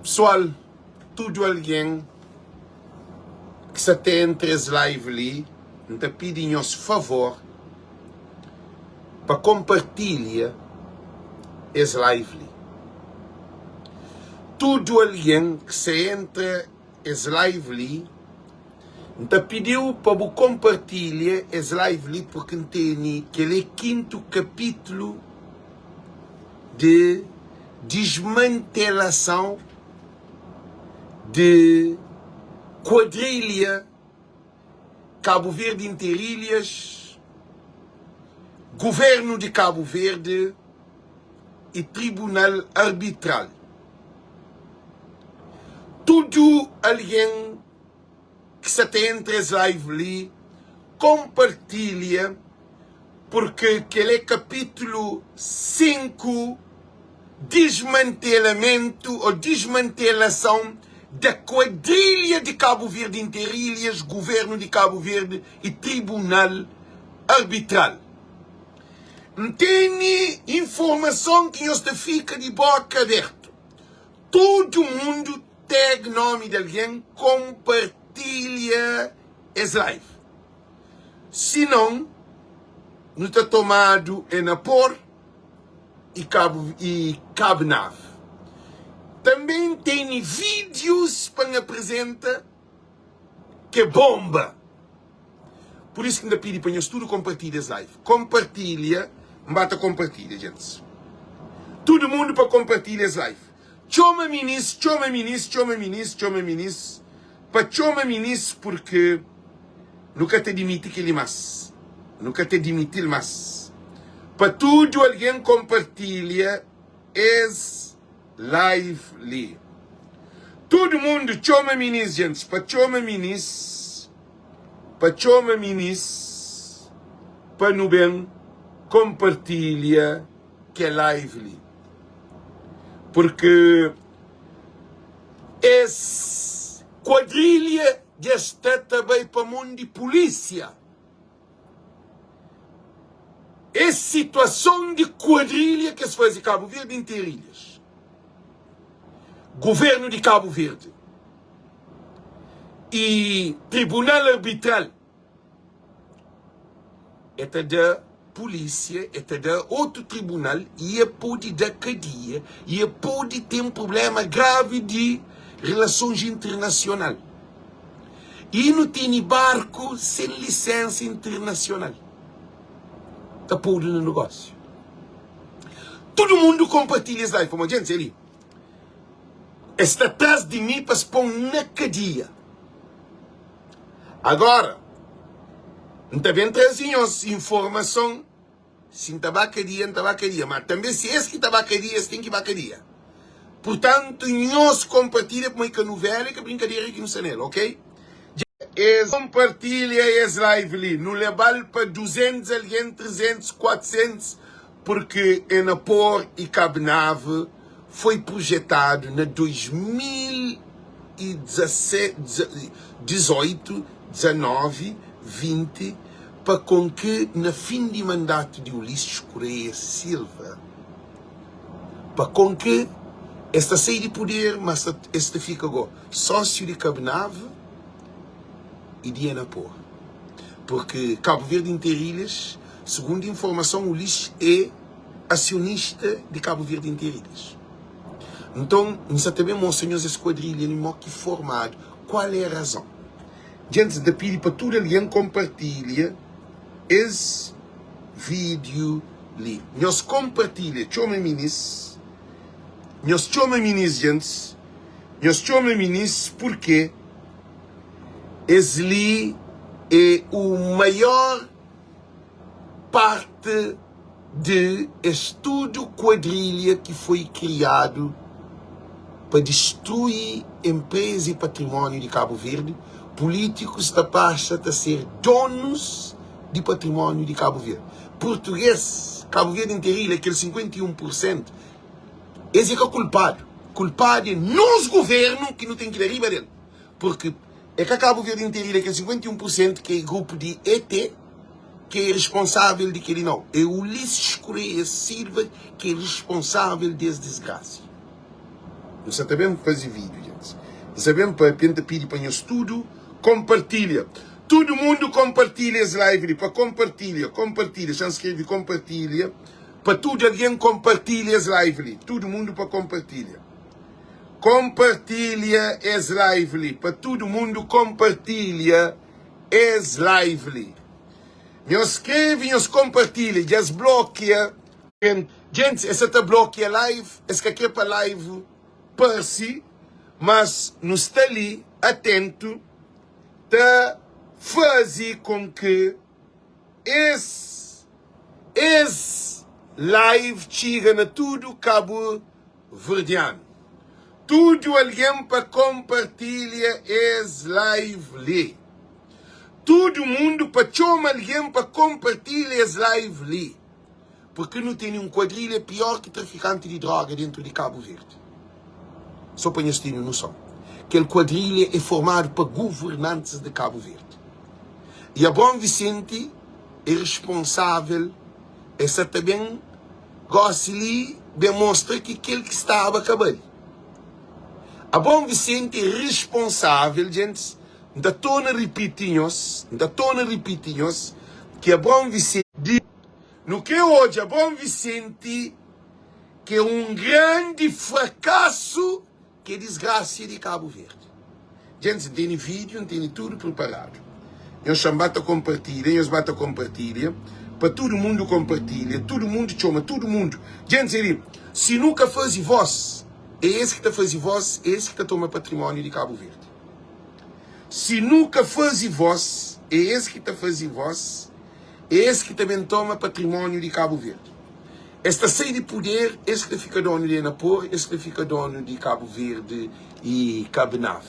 Pessoal, tudo alguém que se tem três lives ali, então pedem-nos favor para compartilhar as lives ali. Tudo alguém que se entra as lives ali, então pediu para compartilhar as lives ali porque tem aquele quinto capítulo de desmantelação de quadrilha Cabo Verde Interilhas, governo de Cabo Verde e tribunal arbitral. Tudo alguém que se tem entre as lives ali compartilha porque aquele capítulo 5, desmantelamento ou desmantelação da quadrilha de Cabo Verde Interilhas, governo de Cabo Verde e tribunal arbitral. Tem informação que nos fica de boca aberta. Todo mundo tem nome de alguém, compartilha as lives. Se não, não está tomado em Napor e Cabo Nave. Também tem vídeos para apresentar que bomba. Por isso que ainda pedi para nós tudo compartilhar as lives. Compartilha, bata compartilha, gente. Todo mundo para compartilhar as lives. Chama ministro, chama ministro, chama ministro, chama ministro. Para chama ministro porque nunca te demite que ele mais. Nunca te demitir mais. Para tudo alguém compartilha as live ali. Todo mundo chama ministro, gente. Para chama ministro. Para chama ministro. Para no bem compartilha que é live ali. Porque essa quadrilha já está também para o mundo de polícia. Essa situação de quadrilha que se faz em Cabo Verde Interilhas. Governo de Cabo Verde e tribunal arbitral é da polícia, é da outro tribunal e pode dar cadeia e pode ter um problema grave de relações internacionais. E não tem barco sem licença internacional. Está podre no negócio. Todo mundo compartilha as lives, como a gente ali. Está atrás de mim para se pôr na cadeia. Agora, não está bem trazinhos informação se não está cadeia, não está cadeia. Mas também se esse que está cadeia, esse tem que ir cadeia. Portanto, nós compartilha como é que a novela e que a brincadeira aqui no Sanelo, ok? Compartilha as lives ali. Não levar para 200, alguém 300, 400, porque em Napor e Cabo Nave foi projetado na 2017, 18, 19, 20, para com que, na fim de mandato de Ulisses Correia Silva, para com que esta saia de poder, mas esta fica agora sócio de Cabo Nave e de Napor. Porque Cabo Verde Interilhas, segundo a informação, Ulisses é acionista de Cabo Verde Interilhas. Então, nós também mostramos essa quadrilha no que formado. Qual é a razão? Gente, de pedir para todo alguém compartilha esse vídeo ali. Nós compartilha, chama ministro. Nós chama ministro, gente. Nós chama ministro porque esse ali é o maior parte de estudo quadrilha que foi criado para destruir empresa e patrimônio de Cabo Verde. Políticos da pasta a ser donos de patrimônio de Cabo Verde. Português, Cabo Verde Interilha, aquele 51%, esse é que é culpado. Culpado é nos governos que não tem que ir arriba dele. Porque é que a Cabo Verde Interilha, aquele 51%, que é grupo de ET, que é responsável de que ele não. É o Ulisses Correia Silva que é responsável dessa desgraça. Nós sabemos fazer vídeo, gente. Nós sabemos para pedir para nós tudo, compartilha. Todo mundo compartilha as lives, para compartilha. Já escrevi compartilha. Para tudo alguém compartilha as lives. Todo mundo para compartilha. Compartilha as lives. Para todo mundo compartilha as lives. Nós escreve, nós compartilha, já bloqueia. Gente, essa tá bloqueia live, essa aqui é para live per si, mas nos está ali, atento, tá fazer com que esse live chegue na tudo Cabo Verdeano. Tudo alguém para compartilhar esse live ali. Todo mundo para chamar alguém para compartilhar esse live ali. Porque não tem um quadrilha pior que traficante de droga dentro de Cabo Verde. Só para vocês terem noção. Aquele quadrilha é formado por governantes de Cabo Verde. E a Bom Vicente é responsável, essa também gosta de demonstrar que aquele que estava acabando. A Bom Vicente é responsável, gente, da tona repetinhos, que a Bom Vicente, no que hoje a Bom Vicente, que é um grande fracasso, que é desgraça de Cabo Verde. Gente, tem vídeo, tem tudo preparado. Nós chamamos a compartilha, para todo mundo compartilha, todo mundo chama, todo mundo. Gente, se nunca faz voz, é esse que está fazendo voz, é esse que está tomando patrimônio de Cabo Verde. Se nunca faz voz, é esse que está fazendo voz, é esse que também toma patrimônio de Cabo Verde. Esta saída de poder, esse que fica dono de Enapor, esse que fica dono de Cabo Verde e Cabo Nave.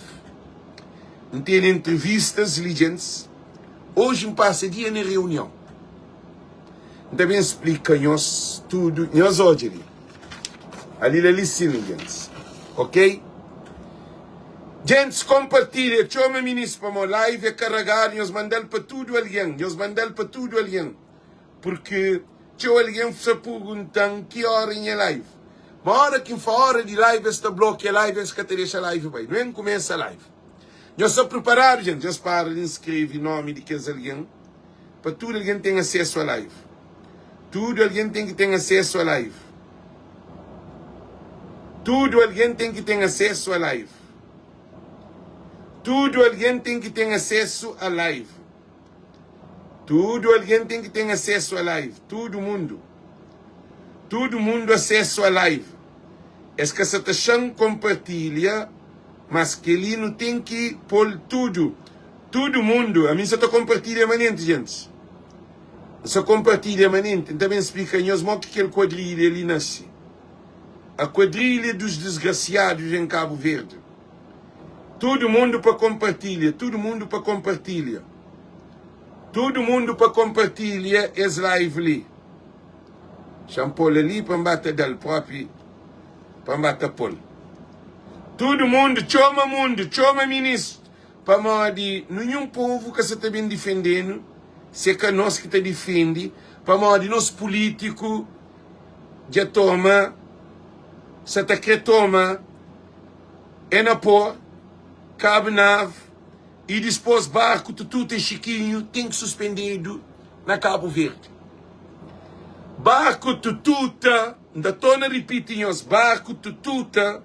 Não tem entrevistas, legends. Hoje me passa dia na reunião. Também explica-nos tudo. Nós hoje ali sim, legends. Ok? Gente, compartilha. Chama ministro para uma live a carregar. Nós mandamos para tudo alguém. Porque se alguém se perguntando que hora é live. Uma hora que for hora de live, está bloqueia a live, esta deixa a live bem. Não é que começa a live. Nós estamos preparados, gente. Nós para de inscrever o nome de que alguém. Para tudo alguém tem acesso à live. Tudo alguém tem que ter acesso à live. Tudo alguém tem que ter acesso à live. Tudo alguém tem que ter acesso à live. Tudo alguém tem que ter acesso à live. Todo mundo. Todo mundo acesso à live. Essa que essa taxão compartilha, mas que ele não tem que pôr tudo. Todo mundo. A mim só compartilha manente, gente. Só compartilha manente. Também explica em osmo que aquele quadrilha ali nasce. A quadrilha dos desgraciados em Cabo Verde. Todo mundo para compartilha. Todo mundo para compartilha. Todo mundo para compartilhar esse live ali. Champol ali para bater dele próprio. Para bater polo. Todo mundo, chama ministro. Para morrer, nenhum povo que se está bem defendendo. Se é que nós que está defende. Para morrer, nós políticos. Já toma. Se está que toma. Enapor. Cabo Nave. E depois barco Tututa e Chiquinho tem que suspender na Cabo Verde. Barco Tututa, ainda estou a repetir, barco Tututa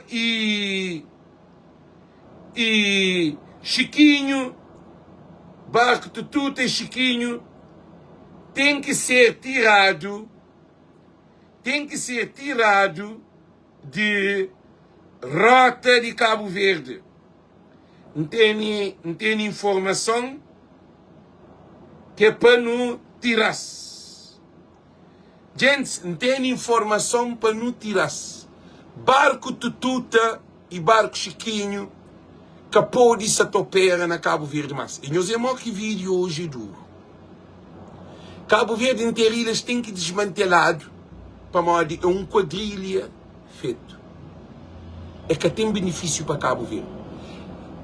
e Chiquinho, barco Tututa e Chiquinho tem que ser tirado de rota de Cabo Verde. Não tem informação que é para não tirar. Gente, não tem informação para não tirar. Barco Tututa e barco Chiquinho que pode se atopera na Cabo Verde. Mas e nós vemos que vídeo hoje duro. Cabo Verde inteiro eles têm que desmantelado para morrer é um quadrilha feito. É que tem benefício para Cabo Verde.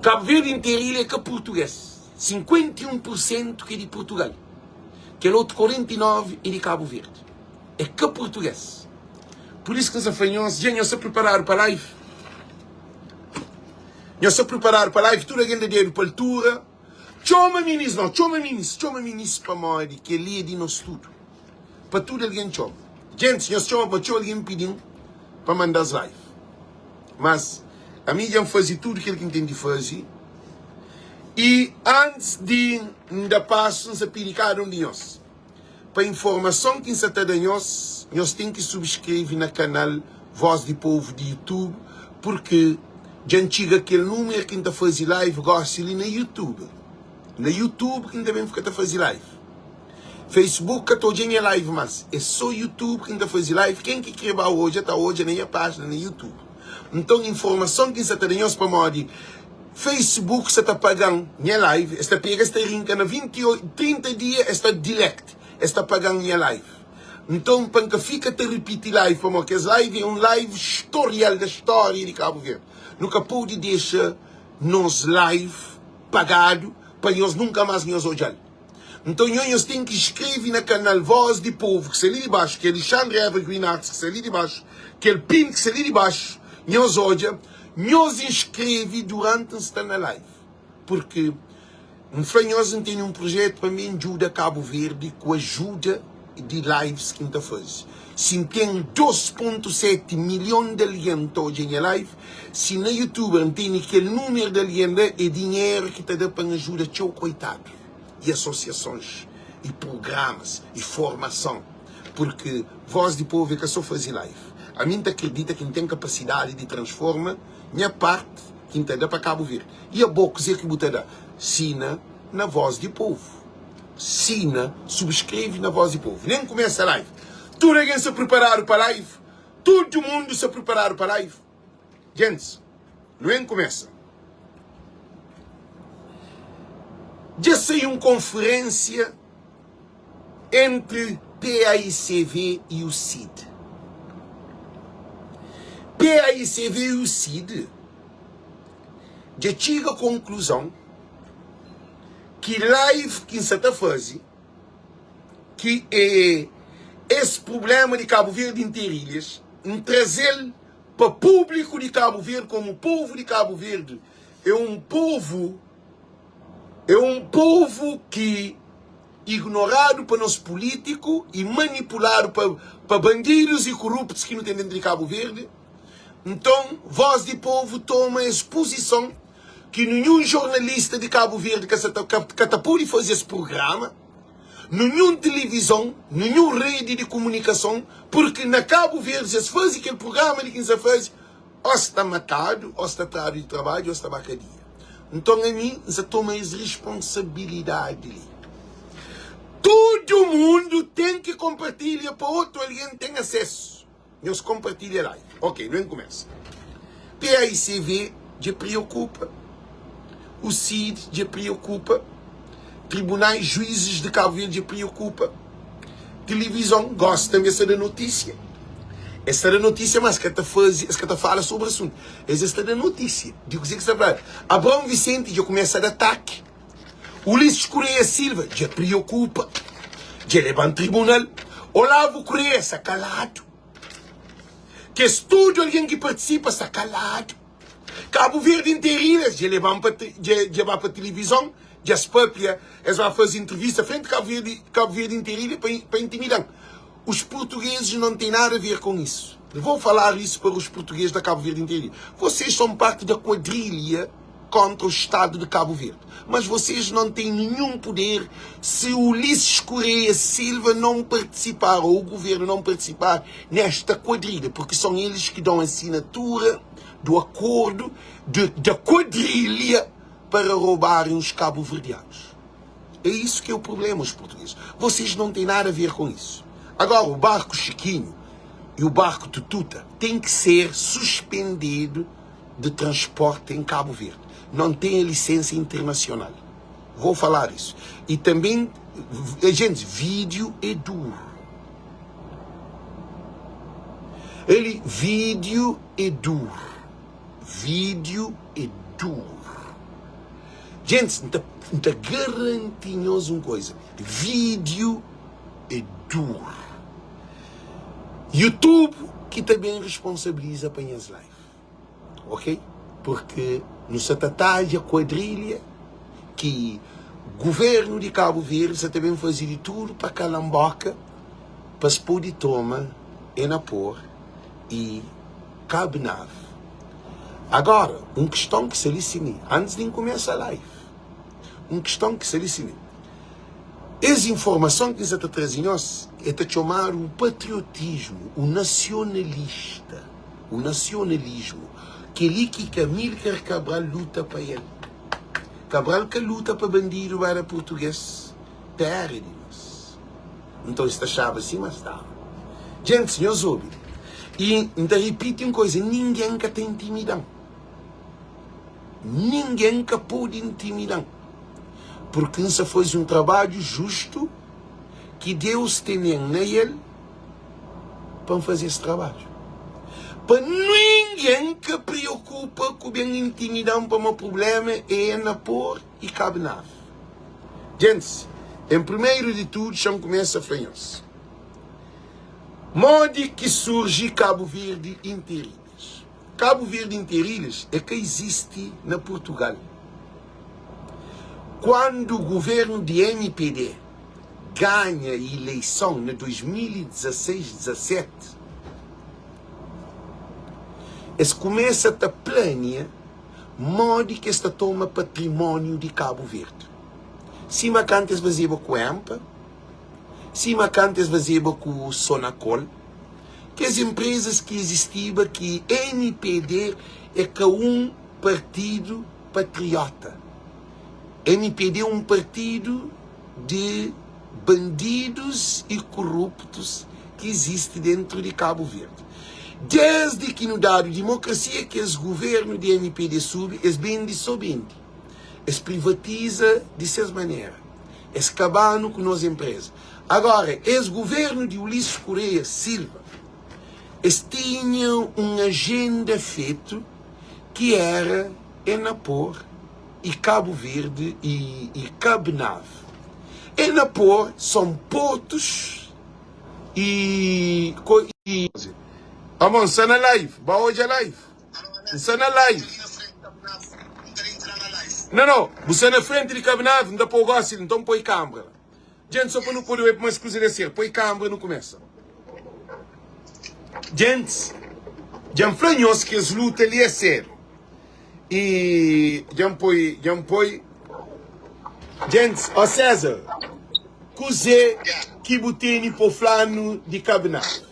Cabo Verde inteiro é que é português. 51% que é de Portugal. Que é outro 49% é de Cabo Verde. é que português. Por isso que nós afanhamos, já se prepararam para a live. Já se prepararam para a live, tudo aquele dinheiro para a altura. Chama ministro para morrer, que ele é de nós tudo. Para tudo alguém chama. Gente, nós chama para alguém pedindo para mandar as lives. Mas a mídia faz tudo que ele tem de fazer. E antes de dar passo, nós pedimos cada um de nós. Para informação que está dando nós temos que subscrever no canal Voz do Povo de YouTube, porque já chega aquele número que está fazendo live, gosta ali no YouTube. No YouTube que também fica a fazer live. Facebook que estou em live, mas é só YouTube que está fazendo live. Quem que quer hoje, está hoje na minha página no YouTube. Então, informação que está dando nós para morrer. Facebook está pagando minha live, está pegando esta rinca na 30 dias, está direct, está pagando minha live. Então, para que fica a repetir live, porque as live é um live historial da história de Cabo Verde. Nunca pode deixar nos live pagado para nós nunca mais nos olhar. Então, nós temos que inscrever no canal Voz do Povo, que está ali de baixo, que é Alexandre Evergreen Arts, que está ali de baixo, que é o PIN, que está ali de baixo, nós olha. Nos inscreve durante estar na live. Porque nós temos um projeto para mim ajuda Cabo Verde com a ajuda de lives que está fazendo. Se tem 2,7 milhões de alientos hoje em live, se na YouTube tem aquele número de alientos, é dinheiro que está dando para ajuda teu coitado. E associações, e programas, e formação. Porque Voz do Povo é que só faz live. A mim acredita que tem capacidade de transformar minha parte que entenda para Cabo Verde. E a boa coisa que botará, sina na Voz do Povo. Sina, subscreve na Voz do Povo. Nem começa a live. Tudo alguém se prepararam para a live. Todo mundo se prepararam para a live. Gente, nem começa. Já saiu uma conferência entre PAICV e o CID. PAICV e o CID já chega à conclusão que live que se está fazendo, que é esse problema de Cabo Verde interilhas, trazer para o público de Cabo Verde, como o povo de Cabo Verde é um povo que ignorado para nós políticos e manipulado para bandidos e corruptos que não tem dentro de Cabo Verde. Então, Voz do Povo toma a exposição que nenhum jornalista de Cabo Verde que pode fazer esse programa, nenhuma televisão, nenhuma rede de comunicação, porque na Cabo Verde se faz aquele programa de quem se faz, ou está matado, ou está atrás de trabalho, ou está bacadia. Então, a mim, se toma as responsabilidades. Todo mundo tem que compartilhar para outro alguém tem acesso. Nós compartilhamos live. Ok, não começa. PAICV já preocupa. O CID já preocupa. Tribunais, juízes de Cabo Verde já preocupa. Televisão gosta também dessa notícia. Essa é a notícia, mas que está fala sobre o assunto. Essa é a notícia. Digo que está falando. Abrão Vicente já começa a dar ataque. Ulisses Correia Silva já preocupa. Já leva tribunal. Olavo Correia está calado. Que estudo alguém que participa está calado. Cabo Verde inteiras já levam para a televisão, já se papia, eles vão fazer entrevista frente a Cabo Verde inteiras para intimidar. Os portugueses não têm nada a ver com isso. Eu vou falar isso para os portugueses da Cabo Verde inteira. Vocês são parte da quadrilha contra o Estado de Cabo Verde. Mas vocês não têm nenhum poder se o Ulisses Correia Silva não participar, ou o governo não participar nesta quadrilha, porque são eles que dão a assinatura do acordo da quadrilha para roubarem os cabo-verdianos. É isso que é o problema, os portugueses. Vocês não têm nada a ver com isso. Agora, o barco Chiquinho e o barco Tututa têm que ser suspendido de transporte em Cabo Verde. Não tem a licença internacional. Vou falar isso. E também, gente, vídeo é duro. Vídeo é duro. Vídeo é duro. Gente, não garantimos uma coisa. Vídeo é duro. YouTube que também responsabiliza para as lives, ok? Porque não se trata de quadrilha que o governo de Cabo Verde se também fazia de tudo para calar a boca para se poder tomar e napor e Cabo Nave. Agora, uma questão que se licine, antes de começar a live, uma questão que se licine. Essa informação que está trazendo é de chamar o patriotismo, o nacionalista, o nacionalismo, que ele que Amílcar Cabral luta para ele. Cabral que luta para bandido para português, perde-nos. Então, esta chave assim, mas está. Gente, senhor Zobi, e ainda repito uma coisa, ninguém que tem intimidão. Ninguém que pode intimidar. Porque isso foi um trabalho justo que Deus tem nele para fazer esse trabalho. Para ninguém que preocupa com a intimidão para um problema é na pôr e Cabo Nave. Gente, em primeiro de tudo, já começa a fanhos. Modo que surge Cabo Verde Interilhas. Cabo Verde Interilhas é que existe na Portugal. Quando o governo de MPD ganha a eleição em 2016-17, eles começam a planear modo que esta toma património de Cabo Verde. Se macantes fazia com a EMPA, se macantes fazia com o Sonacol, que as empresas que existiam, que MPD é que um partido patriota. MPD é um partido de bandidos e corruptos que existe dentro de Cabo Verde. Desde que no dado democracia que os governos de MPD subem, eles vendem só vendem. Eles privatizam de certa maneira. Eles acabam com as empresas. Agora, esse governo de Ulisses Correia Silva, eles tinham uma agenda feita que era Enapor e Cabo Verde e Cabo Nave. Enapor são portos e vamos, está na live. Vai hoje a live. Está na live. Não, você na frente de Cabo Nave, não dá para o gosto, então põe câmera. Gente, só para não poder ver mais coisa descer, põe câmera, não começa. Gente, já falamos que as lutas ali é sério. E já põe. Gente, ó César, cozê que botini por flano de Cabo Nave.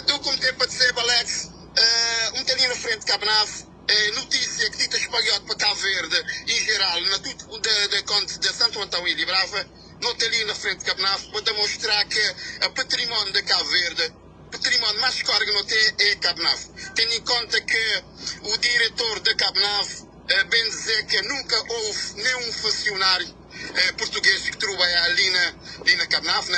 Tu como tem para dizer, Alex, ali na frente de Cabo Nave, notícia que dita espalhada para Cabo Verde, em geral, na tudo de Santo Antão e de Brava, não tem ali na frente de Cabo Nave, para demonstrar que o património de Cabo Verde, o património mais caro que não tem é Cabo Nave. Tendo em conta que o diretor de Cabo Nave, bem dizer que nunca houve nenhum funcionário português que trabalha ali na Cabo Nave,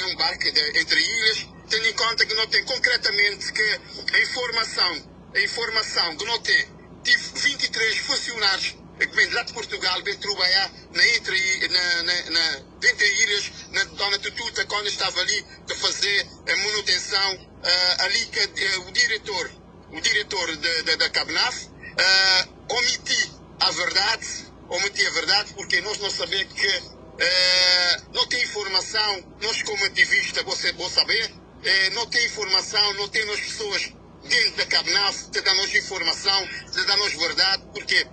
num barco entre ilhas, tendo em conta que não tem concretamente que a informação que não tem, tive 23 funcionários que vêm lá de Portugal, vêm trabalhar dentro ilhas, na Dona Tututa, quando estava ali a fazer a manutenção, ali que o diretor da Cabo Nave omiti a verdade, porque nós não sabemos que não tem informação, nós como ativistas, você pode saber, não tem informação, não tem as pessoas dentro da Cabo Nave, te dão-nos informação, te dão-nos verdade, porque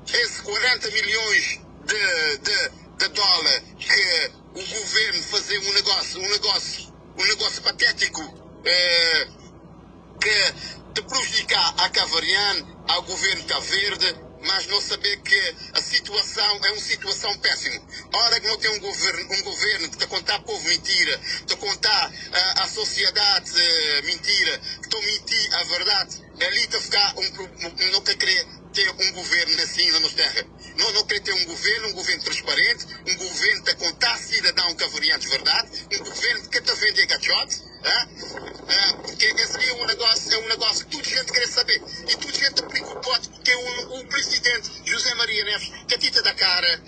esses 40 milhões de dólares que o governo fazia um negócio patético, que de prejudicar a Cavarian, ao governo de Cabo Verde, mas não saber que a situação é uma situação péssima. Ora que não tem um governo que te contar ao povo mentira, te contar à sociedade mentira, que te mentir a verdade, ali te ficar não quer querer ter um governo assim na nossa terra. Não quer ter um governo transparente, um governo que contar a cidadão cavariano de verdade, um governo que te vende gachote, porque esse é um negócio que toda gente quer saber. E toda gente te aplica o pote porque o presidente José Maria Neves, que a tita da cara,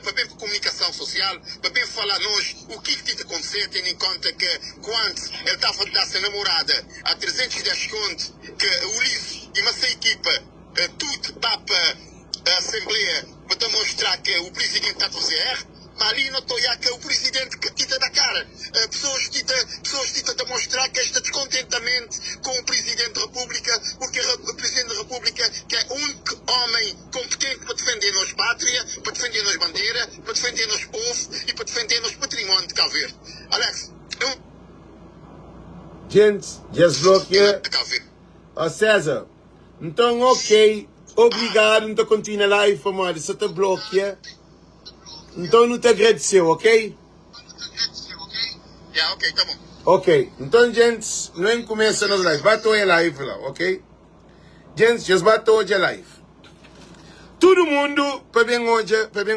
para bem para comunicação social, para bem falar nós, o que te acontecer, tendo em conta que quando ele estava a dar-se a namorada a 310 contos, que o Ulisses e uma sua equipa, tudo para a Assembleia, para demonstrar que o presidente está a fazer, mas ali não estou que o presidente que tita da cara. Pessoas tita demonstrar que este descontentamento com o presidente da República, porque o presidente da República que é o único homem competente para defender nossa pátria, para defender nossa bandeira, para defender nosso povo e para defender nosso património de Cabo Verde. Alex, gente, desbloqueia. César, então ok, obrigado, então continua lá e família, só te bloqueia. Então não te agradeceu, ok? Yeah, ok, tá bom. Ok, então gente, não começa nas live, bato em live lá, ok? Gente, já bato hoje a live. Todo mundo, para bem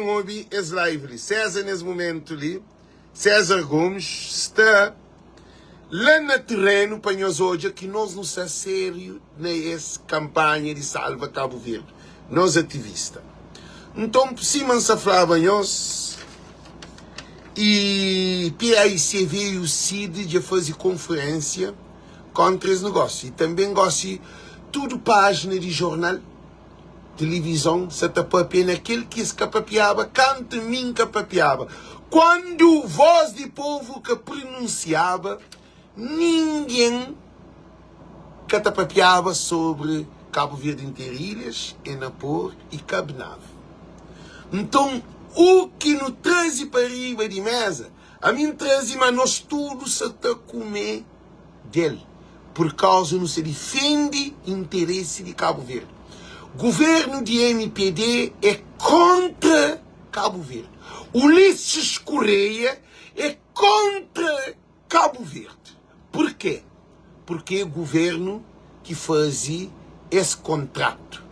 ouvir esse live ali. César nesse momento ali, César Gomes, está lá no terreno para nós hoje, que nós não estamos sério nessa campanha de salva Cabo Verde. Nós ativistas. Então, por cima se falava nós, e PAICV e o CID já faziam conferência contra esse negócio. E também gosto tudo página de jornal, televisão, se tapapia naquele que se capapiava, canta mim capapiava. Quando voz de povo que pronunciava, ninguém catapapiava sobre Cabo Verde Interilhas, Enapor e Cabo Nave. Então, o que nos traz para riba de mesa, a mim traz, mas nós todos se está comer dele, por causa não se defende interesse de Cabo Verde. Governo de MPD é contra Cabo Verde. Ulisses Correia é contra Cabo Verde. Por quê? Porque é o governo que fazia esse contrato.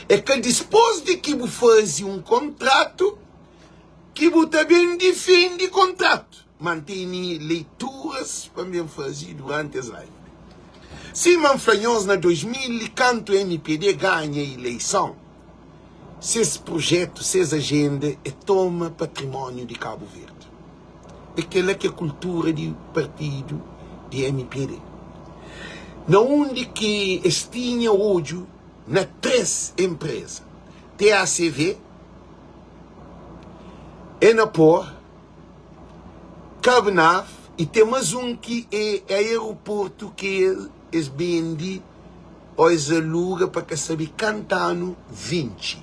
É que depois de que fazia um contrato, que também defende o contrato. Mantém leituras para me fazer durante as lives. Se manflanhos na 2000, quando o MPD ganha a eleição, esse projeto, essa agenda, é toma patrimônio de Cabo Verde. Aquela que é a cultura do partido de MPD. Na onde que tinha hoje, na 3 empresas, TACV, Enapor, Cabo Nave, e tem mais um que é aeroporto que é BND, pois aluga para que sabe cantando 20.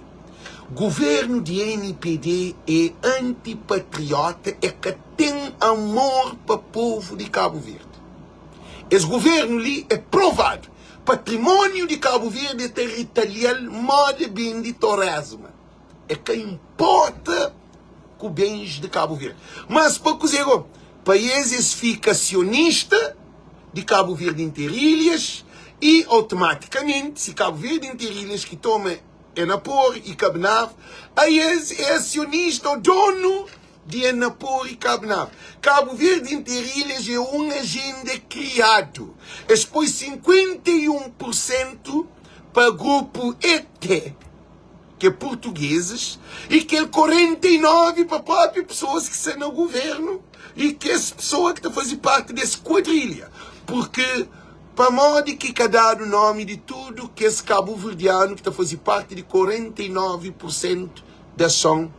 Governo de NPD é antipatriota, é que tem amor para o povo de Cabo Verde. Esse governo ali é provado. Patrimônio de Cabo Verde é territorial, modo bem de turismo. É que importa com bens de Cabo Verde. Mas, para dizer, países fica acionista de Cabo Verde Interilhas e, automaticamente, se Cabo Verde Interilhas que toma Enapor e Cabo Nave, aí é acionista, o dono de Enapor e Cabo Nave. Cabo Verde Interilhas é uma agenda criado. Depois 51% para o grupo ET, que é portugueses, e que é 49% para próprias pessoas que estão no governo e que essa pessoa que está fazendo parte dessa quadrilha. Porque, para modo que cada o nome de tudo que esse cabo-verdiano que está fazendo parte de 49% da ação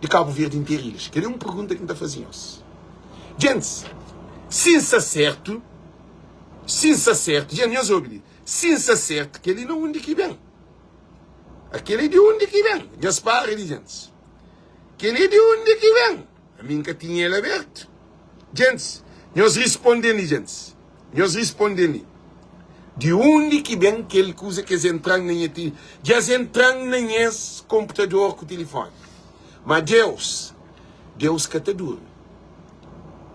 de Cabo Verde Interilhas. Queria uma pergunta que está fazendo. Gente, se isso é certo, gente, nós ouvimos, se isso é certo, que ele não onde que vem. Aquele de onde que vem. Já se para, gente. Aquele de onde que vem. A mim que tinha ele aberto. Gente, nós respondemos, gente. Nós respondemos. De onde que vem aquele coisa que eles entram nesse computador com o telefone. Mas Deus que te dorme.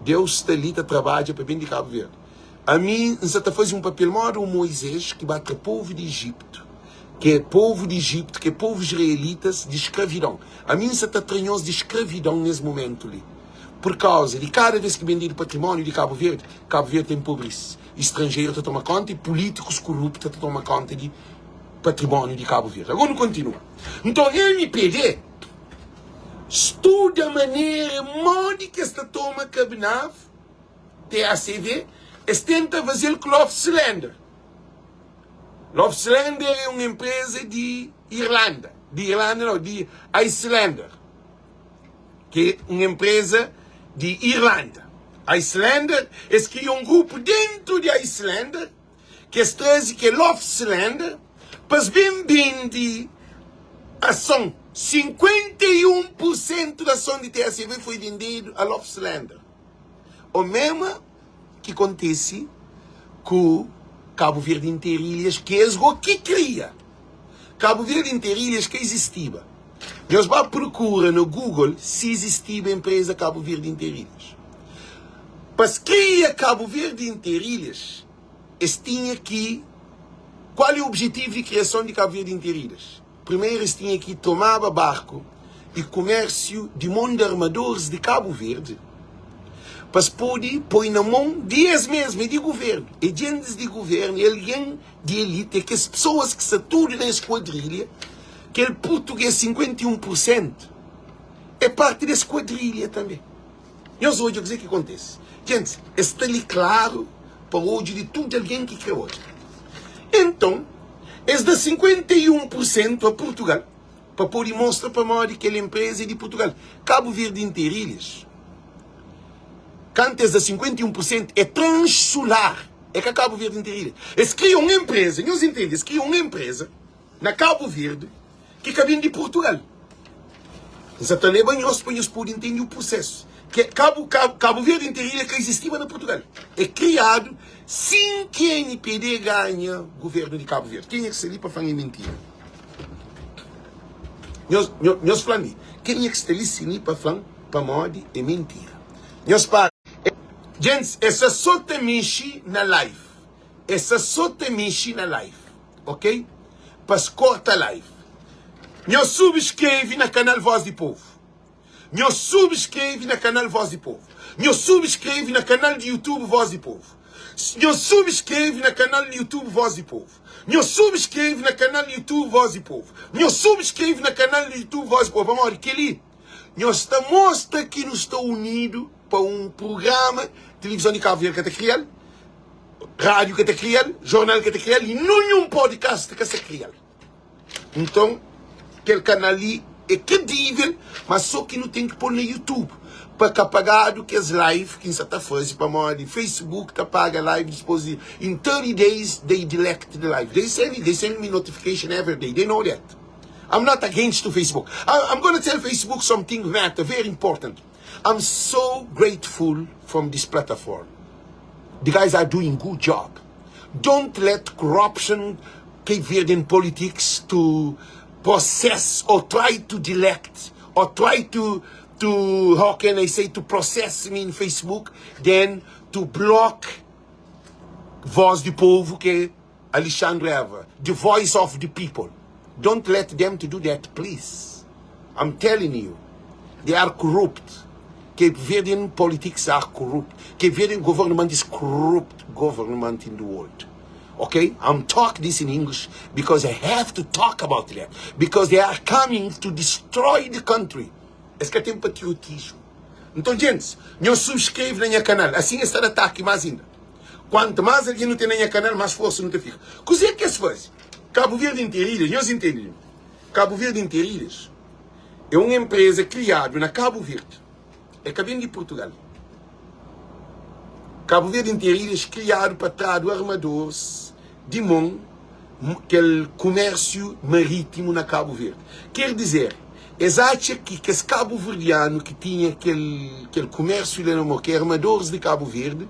Deus está ali, está trabalha para bem de Cabo Verde. A mim, você está fazendo um papel maior o Moisés, que bate o povo de Egito, que é povo de Egito, que é povo israelitas, de escravidão. A mim, você está treinando de escravidão nesse momento ali. Por causa de cada vez que vende o patrimônio de Cabo Verde tem pobreza. Estrangeiro está tomando conta e políticos corruptos estão tomando conta de patrimônio de Cabo Verde. Agora não continua. Então, a MPD estuda a maneira, modo que esta toma Cabnaf, TACV, tenta fazer com Love Cylinder. Love Cylinder é uma empresa de Irlanda. De Icelander. Que é uma empresa de Irlanda. Icelander, eles criam um grupo dentro de Icelander, que eles trazem que é Love Cylinder, mas bem de ação. 51% da ação de TACV foi vendido a Love Cylinder. O mesmo que acontece com Cabo Verde Interilhas, que é o que cria. Cabo Verde Interilhas que existia. Nós vamos procurar no Google se existia a empresa Cabo Verde Interilhas. Para criar Cabo Verde Interilhas, eles tinham que... Qual é o objetivo de criação de Cabo Verde Interilhas? Primeiro, eles tinham que tomar barco e comércio de mão de armadores de Cabo Verde, para poder pôr na mão deles mesmos, de governo. E agentes de governo, e alguém de elite, que as pessoas que estão na esquadrilha, que é português 51%, é parte da esquadrilha também. E hoje eu dizer o que acontece. Gente, está ali claro para hoje de tudo alguém que quer hoje. Então, eles dão 51% a Portugal, para poder mostrar para nós que aquela empresa é de Portugal. Cabo Verde Interilhas, antes de 51% é transular. É que a Cabo Verde Interilhas. Eles criam uma empresa, não se entende, eles criam uma empresa na Cabo Verde que vem de Portugal. Exatamente, nós podemos entender o processo. Que Cabo Verde Interilhas que existia na Portugal. É criado sem que a NPD ganhe o governo de Cabo Verde. Quem é que se ali para falar mentira? Nós falamos, quem é que se ali para falar para morte é mentira? Nós para gente, essa só te mexe na live. Essa só te mexe na live. Ok? Para cortar a live. Nós subscreve na canal Voz do Povo. Nós subscreve na canal Voz do Povo. Nós subscreve na canal de YouTube Voz do Povo. Nós subscreve na canal de YouTube Voz do Povo. Nós subscreve na canal de YouTube Voz do Povo. Nós subscreve na canal de YouTube Voz do Povo. Amor, que ali? Nós estamos mostra que nos está unido para um programa televisão de Cabo Verde que está criado, rádio que está criado, jornal que está criado e nenhum podcast que está criado. Então, aquele canal ali é credível, mas só que não tem que pôr no YouTube. Para que apagado que as lives que está fazendo para morrer de Facebook está paga live depois de in 30 days they delete the live. They send me notification every day. They know that. I'm not against the Facebook. I'm going to tell Facebook something very important. I'm so grateful from this platform. The guys are doing good job. Don't let corruption, Cape Verdean politics to process or try to delect or try to how can I say, to process me in Facebook, then to block Voz do Povo, que é Alexandre Eva, the voice of the people. Don't let them to do that, please. I'm telling you, they are corrupt. Cape Verdean politics are corrupt. Cape Verdean government is corrupt government in the world. Okay? I'm talking this in English because I have to talk about that. Because they are coming to destroy the country. Esse que tem patriotismo. Então, gente, não subscreve na minha canal. Assim está de ataque mais ainda. Quanto mais alguém não tem na minha canal, mais força não te fica. O que é que se faz? Cabo Verde Interilhas, nós entendemos. Cabo Verde Interilhas é uma empresa criada na Cabo Verde. É que vem de Portugal. Cabo Verde Interilhas criado para trazer armadores de mão aquele comércio marítimo na Cabo Verde. Quer dizer, eles acham que esse Cabo Verdeano que tinha aquele comércio que armadores de Cabo Verde,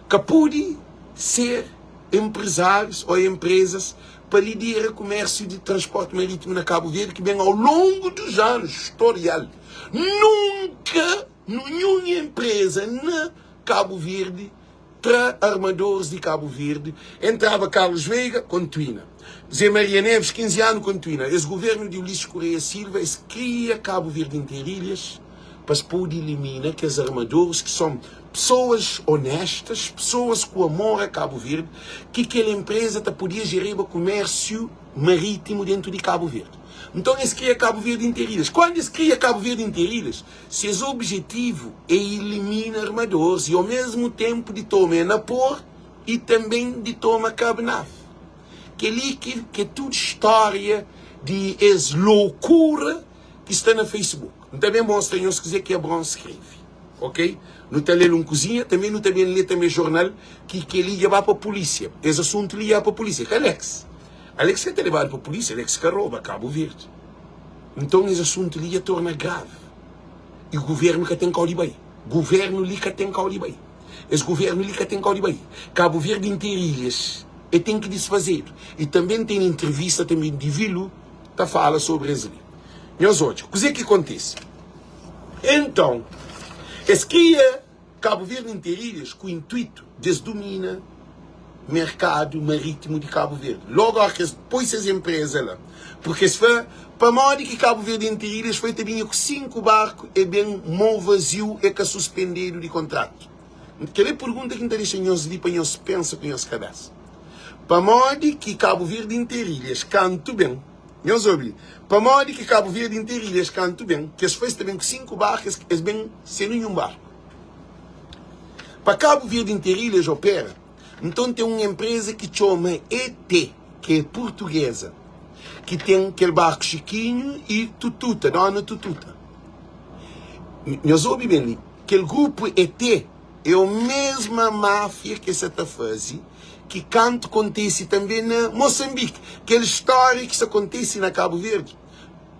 que pode ser empresários ou empresas para liderar o comércio de transporte marítimo na Cabo Verde, que vem ao longo dos anos, historial. Nunca, nenhuma empresa na Cabo Verde, tra armadores de Cabo Verde, entrava Carlos Veiga, Contuína. Zé Maria Neves, 15 anos, Contuína. Esse governo de Ulisses Correia Silva, esse cria Cabo Verde Interilhas, para se poder eliminar aqueles armadores que são pessoas honestas, pessoas com amor a Cabo Verde, que aquela empresa podia gerir o comércio marítimo dentro de Cabo Verde. Então, se cria Cabo Verde Interilhas. Quando se cria Cabo Verde Interilhas, seu objetivo é eliminar armadores e, ao mesmo tempo, de tomar Napor e também de tomar Cabo Naf. Que ali que é tudo história de loucura que está no Facebook. Também mostra, se quiser, que é bom escreve. Ok? Não está lendo cozinha, também não está lendo também jornal que ele leva para a polícia. Esse assunto ele leva para a polícia. Que Alex que está levado para a polícia, Alex que rouba Cabo Verde. Então esse assunto ali torna grave. E o governo que tem que olhar bem. O governo ali que tem que olhar bem. Esse governo ali que tem que olhar bem. Cabo Verde Interilhas e tem que desfazer. E também tem entrevista também de Vilo que fala sobre isso ali. Meus olhos, o que é que acontece? Então, eles criam Cabo Verde Interilhas com o intuito de dominar o mercado marítimo de Cabo Verde. Logo, eles põem essas empresas lá. Porque se foi para modo que Cabo Verde Interilhas foi também com 5 barcos e bem mão vazio e que suspendido de contrato. Aquela pergunta que deixa nós ali para nós pensar com nossa cabeça. Para modo que Cabo Verde Interilhas canto bem. Nós ouvimos. Para modo que Cabo Verde Interilhas canto bem, que eles fez também com 5 barcos, eles bem sem nenhum barco. Para Cabo Verde Interilhas opera, então tem uma empresa que chama ET, que é portuguesa, que tem aquele barco Chiquinho e Tututa, Dona Tututa. Nós ouvimos bem ali, aquele grupo ET é a mesma máfia que essa está fazendo, que canto acontece também na Moçambique. Aquela história que isso acontece na Cabo Verde.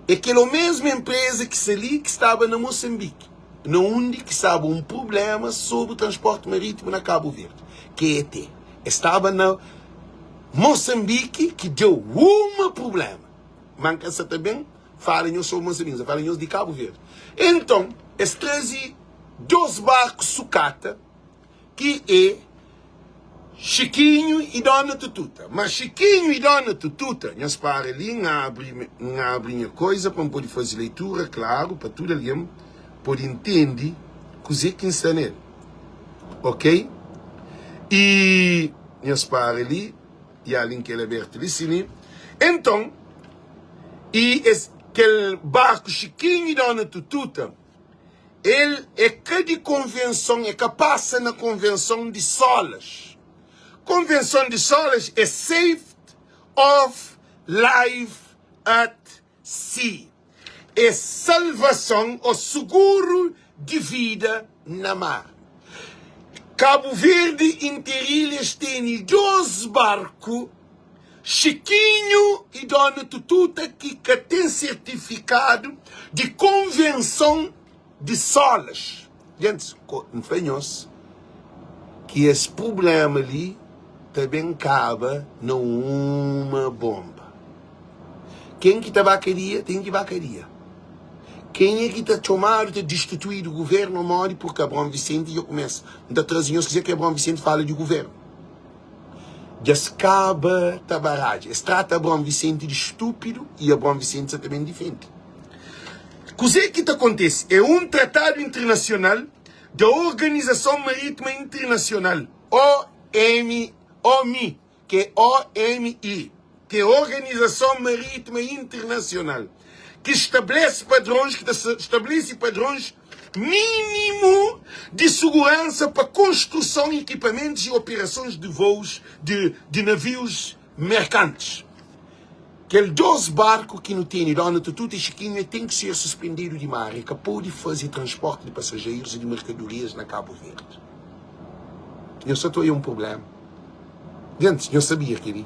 É aquela mesma empresa que se ali que estava na Moçambique. Onde que estava um problema sobre o transporte marítimo na Cabo Verde. Que é ET. Estava na Moçambique que deu um problema. Manca essa também. Falem sobre Moçambique. Falem de Cabo Verde. Então, eles trazem 2 barcos sucata que é Chiquinho e Dona Tututa. Mas Chiquinho e Dona Tututa, nós para ali, abrem a coisa para poder fazer leitura, claro, para tudo ali, poder entender o que está nele. Ok? E nós para ali, e a linha que ele é aberto ali, então, e aquele barco Chiquinho e Dona Tututa, ele é que de convenção, é que passa na convenção de Solas. Convenção de Solas é Safety of Life at Sea. É salvação ou seguro de vida na mar. Cabo Verde Interilhas tem 2 barcos, Chiquinho e Dona Tututa, que tem certificado de convenção de Solas. Gente, não foi nós que esse problema ali também cabe numa bomba. Quem que está vacaria, tem que vacaria. Quem é que está chamado de destituir o governo, mora porque Abrão Vicente já começa. Então, trazinhos quiser que Abrão Vicente fale de governo. Já acaba a barragem. Se trata Abrão Vicente de estúpido e Abrão Vicente também defende. O que acontece? É um tratado internacional da Organização Marítima Internacional, OMI, que é OMI, que é a Organização Marítima Internacional, que estabelece padrões mínimo de segurança para construção, equipamentos e operações de voos de navios mercantes. Aqueles 2 barcos que não tem Dona Tututa e Chiquinho tem que ser suspendido de mar, que pode fazer transporte de passageiros e de mercadorias na Cabo Verde. Eu só estou aí um problema. Gente, eu sabia que ele.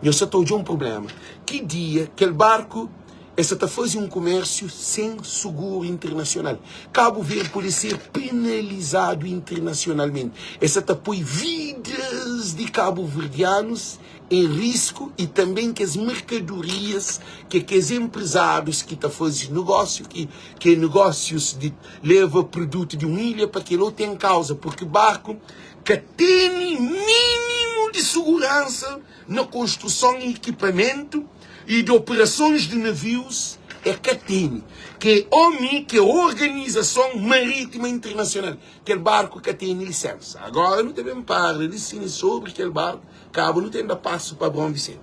Eu só estou de um problema. Que dia aquele barco essa está fazendo um comércio sem seguro internacional. Cabo Verde pode ser penalizado internacionalmente. Essa está põe vidas de cabo-verdianos em risco e também que as mercadorias, que os empresários que estão fazendo negócio, que negócios de leva produto de uma ilha para que ele tem causa, porque barco que tem mínimo de segurança na construção e equipamento e de operações de navios é CATEN, que é OMI, que é a Organização Marítima Internacional. Aquele barco que tem licença. Agora não devemos falar de sobre aquele barco, cabo não tem passo para Bom Vicente.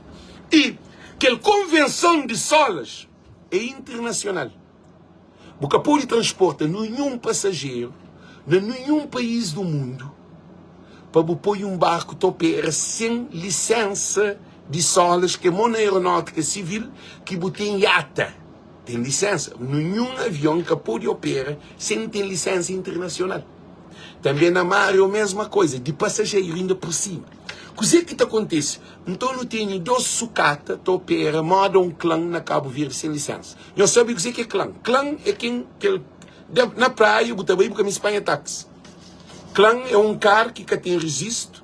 E aquela Convenção de Solas é internacional. Porque pode transportar nenhum passageiro, de nenhum país do mundo, para pôr um barco que opera sem licença de solas, que é uma aeronáutica civil, que tem IATA. Tem licença. Nenhum avião que pode operar sem ter licença internacional. Também na mar é a mesma coisa, de passageiro ainda por cima. O que acontece? Então não tem dois sucata que opera modo um clã na Cabo Verde sem licença. Eu sabe o que é clã? Clã é quem na praia, eu também porque a minha Espanha táxi. Clã é um carro que tem registro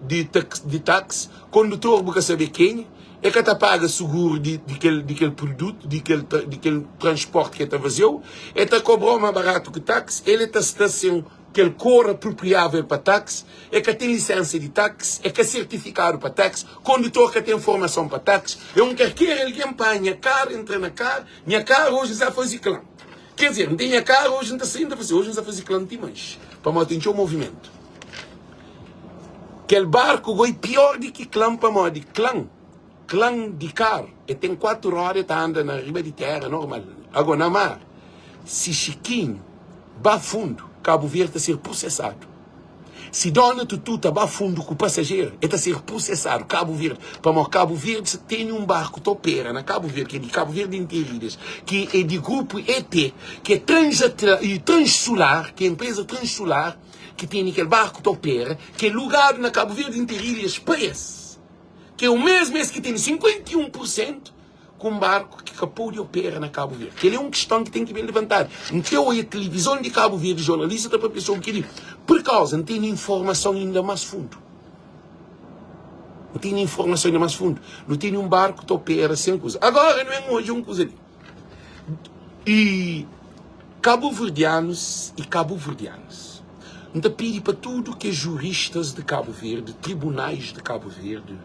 de táxi, condutor porque sabe quem é que está paga seguro de aquele produto, de aquele transporte que está vazio, é que cobrou mais barato que táxi, ele está sendo aquele cor apropriável para táxi, é que tem licença de táxi, é que é certificado para táxi, condutor que tem formação para táxi, é um que quer ele empanha carro, entra na carro, minha carro hoje já faz clã. Quer dizer, não tem a carro, hoje não está saindo a fazer, hoje não está fazendo clã de mais, para manter o movimento. Aquele barco é pior do que clã para modo clã de carro, e tem 4 horas, está andando na riba de terra, normal. Agora, na mar, se Chiquinho, vai fundo, Cabo Verde está a ser processado. Se Dona Tutu está a fundo com o passageiro, está a ser processado. Cabo Verde, para Cabo Verde tem um barco que opera na Cabo Verde, que é de Cabo Verde Interilhas, que é de grupo ET, que é Transsolar, que é a empresa Transsolar, que tem aquele barco que opera, que é lugar na Cabo Verde Interilhas preço. Que é o mesmo que tem 51% com um barco que acabou de operar na Cabo Verde. Que ele é uma questão que tem que bem levantar. Então a televisão de Cabo Verde, jornalista, está para a pessoa que diz, por causa não tem informação ainda mais fundo. Não tem informação ainda mais fundo. Não tem um barco que opera sem coisa. Agora não é hoje uma coisa ali. E cabo-verdianos não te pede para tudo que é juristas de Cabo Verde, tribunais de Cabo Verde,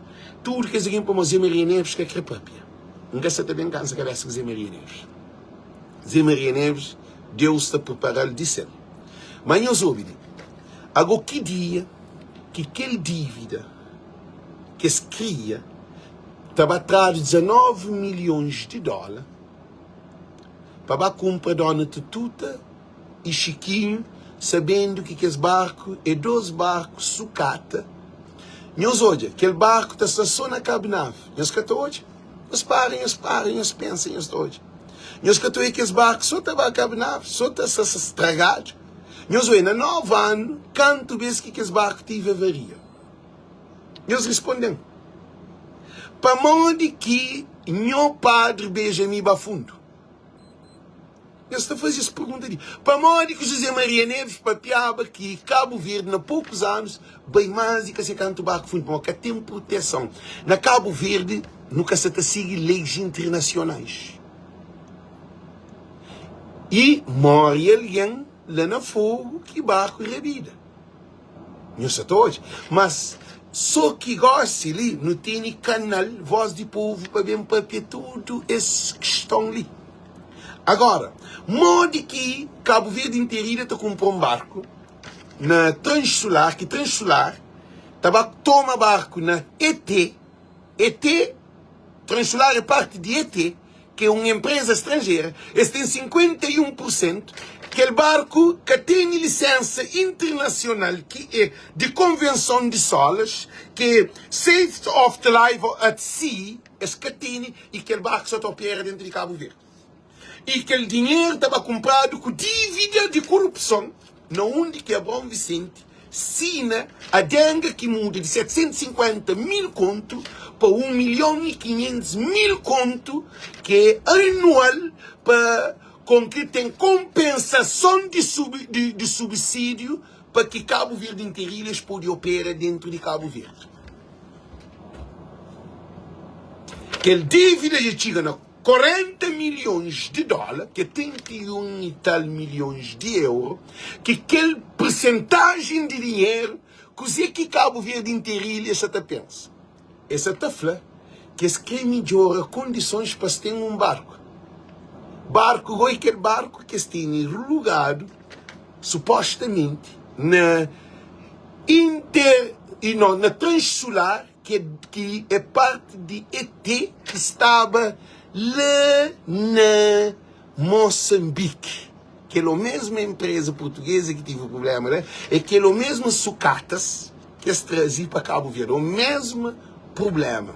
tudo que é alguém para Zé Maria Neves que é crepápia. Nunca se bem cansa que essa Zé Maria Neves. Zé Maria Neves, Deus está preparado de céu. Mas eu soube, agora que dia, que aquele dívida que se cria, estava atrás de 19 milhões de dólares, para comprar Dona Tututa e Chiquinho, sabendo que esse barco é 2 barcos sucata. Nós hoje, aquele barco está só na cabinave. Nós que hoje, nós parem, nós pensem, nós hoje. Nós que que esse barco só está na cabinave, só está estragado. Nós hoje, na 9 anos, quanto vezes que esse barco teve avaria? Nós respondemos. Para onde que meu padre Benjamin Bafundo? Eu estou a fazer essa pergunta ali. Para onde que José Maria Neves papiava que Cabo Verde, há poucos anos, bem mais e que se canta o barco fundo, porque tem proteção. Na Cabo Verde, nunca se sigue leis internacionais. E morre alguém lá no fogo que barco revida. Não sei hoje. Mas só que gosta ali, não tem canal, voz de povo, para ver papel tudo, essa questão ali. Agora, modo que Cabo Verde Interilha está comprando um barco na Transsolar, que Transsolar toma barco na ET, Transsolar é parte de ET, que é uma empresa estrangeira, eles têm 51%, aquele barco que tem licença internacional, que é de convenção de solas, que é Safety of the Life at Sea, esse que tem, e aquele barco só opera dentro de Cabo Verde. E aquele dinheiro estava comprado com dívida de corrupção, na onde que a Bom Vicente assina a denga que muda de 750 mil conto para 1.500.000 conto, que é anual, com que tem compensação de subsídio para que Cabo Verde Interilhas pode operar dentro de Cabo Verde. Aquela dívida já chega na 40 milhões de dólares, que é 31 e tal milhões de euros, que aquela porcentagem de dinheiro, que Cabo Verde Interilha essa te pensa. Essa te fala que esse crime melhora condições para se ter um barco. barco foi aquele barco que está relugado, supostamente, na na transsolar, que é parte de ET, que estava lá na Moçambique. Que é a mesma empresa portuguesa que teve o problema, né? É que é o mesmo sucatas que se trazia para Cabo Verde. O mesmo problema.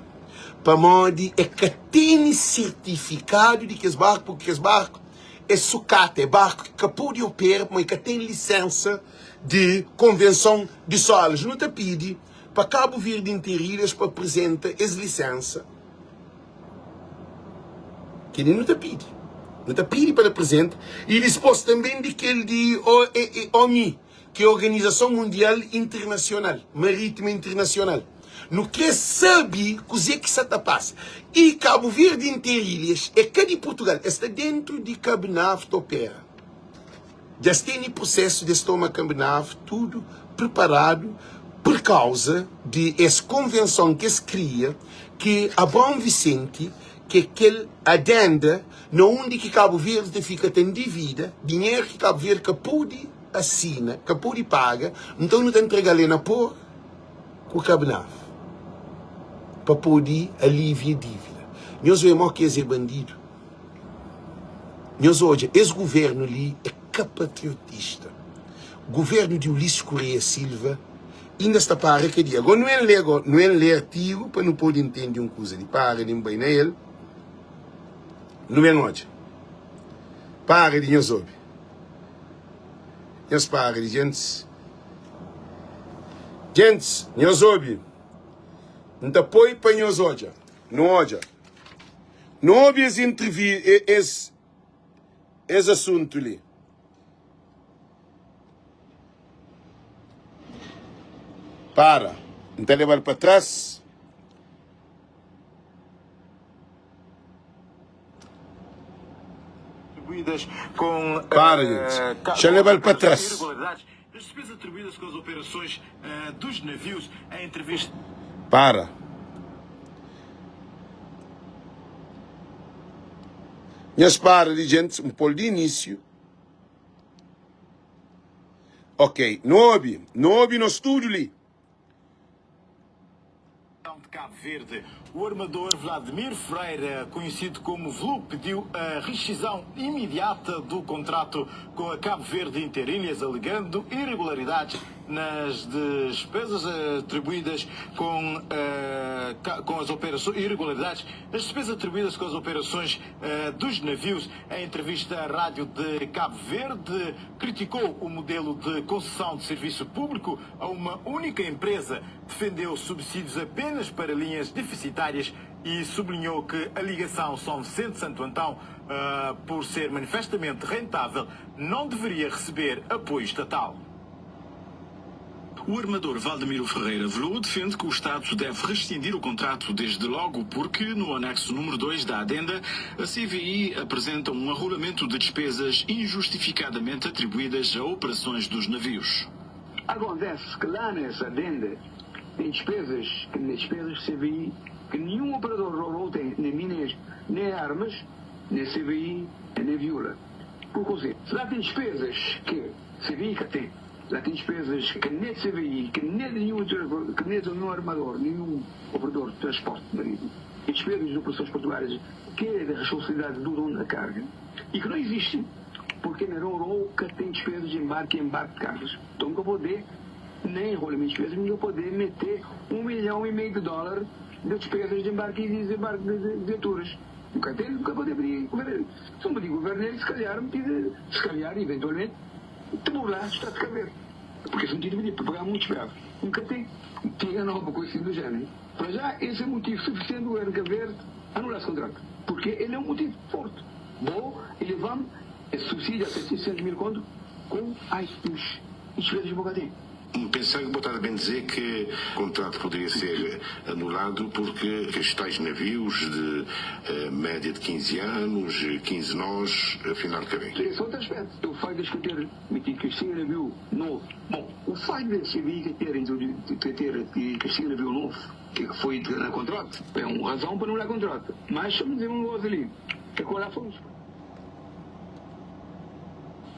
Para modo é que tem certificado de que esse barco, porque esse barco é sucata, é barco que pode operar, mas que tem licença de convenção de solos. Não te pede para Cabo Verde Interilhas para apresentar essa licença. Que ele não te pede. Não te pede para apresentar. E dispôs também de que ele de OMI, que é a Organização Mundial Internacional, Marítima Internacional. No que sabe coisa que se passa. E Cabo Verde Interilhas é que de Portugal está dentro de Cabo Nave opera. Já está em processo de tomar Cabo Nave, tudo preparado por causa de essa convenção que se cria, que a Bom Vicente, que aquele adenda, não onde que Cabo Verde fica tendo dívida, dinheiro que Cabo Verde que pode assina, que pode paga, então não tem que entregar ali na por com o Cabo Nave. Para poder aliviar a dívida. Nós vemos que esse é bandido. Nós hoje, esse governo ali é capatriotista. O governo de Ulisses Correia Silva ainda está para que dia. Agora não é ler artigo para não poder entender uma coisa de para de bem nele. Não é hoje. Para de nós ouve. Nós para de gente. Gente, nós ouve. Não apoio para nós hoje. Não hoje. Não houve esse assunto ali. Para. Então levar para trás. Atribuídas com. Para, gente. Deixa eu levar para trás. As despesas atribuídas com as operações dos navios em entrevista. Para. Nós para de gente, um pouco de início. Ok, não houve no estúdio ali. De Cabo Verde, o armador Vladimir Freire, conhecido como VLU, pediu a rescisão imediata do contrato com a Cabo Verde Interilhas, alegando irregularidades nas despesas atribuídas com as operações as despesas atribuídas com as operações dos navios. Em entrevista à rádio de Cabo Verde, criticou o modelo de concessão de serviço público a uma única empresa, defendeu subsídios apenas para linhas deficitárias e sublinhou que a ligação São Vicente-Santo Antão, por ser manifestamente rentável, não deveria receber apoio estatal. O armador Valdemiro Ferreira VLU defende que o Estado deve rescindir o contrato desde logo porque, no anexo número 2 da adenda, a CVI apresenta um arrolamento de despesas injustificadamente atribuídas a operações dos navios. Acontece que lá nessa adenda tem despesas CVI que nenhum operador rolou tem, nem minas, nem armas, nem CVI, nem viola. Por conseguinte, se lá tem despesas que CVI que tem, lá tem despesas que nem CVI, que nem nenhum armador, nenhum operador de transporte marítimo, e despesas de operações portuárias que é da responsabilidade do dono da carga, e que não existe, porque não rolou que tem despesas de embarque e embarque de cargas. Então nunca poder, nem rolamento de despesas, nunca poder meter $1,5 milhão de dólares de despesas de embarque e desembarque de viaturas. Nunca poder abrir governo. Se não me digo governo, se calhar, eventualmente, te burlar está de caber. Porque se não tinha para pagar muito bravo. Nunca tem. Tinha nova coisa assim do género. Para já, esse é motivo suficiente do governo Cabo Verde anular esse contrato. Porque ele é um motivo forte. Bom, ele vamos, esse subsídio a 600 mil conto com as despesas de bocadinho. Pensei que botar bem dizer que o contrato poderia ser anulado porque os tais navios de média de 15 anos, 15 nós, afinal de cabem. Esse é outro aspecto. O fato de discutir que este navio novo. Bom, o fato de CVI ter este navio novo, que foi na contrato, é uma razão para anular contrato. Mas estamos a dizer uma coisa ali, que agora fomos.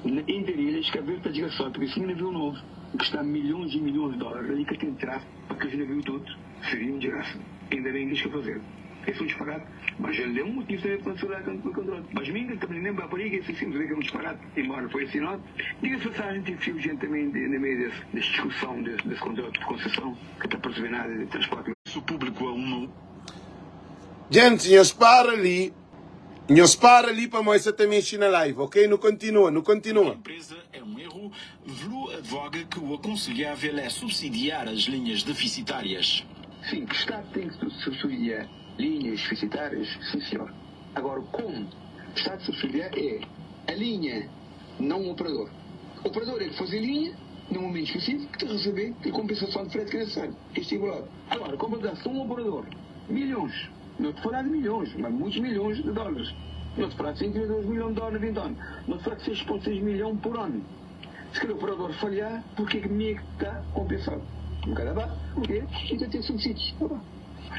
Interilhas, Cabo Verde está de gastar, porque esse navio novo, que está milhões e milhões de dólares, ali que tem de entrar para que os navios todos seriam de graça. Ainda bem que eles querem fazer. Esse é um disparate, mas ele é um motivo de cancelar o contrato. Mas minha também nem para aí, esse sim, que é um disparate, embora foi assinado. Diga-se passagem, tive gente também na meio dessa discussão desse contrato de concessão, que está percebendo nada de transporte. O público a uma. Gente, nós para ali para nós até mexer na live, ok? Não continua. A empresa é um erro. Vlu advoga que o aconselhável é subsidiar as linhas deficitárias. Sim, que o Estado tem que subsidiar linhas deficitárias, sim senhor. Agora, como o Estado subsidiar é a linha, não o operador. O operador é que faz a linha, num momento específico, que tem que receber a compensação de frete que é necessário, que é estipulado. Agora, como dá-se um operador, milhões, não te falar de milhões, mas muitos milhões de dólares. Não te falar de 52 milhões de dólares 20 anos. Não te falar de 6,6 milhões por ano. Se quer o operador falhar, porque é que me está compensado? Um cara vai, porque ainda tem subsídios.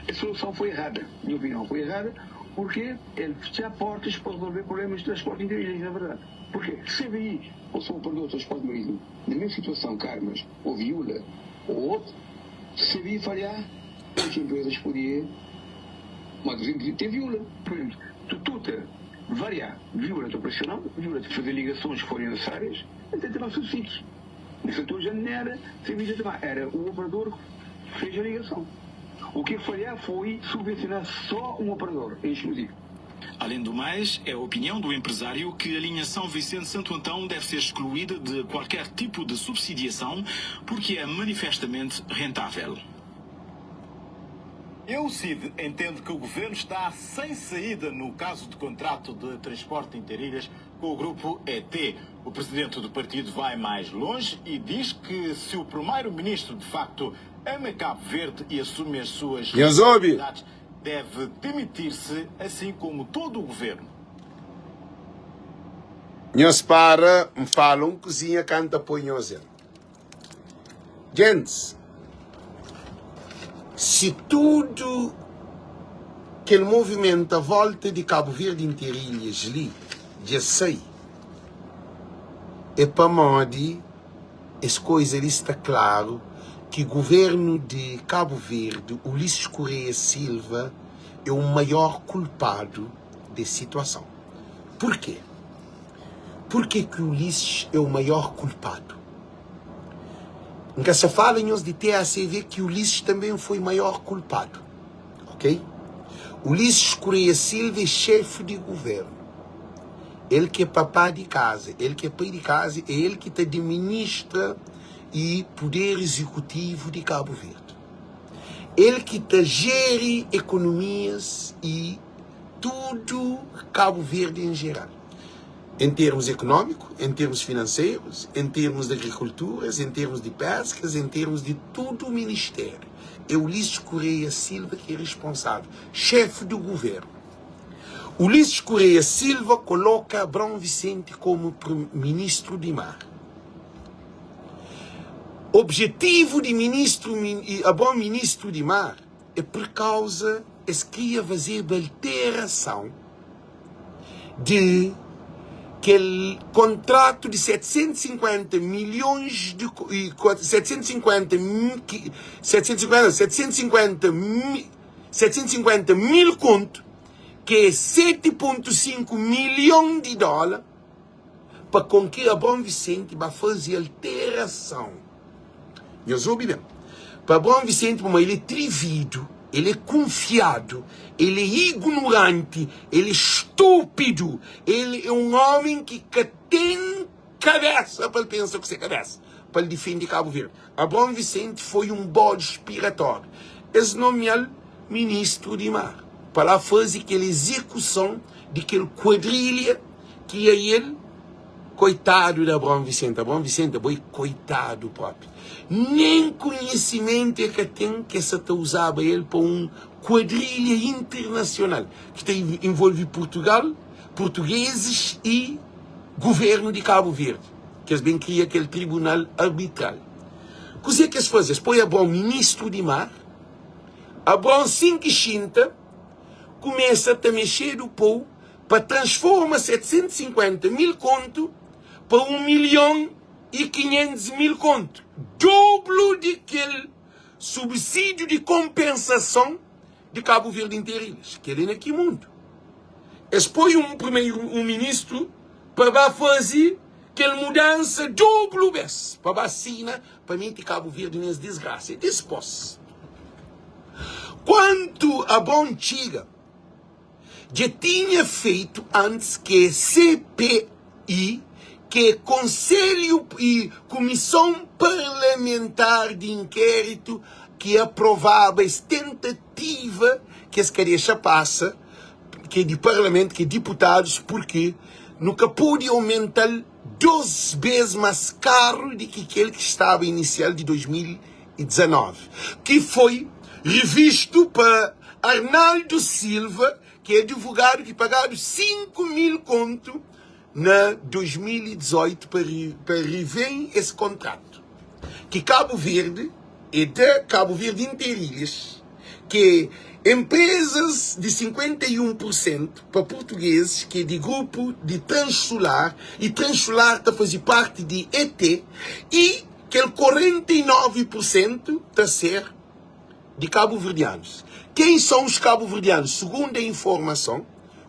A solução foi errada. Minha opinião foi errada, porque ele fechar portas para resolver problemas de transporte interilhas, na verdade. Porque se CBI ou sou operador de transporte marítimo, na mesma situação que Armas, ou Viula, ou outro, se CBI falhar, as empresas podiam, mas ter Viula. Por exemplo, tudo variar Viula de operacional, Viula de fazer ligações que forem necessárias, até ter subsídios. No setor já não era CBI, era o operador que fez a ligação. O que falhar foi subvencionar só um operador, em exclusivo. Além do mais, é a opinião do empresário que a linha São Vicente-Santo Antão deve ser excluída de qualquer tipo de subsidiação porque é manifestamente rentável. Eu, Cid, entendo que o governo está sem saída no caso de contrato de transporte interilhas com o grupo ET. O presidente do partido vai mais longe e diz que se o primeiro-ministro de facto ama Cabo Verde e assume as suas responsabilidades, deve demitir-se, assim como todo o governo. Nós para, me falam, cozinha, canta, põe gente, se tudo aquele movimento à volta de Cabo Verde inteirinhas ali, já sei, é para modo, as coisas ali está claro, que o governo de Cabo Verde, Ulisses Correia Silva, é o maior culpado da situação. Por quê? Por que o Ulisses é o maior culpado? Nunca se fala em de TACV que o Ulisses também foi o maior culpado. Ok? Ulisses Correia Silva é chefe de governo. Ele que é papai de casa, ele que é pai de casa, é ele que administra e poder executivo de Cabo Verde. Ele que gere economias e tudo Cabo Verde em geral. Em termos econômicos, em termos financeiros, em termos de agricultura, em termos de pescas, em termos de todo o ministério. É Ulisses Correia Silva que é responsável, chefe do governo. Ulisses Correia Silva coloca Abrão Vicente como ministro de mar. O objetivo de Abrão ministro de mar é por causa que queria fazer a alteração de aquele contrato de 750 milhões de 750 mil conto, que é 7,5 milhões de dólares, para com que Abrão Vicente vai fazer alteração. Nós ouvimos. Para Abrão Vicente, ele é atrevido, ele é confiado, ele é ignorante, ele é estúpido, ele é um homem que tem cabeça para pensar que você cabeça, para defender Cabo Verde. Abrão Vicente foi um bode expiratório. Esse nome é ministro de mar, para fazer aquela execução de aquele quadrilha que é ele, coitado de Abrão Vicente. Abrão Vicente foi coitado próprio. Nem conhecimento é que tem que se usava ele para um quadrilha internacional que envolve Portugal, portugueses e governo de Cabo Verde, que eles bem criam aquele tribunal arbitral. O que é que eles fazem? Põe Abrão ministro de mar, Abrão 5 chinta, começa a mexer do povo para transformar 750 mil conto para 1.500.000 conto. Dobro daquele subsídio de compensação de Cabo Verde inteirinhas, que ele naquele mundo. Eles põem um ministro para fazer aquela mudança dobro vez, para vacina, para mim, Cabo Verde nessa desgraça. E depois, quanto a bom chega, já tinha feito antes que CPI, que é Conselho e Comissão Parlamentar de Inquérito, que aprovava essa tentativa que essa carecha passa, que é de parlamento, que é deputados, porque nunca pôde aumentar 2 vezes mais caro do que aquele que estava inicial de 2019, que foi revisto para Arnaldo Silva, que é advogado que pagaram 5.000 conto na 2018 para rever esse contrato. Que Cabo Verde é de Cabo Verde inteirilhas, que empresas de 51% para portugueses, que é de grupo de Transolar, e Transolar está a fazer parte de ET, e aquele 49% está a ser de cabo-verdianos. Quem são os cabo-verdianos? Segundo a informação,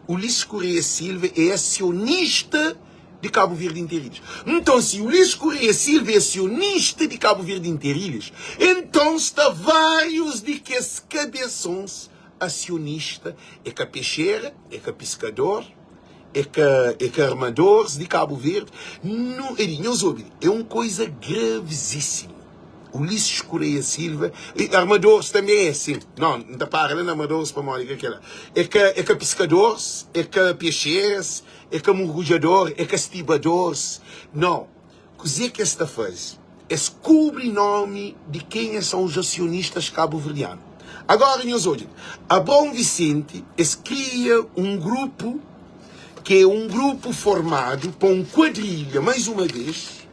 Ulisses Correia Silva é acionista de Cabo Verde Inteirilhas. Então, se Ulisses Correia Silva é acionista de Cabo Verde Inteirilhas, então está vários de que os cabeções acionistas é que a peixeira, é que a pescador, é que armadores de Cabo Verde. Não, é uma coisa gravíssima. Ulisses Correia Silva, e armadores também é assim. Não está parando armadores para morrer aquela. É que pescadores, é que peixeiras, é que mergulhadores, é que estibadores. Não. O que esta faz? Esse sobrenome de quem são os acionistas cabo-verdianos. Agora, meus olhos, a Bom Vicente cria um grupo, que é um grupo formado por um quadrilha, mais uma vez.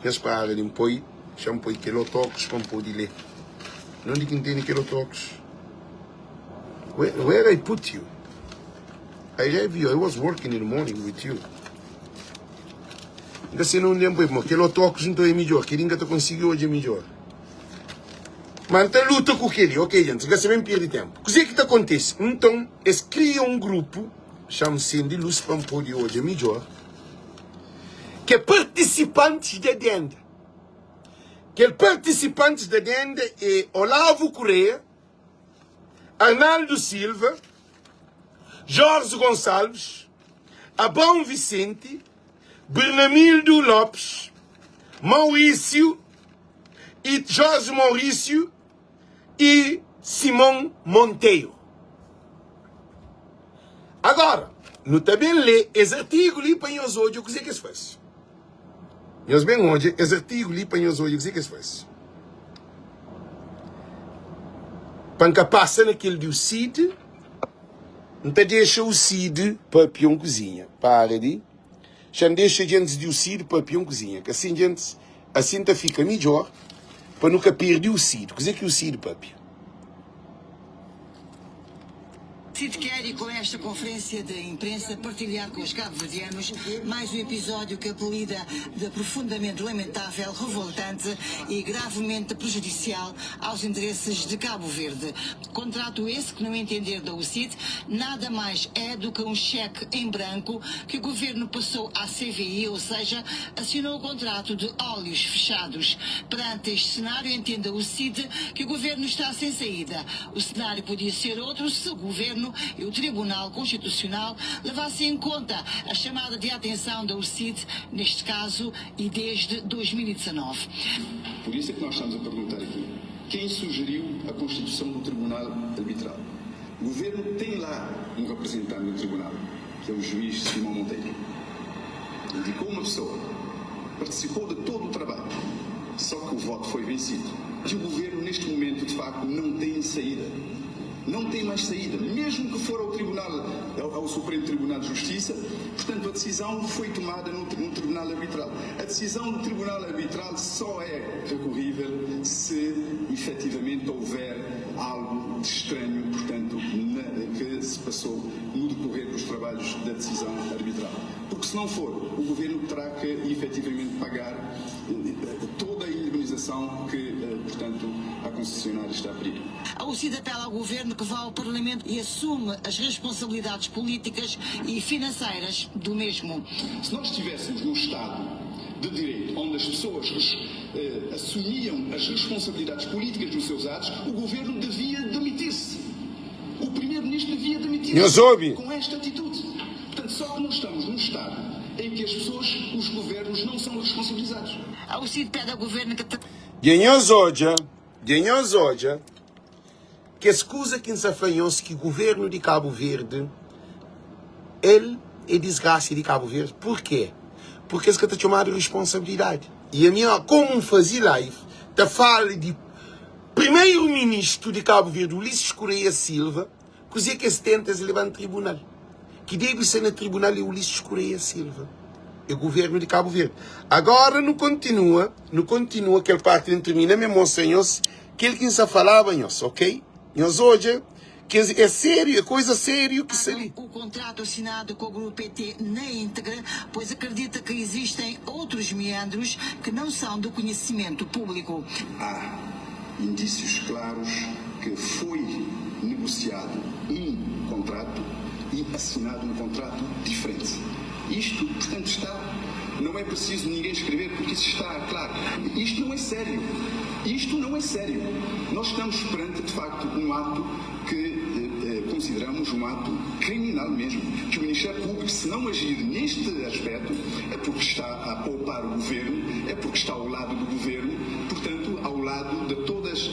Eles param de um pouco. Chamo por quelotocos para poder ler. Não digo que entende quelotocos. Where I put you? I have you. I was working in the morning with you. Ainda se não lembro, mas quelotocos não é melhor. Que ninguém conseguiu hoje é melhor. Mas então luta com aquele, ok, gente? Ainda se bem perde tempo. O que é que acontece? Então, eles criam um grupo, chama-se de luz para poder hoje é melhor, que é participantes da Denda. Que participantes da Denda é Olavo Correia, Arnaldo Silva, Jorge Gonçalves, Abão Vicente, Bernamildo Lopes, Maurício, e Jorge Maurício e Simão Monteiro. Agora, não também lê esse artigo ali para nós hoje, o que é que se faz? Nós bem hoje, esse artigo ali para nós hoje, o que é que se faz? Para que passa naquele do CID, não te deixa o CID para pião cozinha. Para de. Já não deixa gente do CID para pião cozinha. Que assim, gente, assim te fica melhor para nunca perder o CID. O que é que o CID, papi? O CID quer, e com esta conferência de imprensa, partilhar com os cabo-verdianos mais um episódio que apelida de profundamente lamentável, revoltante e gravemente prejudicial aos interesses de Cabo Verde. Contrato esse que, no entender da UCID, nada mais é do que um cheque em branco que o governo passou à CVI, ou seja, assinou o contrato de olhos fechados. Perante este cenário, entenda o CID que o governo está sem saída. O cenário podia ser outro se o governo e o Tribunal Constitucional levassem em conta a chamada de atenção da UCID, neste caso, e desde 2019. Por isso é que nós estamos a perguntar aqui, quem sugeriu a constituição do Tribunal Arbitral? O governo tem lá um representante no Tribunal, que é o juiz Simão Monteiro. Indicou uma pessoa, participou de todo o trabalho, só que o voto foi vencido. E o governo, neste momento, de facto, não tem saída. Não tem mais saída, mesmo que for ao Supremo Tribunal de Justiça. Portanto, a decisão foi tomada no Tribunal Arbitral. A decisão do Tribunal Arbitral só é recorrível se efetivamente houver algo de estranho, portanto, que se passou no decorrer os trabalhos da decisão arbitral. Porque se não for, o Governo terá que efetivamente pagar toda a indemnização que, portanto, a concessionária está a pedir. A UCID apela ao Governo que vá ao Parlamento e assume as responsabilidades políticas e financeiras do mesmo. Se nós estivéssemos num Estado de Direito, onde as pessoas assumiam as responsabilidades políticas dos seus atos, o Governo devia demitir-se. O Primeiro-Ministro devia demitir-se com esta atitude. Portanto, só que nós estamos num Estado em que as pessoas, os governos, não são responsabilizados. A UCID pede ao Governo que... Ganhou hoje, que escusa que nos afanhou-se que o Governo de Cabo Verde, ele é desgraça de Cabo Verde. Por quê? Porque eles que estão chamando de responsabilidade. E a minha, como fazer live, te fala de primeiro-ministro de Cabo Verde, Ulisses Correia Silva, que que se tenta levar no tribunal. Que deve ser no tribunal é Ulisses Correia Silva. É o governo de Cabo Verde. Agora não continua aquele parte não termina, mesmo senhores, que ele que se falava, ok? Nós hoje, que é sério, é coisa séria que seria. O contrato assinado com o Grupo PT na íntegra, pois acredita que existem outros meandros que não são do conhecimento público. Há indícios claros que foi negociado um contrato e assinado um contrato diferente. Isto, portanto, não é preciso ninguém escrever porque isso está claro. Isto não é sério. Isto não é sério. Nós estamos perante, de facto, um ato que consideramos um ato criminal mesmo. Que o Ministério Público, se não agir neste aspecto, é porque está a poupar o Governo, é porque está ao lado do Governo, portanto, ao lado de todas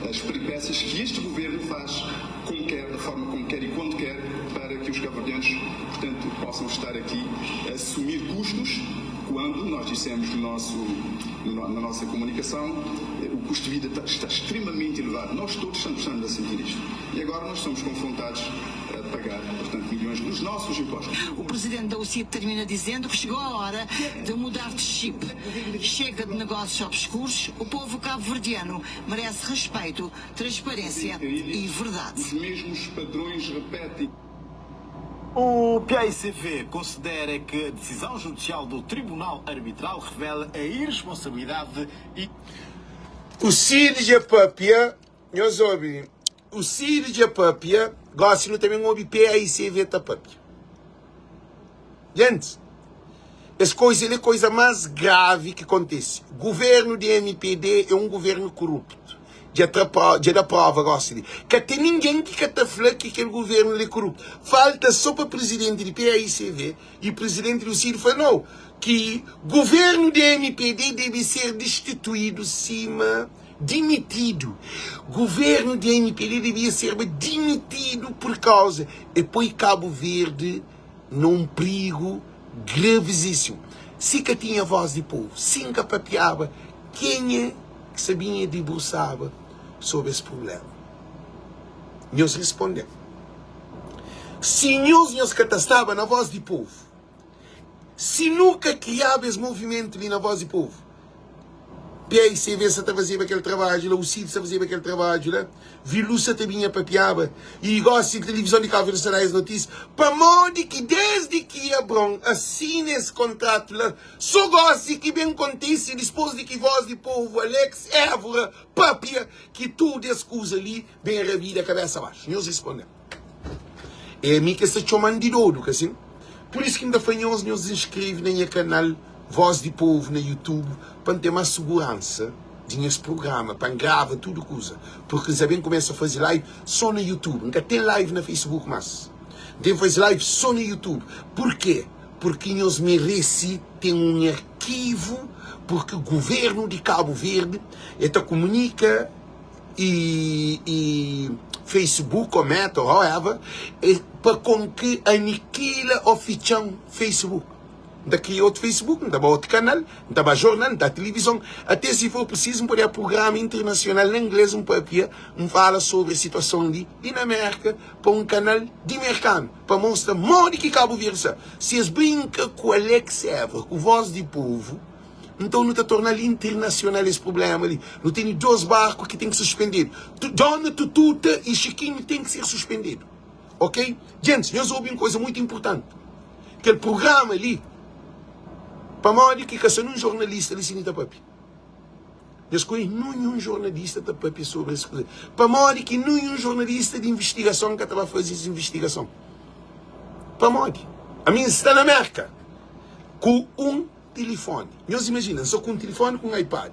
as peripécias que este Governo faz, como quer, da forma como quer e quando quer, para que os cabo-verdianos, portanto, possam estar aqui a assumir custos, quando nós dissemos na nossa comunicação, o custo de vida está extremamente elevado. Nós todos estamos a sentir isto. E agora nós somos confrontados a pagar, portanto, milhões dos nossos impostos. O presidente da UCID termina dizendo que chegou a hora de mudar de chip. Chega de negócios obscuros. O povo cabo-verdiano merece respeito, transparência e verdade. Os mesmos padrões repetem. O PAICV considera que a decisão judicial do Tribunal Arbitral revela a irresponsabilidade e... O Cid de Papia, nós ouvimos, o Cid de Papia, gosta também de PAICV da Papia. Gente, essa coisa é a coisa mais grave que acontece. O governo de MPD é um governo corrupto. Já da prova, gosta de. Que tem ninguém que está falando que aquele governo é corrupto. Falta só para o presidente do PAICV e o presidente do CID falou, não, que o governo de MPD deve ser destituído, demitido. O governo de MPD devia ser demitido por causa. E põe Cabo Verde num perigo gravíssimo. Se que tinha voz de povo, se que papiava, quem é que sabia debruçava sobre esse problema? Nós respondemos. Se nós catastava na voz do povo, se nunca criava esse movimento ali na voz do povo, PAICV se fazia aquele trabalho, o CID se fazia aquele trabalho, Vilusa também papiava, e gosta de televisão de Cabo Verde será as notícias, para modo que desde que Abram assina esse contrato lá, só gosta que bem acontece, depois de que voz do povo, Alex, Évora, papia, que tudo essa coisa ali, bem revida, cabeça abaixo. Nós respondemos. É a mim que está chamando de doido, assim. Por isso que ainda fanhamos nos inscreve no canal Voz do Povo no YouTube, para ter mais segurança nesse programa, para gravar tudo coisa. Porque sabem começa a fazer live só no YouTube. Nunca tem live no Facebook mais. Tem fazer live só no YouTube. Por quê? Porque nós merecemos ter um arquivo, porque o governo de Cabo Verde comunica e Facebook ou Meta ou whatever, para com que aniquila o fichão Facebook. Daqui outro Facebook, não dá outro canal, não dá jornal, não dá televisão. Até se for preciso, pode programa internacional em inglês, fala sobre a situação ali, Dinamarca, para um canal de mercado, para mostrar modo que Cabo Verde. Se eles brincam com o Alex Évora, com Voz do Povo, então não está tornando internacional esse problema ali. Não tem 2 barcos que tem que ser suspendido. Dona Tututa e Chiquinho tem que ser suspendido. Ok? Gente, nós ouvimos uma coisa muito importante. Aquele programa ali, para modo que se um jornalista ali se papi. Nós conhecemos nenhum jornalista da papi sobre essa coisa. Para modo que nenhum jornalista de investigação que estava fazendo essa investigação. Para modo. A minha está na América. Com um telefone. Nós imaginamos, só com um telefone com um iPad.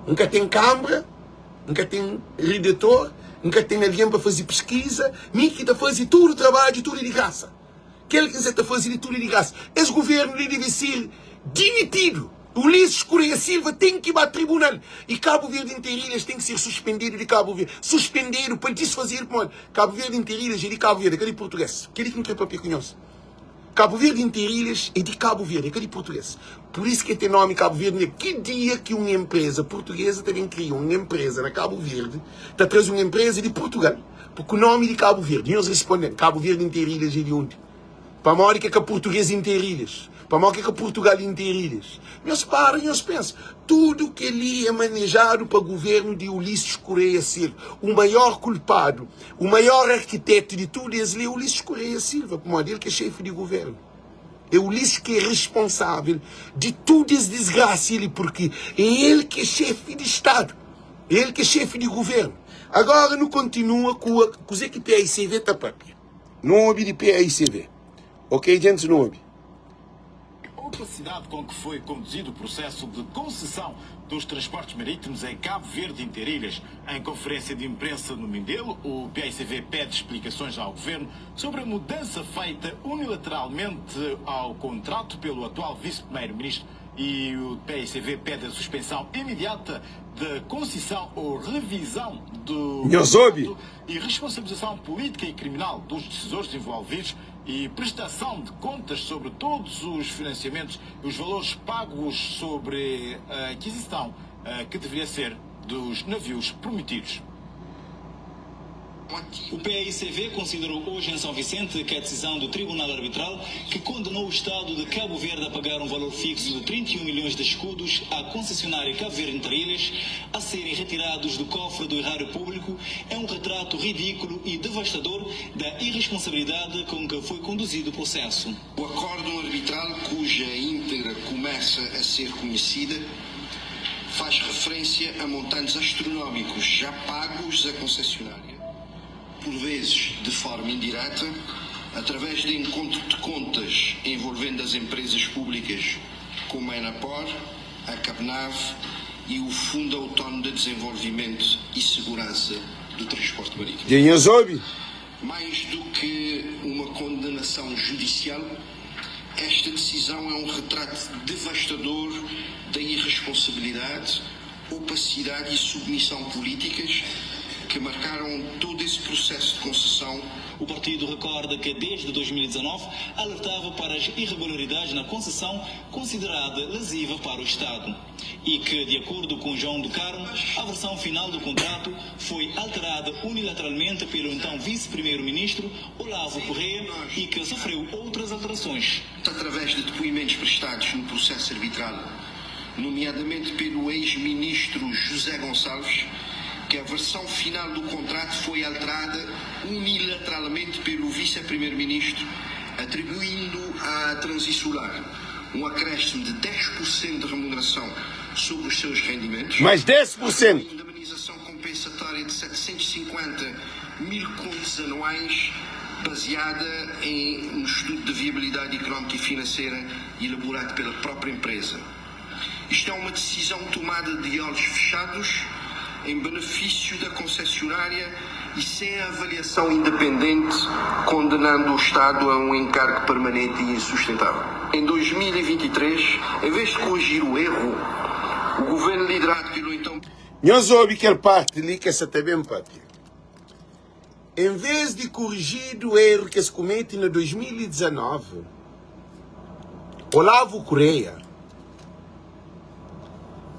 Nunca tem câmera, nunca tem redator, nunca tem alguém para fazer pesquisa, nem que está fazendo todo o trabalho, tudo de graça. Aquele que está fazendo tudo de graça. Esse governo deve ser demitido. O Ulisses Correia Silva tem que ir para o tribunal. E Cabo Verde Interilhas tem que ser suspendido de Cabo Verde. Suspendido para desfazer. Cabo Verde Interilhas é de Cabo Verde, aquele português. Aquele que não quer papel conhece. Cabo Verde Interilhas é de Cabo Verde, aquele português. Por isso que tem nome Cabo Verde. Que dia que uma empresa portuguesa também criou uma empresa na Cabo Verde, está trazendo uma empresa de Portugal. Porque o nome de Cabo Verde, nós respondemos, Cabo Verde Interilhas é de onde? Para a maior que é português Interilhas. Para a maior que é Portugal Interilhas. Nós para, nós pensa, tudo que ali é manejado para o governo de Ulisses Correia Silva. O maior culpado, o maior arquiteto de tudo isso é Ulisses Correia Silva, como ele que é chefe de governo. É Ulisses que é responsável de tudo esse desgraça, porque é ele que é chefe de Estado. É ele que é chefe de governo. Agora não continua com o que PAICV está papi. Não houve de PAICV. Ok, gente, não houve. A opacidade com que foi conduzido o processo de concessão dos transportes marítimos em Cabo Verde e Interilhas. Em conferência de imprensa no Mindelo, o PAICV pede explicações ao governo sobre a mudança feita unilateralmente ao contrato pelo atual vice-primeiro-ministro, e o PAICV pede a suspensão imediata da concessão ou revisão do contrato e responsabilização política e criminal dos decisores envolvidos e prestação de contas sobre todos os financiamentos e os valores pagos sobre a aquisição que deveria ser dos navios prometidos. O PAICV considerou hoje em São Vicente que a decisão do Tribunal Arbitral que condenou o Estado de Cabo Verde a pagar um valor fixo de 31 milhões de escudos à concessionária Cabo Verde Interilhas a serem retirados do cofre do erário público é um retrato ridículo e devastador da irresponsabilidade com que foi conduzido o processo. O acórdão arbitral, cuja íntegra começa a ser conhecida, faz referência a montantes astronómicos já pagos à concessionária, por vezes de forma indireta, através de encontro de contas envolvendo as empresas públicas como a Enapor, a Cabnav e o Fundo Autónomo de Desenvolvimento e Segurança do Transporte Marítimo. Mais do que uma condenação judicial, esta decisão é um retrato devastador da irresponsabilidade, opacidade e submissão políticas que marcaram todo esse processo de concessão. O partido recorda que desde 2019 alertava para as irregularidades na concessão considerada lesiva para o Estado e que, de acordo com João do Carmo, a versão final do contrato foi alterada unilateralmente pelo então vice-primeiro-ministro Olavo Correia e que sofreu outras alterações. Através de depoimentos prestados no processo arbitral, nomeadamente pelo ex-ministro José Gonçalves, que a versão final do contrato foi alterada unilateralmente pelo vice-primeiro-ministro, atribuindo à Transinsular um acréscimo de 10% de remuneração sobre os seus rendimentos. Mais 10%! Uma indemnização compensatória de 750 mil contos anuais, baseada em um estudo de viabilidade económica e financeira elaborado pela própria empresa. Isto é uma decisão tomada de olhos fechados, em benefício da concessionária e sem avaliação independente, condenando o Estado a um encargo permanente e insustentável. Em 2023, em vez de corrigir o erro, o governo liderado pelo então... Nós ouvimos aquela parte ali que essa também papi. Em vez de corrigir o erro que se comete em 2019, Olavo Correia,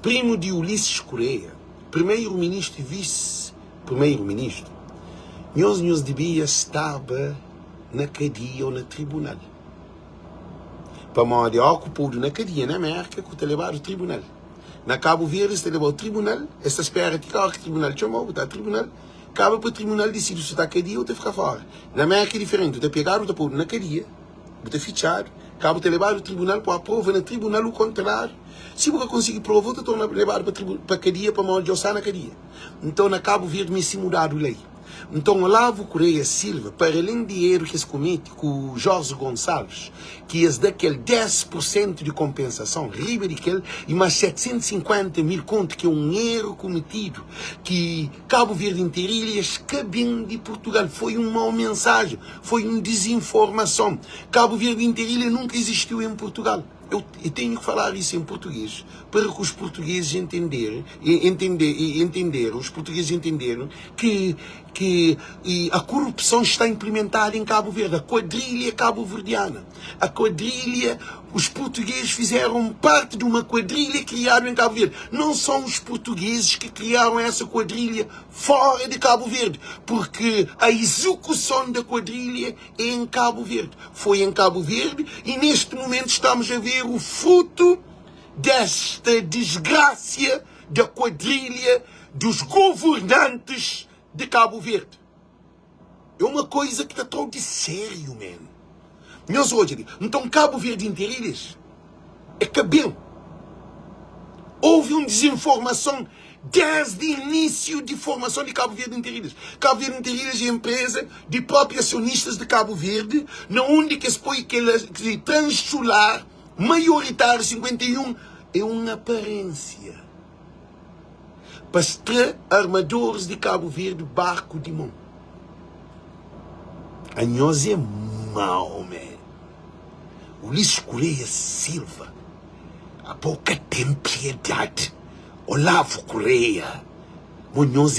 primo de Ulisses Correia, primeiro-ministro e vice-primeiro-ministro, nós devia estar na cadeia ou no tribunal. Para modo ocupado na cadeia na América, que está levado ao tribunal. Na Cabo Verde está levado ao tribunal, esta espera que o tribunal chamou, está ao tribunal, acaba para o tribunal decidir se está na cadeia ou está ficar fora. Na América é diferente, você pegar o pôr na cadeia, você fichar, acaba de levar o tribunal para a prova, no tribunal o contrário. Se você conseguir prova, você torna levar para a cadeia para mal de osar na cadeia. Então, na Cabo Verde, me se mudar a lei. Então, Olavo Correia Silva, para além do dinheiro que se comete com o Jorge Gonçalves, que é daquele 10% de compensação, riba daquele, e mais 750 mil contos, que é um erro cometido, que Cabo Verde Interilhas, cabendo de Portugal, foi uma má mensagem, foi uma desinformação. Cabo Verde Interilhas nunca existiu em Portugal. Eu tenho que falar isso em português para que os portugueses entenderem que a corrupção está implementada em Cabo Verde, a quadrilha cabo-verdiana. A quadrilha, os portugueses fizeram parte de uma quadrilha criada em Cabo Verde. Não são os portugueses que criaram essa quadrilha fora de Cabo Verde, porque a execução da quadrilha é em Cabo Verde. Foi em Cabo Verde e neste momento estamos a ver o fruto desta desgraça da quadrilha dos governantes de Cabo Verde. É uma coisa que está tão de sério, man. Meus olhos, então Cabo Verde Interilhas é cabelo. Houve uma desinformação desde o início de formação de Cabo Verde Interilhas. Cabo Verde Interilhas é empresa de próprios acionistas de Cabo Verde, na onde que se põe que transular maioritário 51 é uma aparência. Para armadores de Cabo Verde, barco de mão. A nós é mau, man. Ulisses Correia Silva, a pouca tem piedade. Olavo Correia, Monhos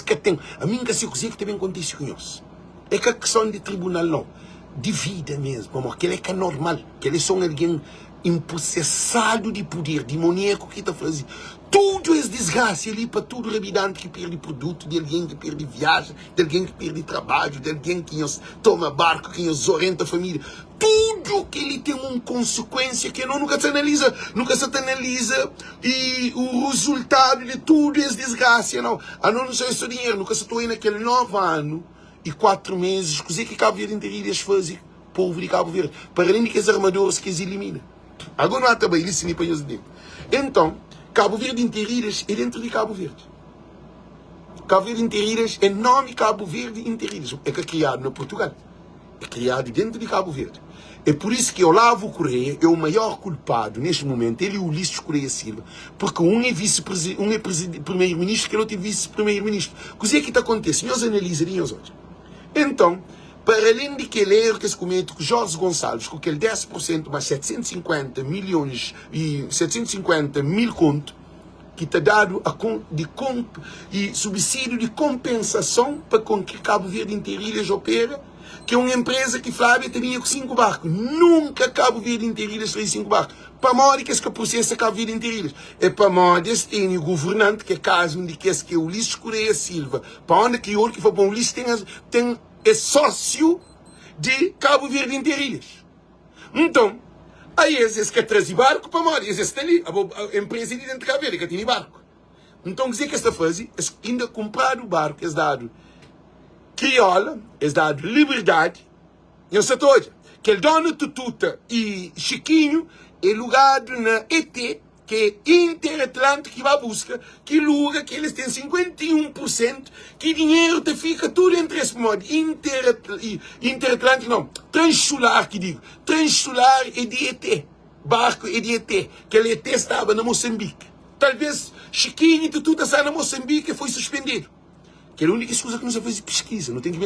que tem. A mim que se cozinha que também acontece com nós. É que a questão de tribunal não. De vida mesmo, como aquele é que é normal. Que eles são alguém impossessado de poder, demoníaco que está fazendo. Tudo é desgraça ali para todo rabidante que perde produto, de alguém que perde viagem, de alguém que perde trabalho, de alguém que toma barco, que orienta a família. Tudo que ele tem uma consequência que nunca se analisa e o resultado de tudo é desgraça, não. A não ser esse dinheiro, nunca se estou naquele 9 anos e 4 meses, coisa que Cabo Verde Interilhas fazem, povo de Cabo Verde, para além de que os armadores que eles eliminam. Agora não há também isso nem para eles dentro. Então, Cabo Verde Interilhas é dentro de Cabo Verde. Cabo Verde Interilhas é nome Cabo Verde Interilhas. É que é criado na Portugal. É criado dentro de Cabo Verde. É por isso que Olavo Correia é o maior culpado neste momento. Ele e o Ulisses Correia Silva. Porque um é primeiro-ministro que o outro é vice-primeiro-ministro. O que é que acontece? Nós analisaríamos hoje. Então, para além de aquele erro que se comete com Jorge Gonçalves, com aquele 10% mais 750 milhões e 750 mil contos, que está dado e subsídio de compensação para com que Cabo Verde Interilhas opera, que é uma empresa que Flávia tinha com 5 barcos. Nunca Cabo Verde Interilhas fez 5 barcos. Para morrer que é processa Cabo Verde Interilhas. É para morrer tem o governante, que é caso de que é o Ulisses Correia Silva. Para onde que o que foi bom, o Ulisses é sócio de Cabo Verde Interilhas. Então, aí eles que trazem barco para morrer. Eles estão ali, a empresa de dentro de Cabo Verde que tem barco. Então, o que esta fase? É ainda comprar o barco, é dado crioula, é dado liberdade. E eu sei todo, que ele dono Tututa e Chiquinho é lugado na ET, que é Interatlântico, que vai buscar, que luga, que eles têm 51%, que dinheiro te fica tudo entre esse modo. Interatlântico não, Transular, que digo. Transular é de ET, barco é de ET, que ele ET estava na Moçambique. Talvez Chiquinho e Tututa saia na Moçambique e foi suspendido. Que é a única coisa que não se faz pesquisa, não tem que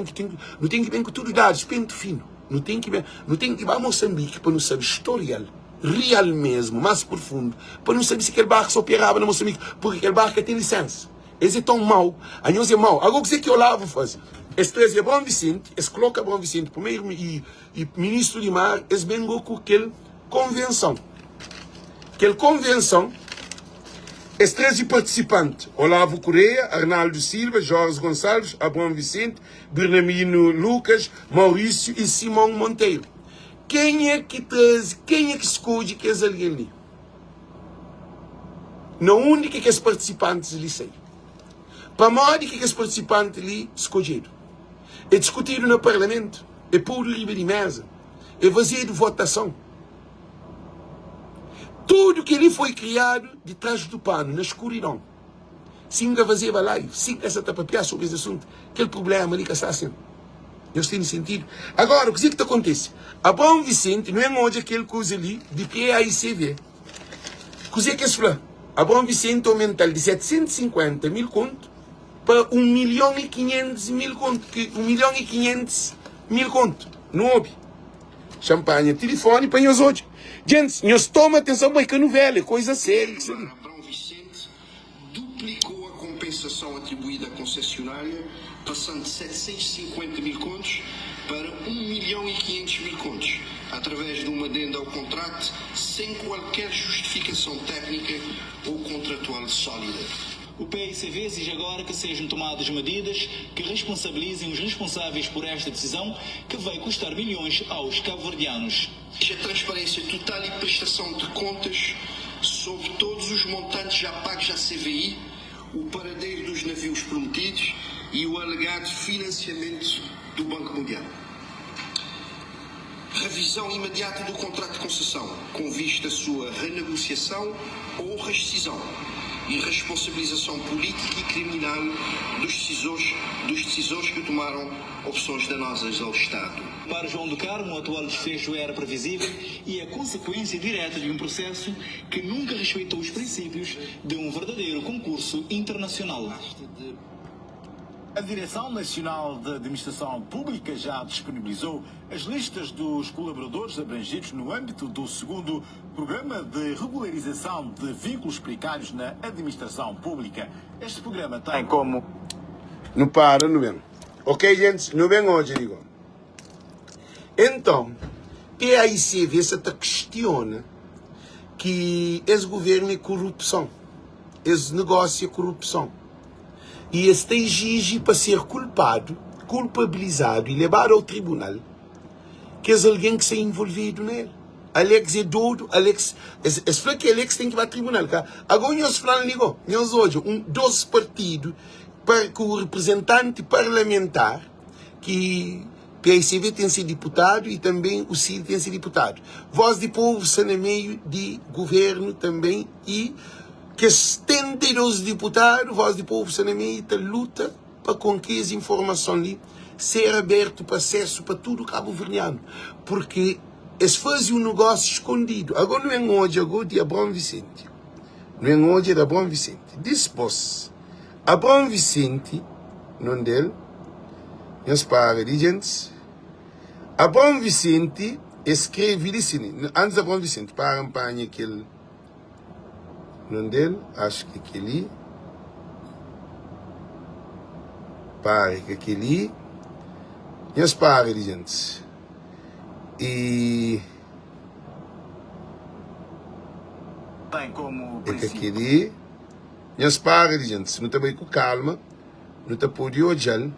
ver com tudo dados, pente fino. Não tem que ir a Moçambique para não saber historial. Real mesmo, mais profundo, para não saber se aquele barco só operava na Moçambique, porque aquele barco tem licença. Esse é tão mau, a nós é mau. Agora o que eu Olavo faz? Esse traz Abrão Vicente, esse coloca Abrão Vicente, primeiro e ministro de mar, esse vengou com aquela convenção. Aquela convenção, esse 13 participantes, Olavo Correia, Arnaldo Silva, Jorge Gonçalves, Abrão Vicente, Bernardino Lucas, Maurício e Simão Monteiro. Quem é que escolhe que é alguém ali? Não única que os participantes ali sei. Para modo que os participantes ali escolheram. É discutido no parlamento. É puro livre de mesa. É vazio de votação. Tudo que ali foi criado de trás do pano, na escuridão. Singa vazia live. Singa essa tapapiar sobre esse assunto. Aquele problema ali que está sendo. Eles têm sentido. Agora, o que acontece? Abrão Vicente não é hoje aquele coisa ali de PAICV. O que é se fala? Abrão Vicente aumentou de 750 mil contos para 1.500.000 contos. 1.500.000 contos. Não houve. Champanhe, telefone para nós hoje. Gente, nós toma atenção para a novela, coisa séria. Abrão Vicente duplicou a compensação atribuída à concessionária, passando de 750 mil contos para 1.500.000 contos, através de uma adenda ao contrato, sem qualquer justificação técnica ou contratual sólida. O PICV exige agora que sejam tomadas medidas que responsabilizem os responsáveis por esta decisão, que vai custar milhões aos cabo-verdianos. A transparência total e prestação de contas sobre todos os montantes já pagos à CVI, o paradeiro dos navios prometidos e o alegado financiamento do Banco Mundial. Revisão imediata do contrato de concessão, com vista à sua renegociação ou rescisão. E responsabilização política e criminal dos decisores que tomaram opções danosas ao Estado. Para João do Carmo, o atual desfecho era previsível e a consequência direta de um processo que nunca respeitou os princípios de um verdadeiro concurso internacional. A Direção Nacional de Administração Pública já disponibilizou as listas dos colaboradores abrangidos no âmbito do segundo Programa de Regularização de Vínculos Precários na Administração Pública. Este programa tem como... Não para, não vem. Ok, gente? Não vem hoje, digo. Então, PAICV se questiona que esse governo é corrupção. Esse negócio é corrupção. E este exige para ser culpado, culpabilizado e levado ao tribunal que é alguém que se é envolvido nele. Alex é doido, Alex... Esse fala que Alex tem que ir para o tribunal. Agora nós falamos, nós hoje, dois partidos, com o representante parlamentar, que PICV tem sido deputado e também o CID tem sido deputado. Voz de povo está no meio de governo também e... que 72 deputados, Voz do Povo Sanamita, luta para com que essa informação ali ser aberto para acesso para tudo o cabo-verdiano. Porque eles fazem um negócio escondido. Agora não é hoje, agora de Abrão Vicente. Não é hoje de Abrão Vicente. Depois, Abrão Vicente, não dele, meus pares, gente, Abrão Vicente escreve assim, antes de Abrão Vicente, para a campanha que ele não dele, acho que aquele pare que aquele e as pare, gente, e tem como é que aquele e as pare, gente, não está bem com calma, não está por de ojal,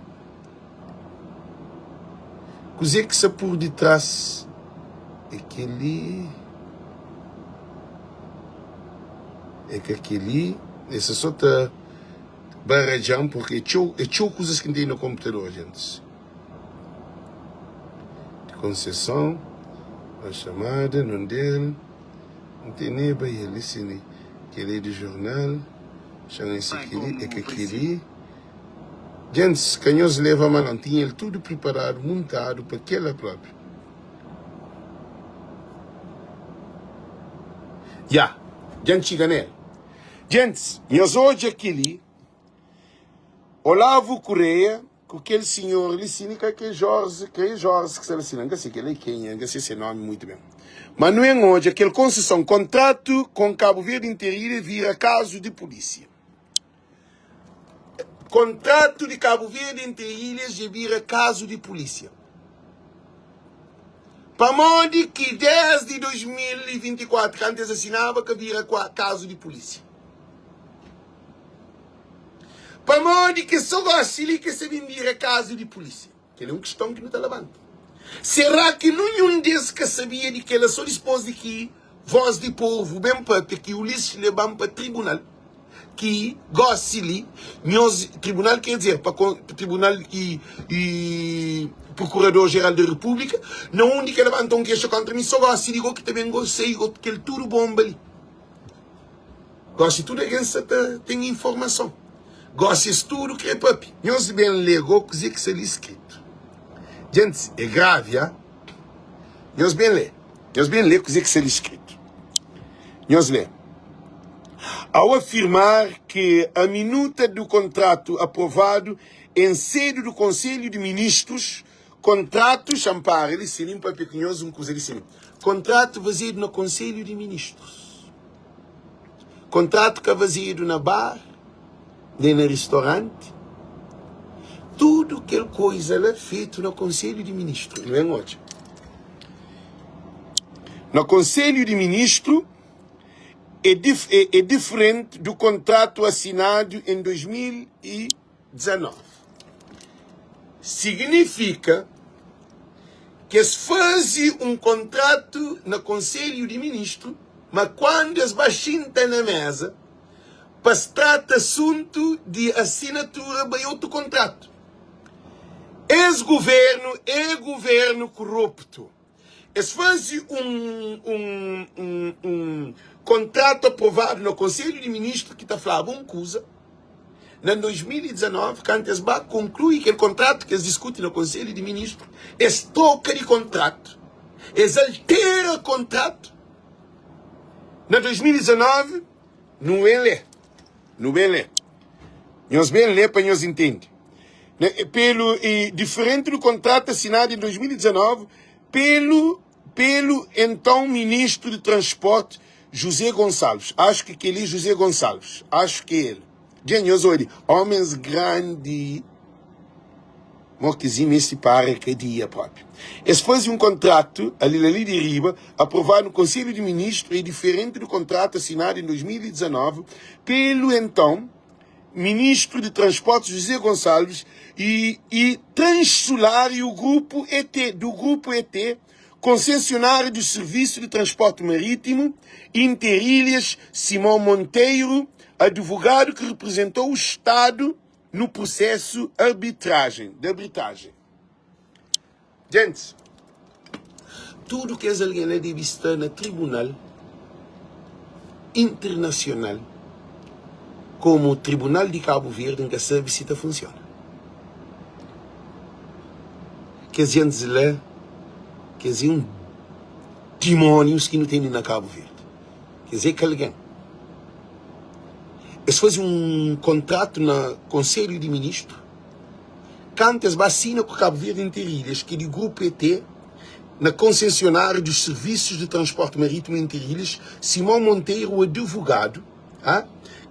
coisa que está por detrás aquele é que aquele, essa só está barrajando porque é coisas que tem no computador, gente. De concessão, a chamada, não dele, não tem nem bem ele, sim, que ele é de jornal, chama-se aquele, é que aquele. Gente, canhões leva a mão, tinha ele tudo preparado, montado para aquela própria. Já, gente chega nele. Gente, nós hoje aqui, Olavo Correia, com aquele senhor ali, que é Jorge, que se assina, não sei que ele é quem, não sei esse nome muito bem. Mas não é hoje, aquele concessão, contrato com Cabo Verde Interilha vira caso de polícia. Contrato de Cabo Verde Interilha já vira caso de polícia. Para modo que desde 2024, que antes assinava, que vira caso de polícia. Para modo que só gosta que se vira caso de polícia. Que é uma questão que não está levando. Será que nenhum desses que sabia de que ela só dispôs de que Voz de Povo, bem para que o Ulisses levamos para o tribunal? que gosta nós tribunal quer dizer para tribunal e procurador-geral da República não onde que levantam queixa contra mim só gosta digo que também gostei que ele tudo bomba ali gosta tudo a gente tem informação gosta tudo que é papi nós bem lego coisa que se lhe escrito gente é grave nós bem lê coisa que se lhe escrito nós lê ao afirmar que a minuta do contrato aprovado em sede do Conselho de Ministros, contrato, champar, ele se limpa pequenoso, coisa assim. Contrato vazido no Conselho de Ministros. Contrato que é vazido na bar, nem no restaurante. Tudo aquela coisa é feito no Conselho de Ministros, não é hoje? No Conselho de Ministros, é diferente do contrato assinado em 2019. Significa que se faz um contrato no Conselho de Ministros, mas quando as baixinhas na mesa, para se tratar assunto de assinatura de outro contrato. Ex-governo é governo corrupto. Se faz um contrato aprovado no Conselho de Ministros que está falando uma coisa, em 2019, quando eles concluem aquele contrato que eles discutem no Conselho de Ministros, eles trocam de contrato, eles alteram o contrato. Em 2019, não é ler. Nós bem ler para nós entender. Diferente do contrato assinado em 2019, pelo então Ministro de Transporte, José Gonçalves. Acho que ele é José Gonçalves. Acho que é ele. Genioso ele. Homens grandes. Moquezinho esse para que dia próprio. Esse foi um contrato, ali de riba, aprovado no Conselho de Ministros, e diferente do contrato assinado em 2019, pelo então Ministro de Transporte, José Gonçalves, e Transulário do Grupo ET, concessionário do Serviço de Transporte Marítimo, Interilhas, Simão Monteiro, advogado que representou o Estado no processo de arbitragem. Gente, tudo que alguém deve estar no Tribunal Internacional, como o Tribunal de Cabo Verde, em que a serviço funciona. Que a gente lê, quer dizer, um demônios que não tem na Cabo Verde. Quer dizer que alguém. Eles fazem um contrato no Conselho de Ministros, cantas vacina com Cabo Verde Interilhas, que é do Grupo ET, na concessionária dos Serviços de Transporte Marítimo Interilhas, Simão Monteiro, o advogado,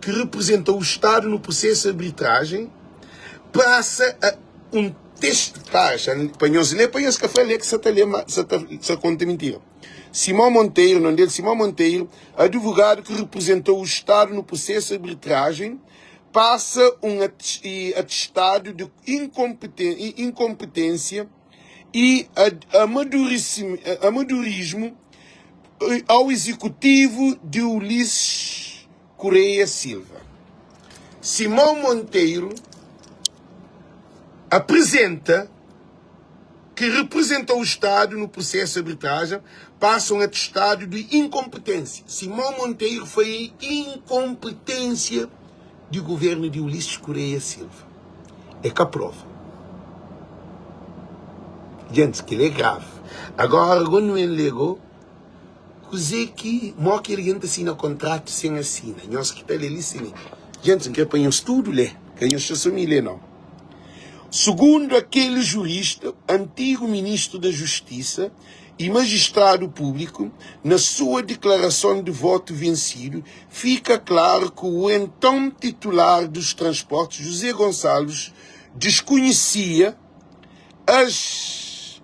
que representou o Estado no processo de arbitragem, passa a um texto, para nós ler, para nós que falei que você conta mentira. Simão Monteiro, não dele, Simão Monteiro, advogado que representou o Estado no processo de arbitragem, passa um atestado de incompetência e amadorismo ao executivo de Ulisses Correia Silva. Simão Monteiro apresenta que representou o Estado no processo de arbitragem, passa um atestado de incompetência. Simão Monteiro foi incompetência do governo de Ulisses Correia Silva. É que a prova. Gente, que ele é grave. Agora, quando ele legou, coisa que moque ele gente assina contrato sem assina. Nós que está ali, sim. Gente, que apanhamos tudo, lê. Que nós assumimos, lê, não. Segundo aquele jurista, antigo ministro da Justiça e magistrado público, na sua declaração de voto vencido, fica claro que o então titular dos transportes, José Gonçalves, desconhecia as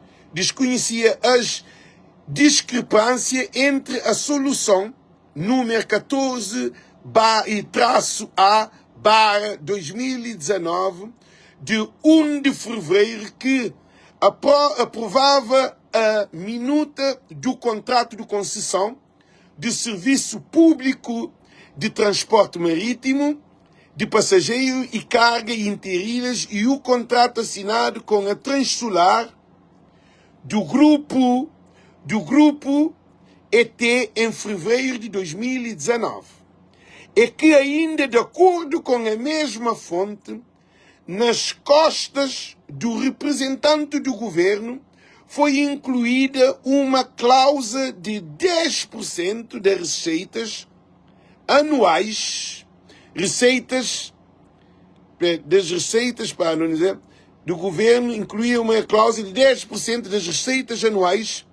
discrepâncias entre a solução número 14-A/2019 de 1 de fevereiro que aprovava a minuta do contrato de concessão de serviço público de transporte marítimo de passageiro e carga interilhas e o contrato assinado com a Transolar do grupo ET em fevereiro de 2019. É que ainda de acordo com a mesma fonte, nas costas do representante do governo foi incluída uma cláusula de 10% das receitas anuais, para não dizer, do governo incluía uma cláusula de 10% das receitas anuais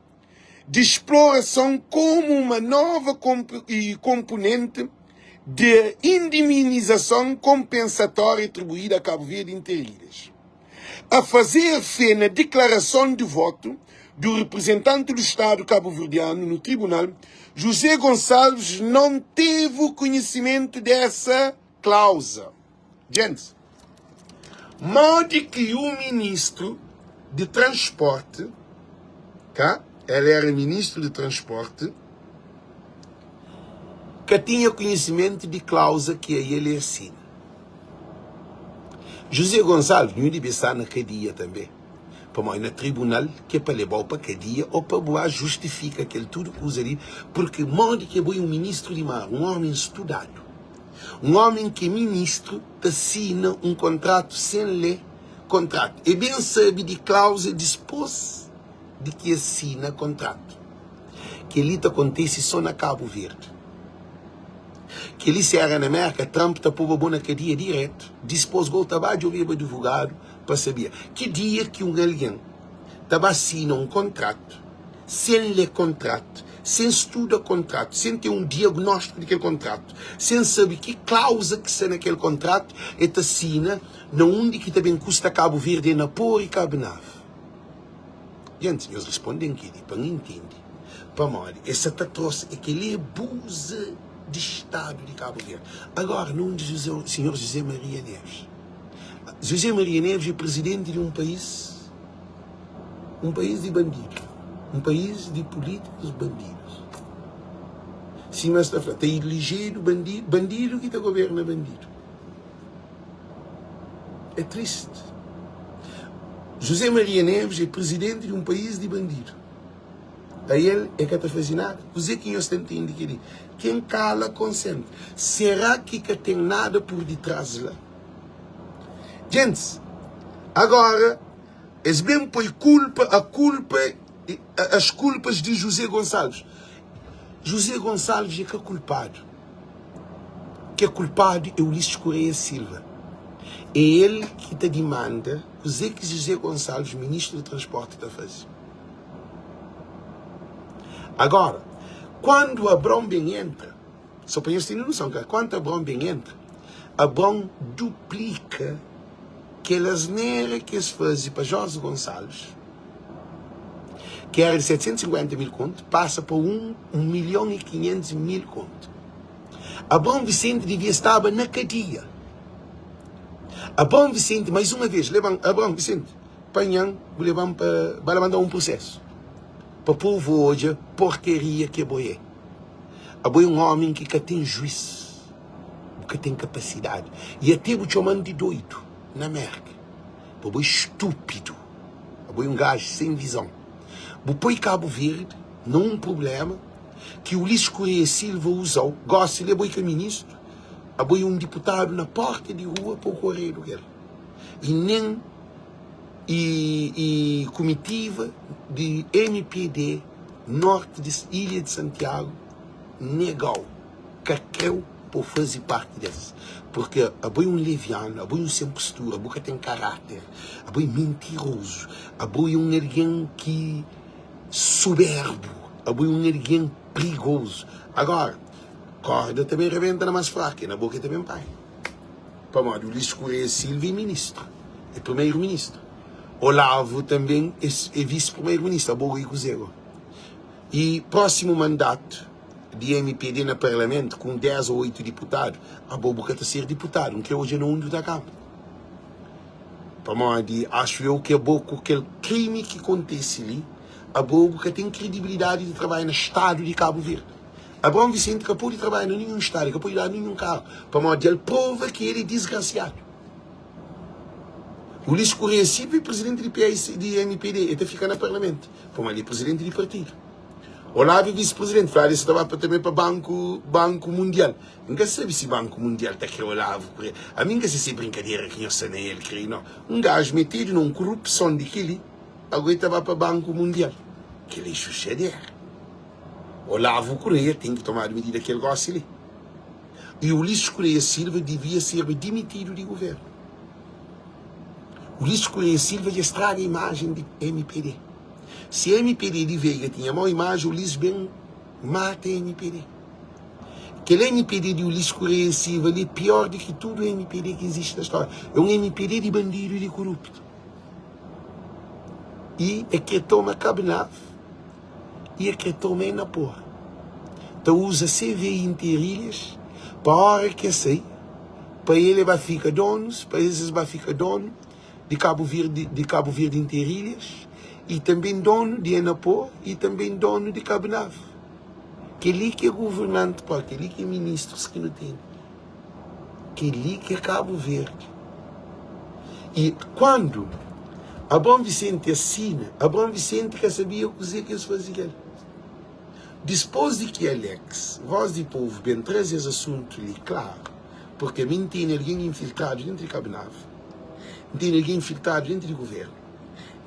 de exploração como uma nova componente de indemnização compensatória atribuída a Cabo Verde Interilhas. A fazer fé na declaração de voto do representante do Estado cabo-verdiano no tribunal, José Gonçalves não teve o conhecimento dessa cláusula. Gente, modo que o ministro de transporte, tá? Ele era ministro de transporte, que tinha conhecimento de cláusula que ele assina. José Gonçalves não devia estar na cadeia também. Para mim, no tribunal, que é para levar para a cadeia, ou para justificar aquele tudo que usa ali, porque modo que é um ministro de mar, um homem estudado, um homem que é ministro, assina um contrato sem ler contrato. E bem sabe de cláusula dispôs de que assina contrato. Que ali acontece só na Cabo Verde. Que ali se era na América, Trump está por boa na cadeia direto, dispôs o trabalho de ouvir o advogado para saber que dia que um alguém estava assina um contrato, sem ler contrato, sem estudar contrato, sem ter um diagnóstico daquele contrato, sem saber que cláusula que está naquele contrato, e assina na onde que também custa Cabo Verde, na Por e Cabo Nave. Gente, eles respondem que para não entender. Para mim, essa trouxe é que ele abusa de Estado de Cabo Verde. Agora, não diz o senhor José Maria Neves. José Maria Neves é presidente de um país de bandidos, um país de políticos bandidos. Sim, mas está falando, tem elegido bandido que está governa bandido. É triste. José Maria Neves é presidente de um país de bandido. Aí ele é que está fazendo nada. Você que nós temos que entender. Quem cala, consente. Será que tem nada por detrás lá? Gente, agora, eles bem põem as culpas de José Gonçalves. José Gonçalves é que é culpado. Que é culpado é Ulisses Correia Silva. É ele que te demanda o que José Gonçalves, ministro do Transporte, está fazendo. Agora, quando a Bromben entra, só para vocês terem noção, que quando a Bromben entra, a Brom duplica aquelas asneira que se fazem para Jorge Gonçalves, que era de 750 mil contos, passa para 1.500.000 contos. A Bom Vicente devia estar na cadeia. A Bom Vicente, mais uma vez, levam a Bom Vicente, panhão, levam para mandar um processo. Para o povo hoje, porcaria que é boé. A boé é um homem que tem juízo, que tem capacidade. E até o chamando de doido, na América. A boé estúpido. A boé um gajo sem visão. O põe Cabo Verde, não um problema, que o Ulisses Correia Silva usou, gosta de boé que é ministro, a boé um deputado na porta de rua para o correr do ele. E nem e comitiva de MPD norte de Ilha de Santiago negou que quer por fazer parte desse, porque a boi um leviano, a boi um sem postura, a boca tem caráter, a boi mentiroso, a boi um alguém que soberbo, a boi um alguém perigoso. Agora, corda também rebenta na mais fraca, e na boca também pai. Para modo, Ulisses Correia Silva é ministro, é primeiro-ministro. Olavo também é vice-primeiro-ministro, a boca e cozego. E próximo mandato de MPD no Parlamento, com 10 ou 8 deputados, a boca está a ser deputado, que hoje não anda da Câmara. Para mim, acho eu que a boca, aquele crime que acontece ali, a boca tem credibilidade de trabalhar no Estado de Cabo Verde. Abrão Vicente que pode trabalhar em nenhum estado, que pode dar nenhum carro, para modo ele prova que ele é desgraciado. O Luís Correia Silva é presidente de MPD, ele fica no parlamento, para modo ele é presidente de partido. Olavo é vice-presidente, Flávio estava também para Banco Mundial. Nunca sabe se Banco Mundial está aqui Olavo Correia. A mim nunca se brincadeira que eu sei nem ele creio, não. Gajo metido numa corrupção daquele, agora estava para Banco Mundial. Que ele suceder. Olavo Correia tem que tomar a medida que ele gosta ali. E o Luís Correia Silva devia ser demitido de governo. O Luís Correia Silva já estraga a imagem de MPD. Se a MPD de Veiga tinha má imagem, o Luís bem mata a MPD. Aquele MPD de Luís Correia Silva é pior do que tudo o MPD que existe na história. É um MPD de bandido e de corrupto. E é que toma Cabo Nave e é que toma na porra. Então usa CVI interilhas para a hora que sai, para ele vai ficar donos, para eles vai ficar dono de Cabo Verde interilhas, e também dono de Enapor e também dono de Cabo Nave. Aquele que é governante, aquele que é ministro, que não tem. Aquele que é Cabo Verde. E quando Abrão Vicente assina, Abrão Vicente que sabia o que eles faziam. Depois de que Alex, Voz do Povo, bem traz esse assunto ali, claro, porque a mim tem alguém infiltrado dentro de Cabo Nave, tem alguém infiltrado dentro do governo,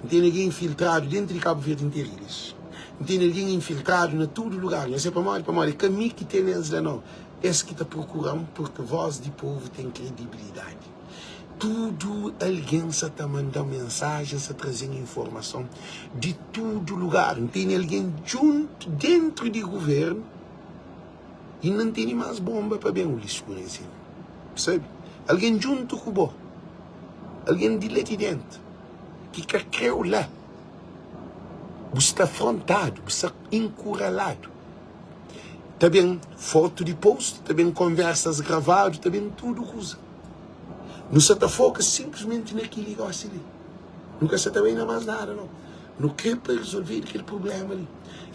tem ninguém infiltrado dentro de Cabo Verde interilhas. Não tem ninguém infiltrado em todo lugar. Não é para mal. Caminho que tem eles lá não. Esse que está procurando porque Voz do Povo tem credibilidade. Tudo alguém está mandando mensagens, está trazendo informação de todo lugar. Não tem alguém junto dentro do governo e não tem mais bomba para bem o lixo, por exemplo. Percebe? Alguém junto com o bom. Alguém de lá de dentro. Que creu lá. Você está afrontado, você está encurralado. Também foto de post, também conversas gravadas, também tudo usa. Não se está foca simplesmente naquele negócio ali. Nunca se está vendo mais nada, não. Não quer para resolver aquele problema ali.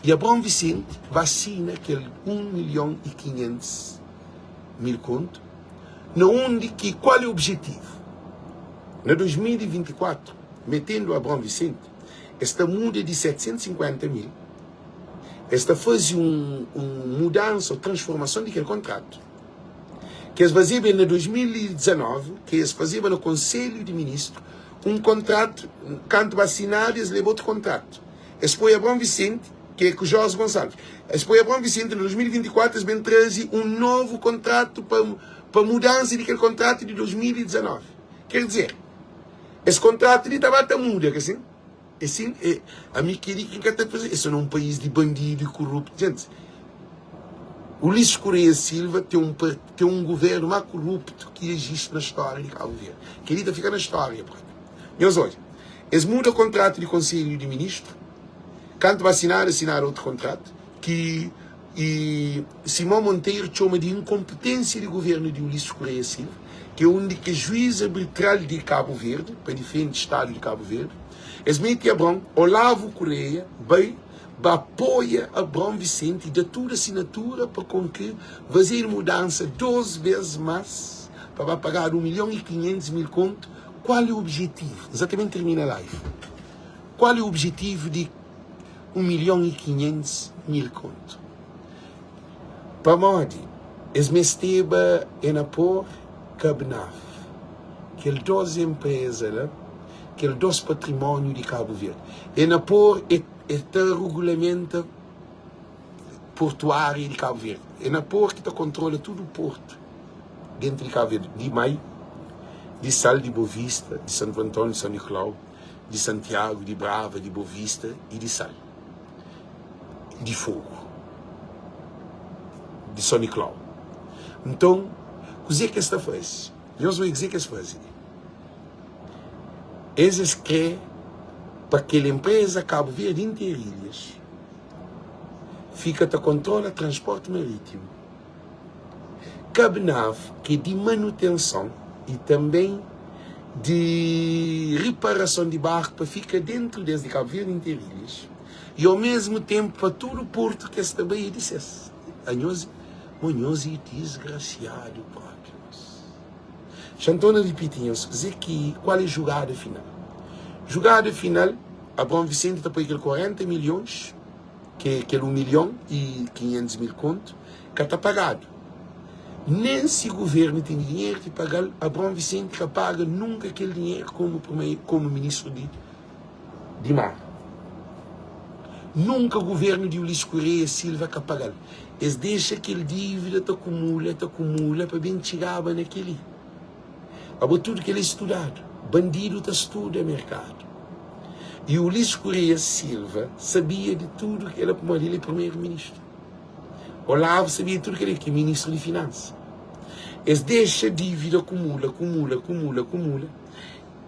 E Abrão Vicente vacina aquele 1.500.000 conto, onde que, qual é o objetivo? Na 2024, metendo a Abrão Vicente, esta muda de 750.000, esta faz uma mudança ou transformação daquele contrato. Que eles faziam na 2019, que eles faziam no Conselho de Ministros, um contrato, quando vacinado, eles levam outro contrato. Eles põem a Abrão Vicente, que é com o Jorge Gonçalves. Eles põem a Abrão Vicente, em 2024, eles vêm trazer um novo contrato para mudança daquele contrato de 2019. Quer dizer, esse contrato estava a mudar, assim. Assim, a minha querida que está fazendo. Isso não é um país de bandido e corrupto. Gente, o Luís Correia Silva tem um governo mais corrupto que existe na história de Cabo Verde. Querida, fica na história. Meus olhos, eles mudam o contrato de Conselho de Ministros. Quando vacinar, assinar outro contrato. E Simão Monteiro chama de incompetência de governo de Luís Correia Silva, que é o único juiz arbitral de Cabo Verde, para defender o Estado de Cabo Verde. Eles metem Abrão, Olavo Correia, apoia Abrão Vicente e dá toda a assinatura para com que fazer mudança 12 vezes mais, para pagar 1.500.000 conto. Qual é o objetivo? Exatamente termina a live. Qual é o objetivo de 1.500.000 conto? Para Modi, eles metem em apoio Cabo Nave, que é 12 empresas lá, que é 2 patrimônios de Cabo Verde. E na por é o regulamento portuário de Cabo Verde. É na por que controla todo o porto dentro de Cabo Verde. De Maio, de Sal de Bovista, de Santo Antônio de São Nicolau, de Santiago, de Brava, de Bovista e de Sal. De Fogo. De São Nicolau. Então, o que é que esta faz? Eu vou dizer que eles fazem. Eles querem para que a empresa Cabo Verde Interilhas fica a controlar o transporte marítimo. Cabo Nave, que é de manutenção e também de reparação de barco, para ficar dentro desde Cabo Verde Interilhas. E ao mesmo tempo para todo o porto que esta baía dissesse. Monhosi desgraciado, próprios. Chantona repetimos, dizer que qual é a jogada final? Jogada final, a Bom Vicente está para aquele 40 milhões, que é aquele 1.500.000 conto, que está pagado. Nem se o governo tem dinheiro de pagar, a Bom Vicente que paga nunca aquele dinheiro como ministro de mar. Nunca o governo de Ulisses Correia Silva que paga. Eles deixam aquele dívida, te acumula, para bem chegar naquele. Agora tudo que ele é estudado, bandido te estuda mercado. E o Ulisses Correia Silva sabia de tudo que ele é primeiro-ministro. Olavo sabia de tudo que ele é ministro de Finanças. Eles deixam dívida, acumula.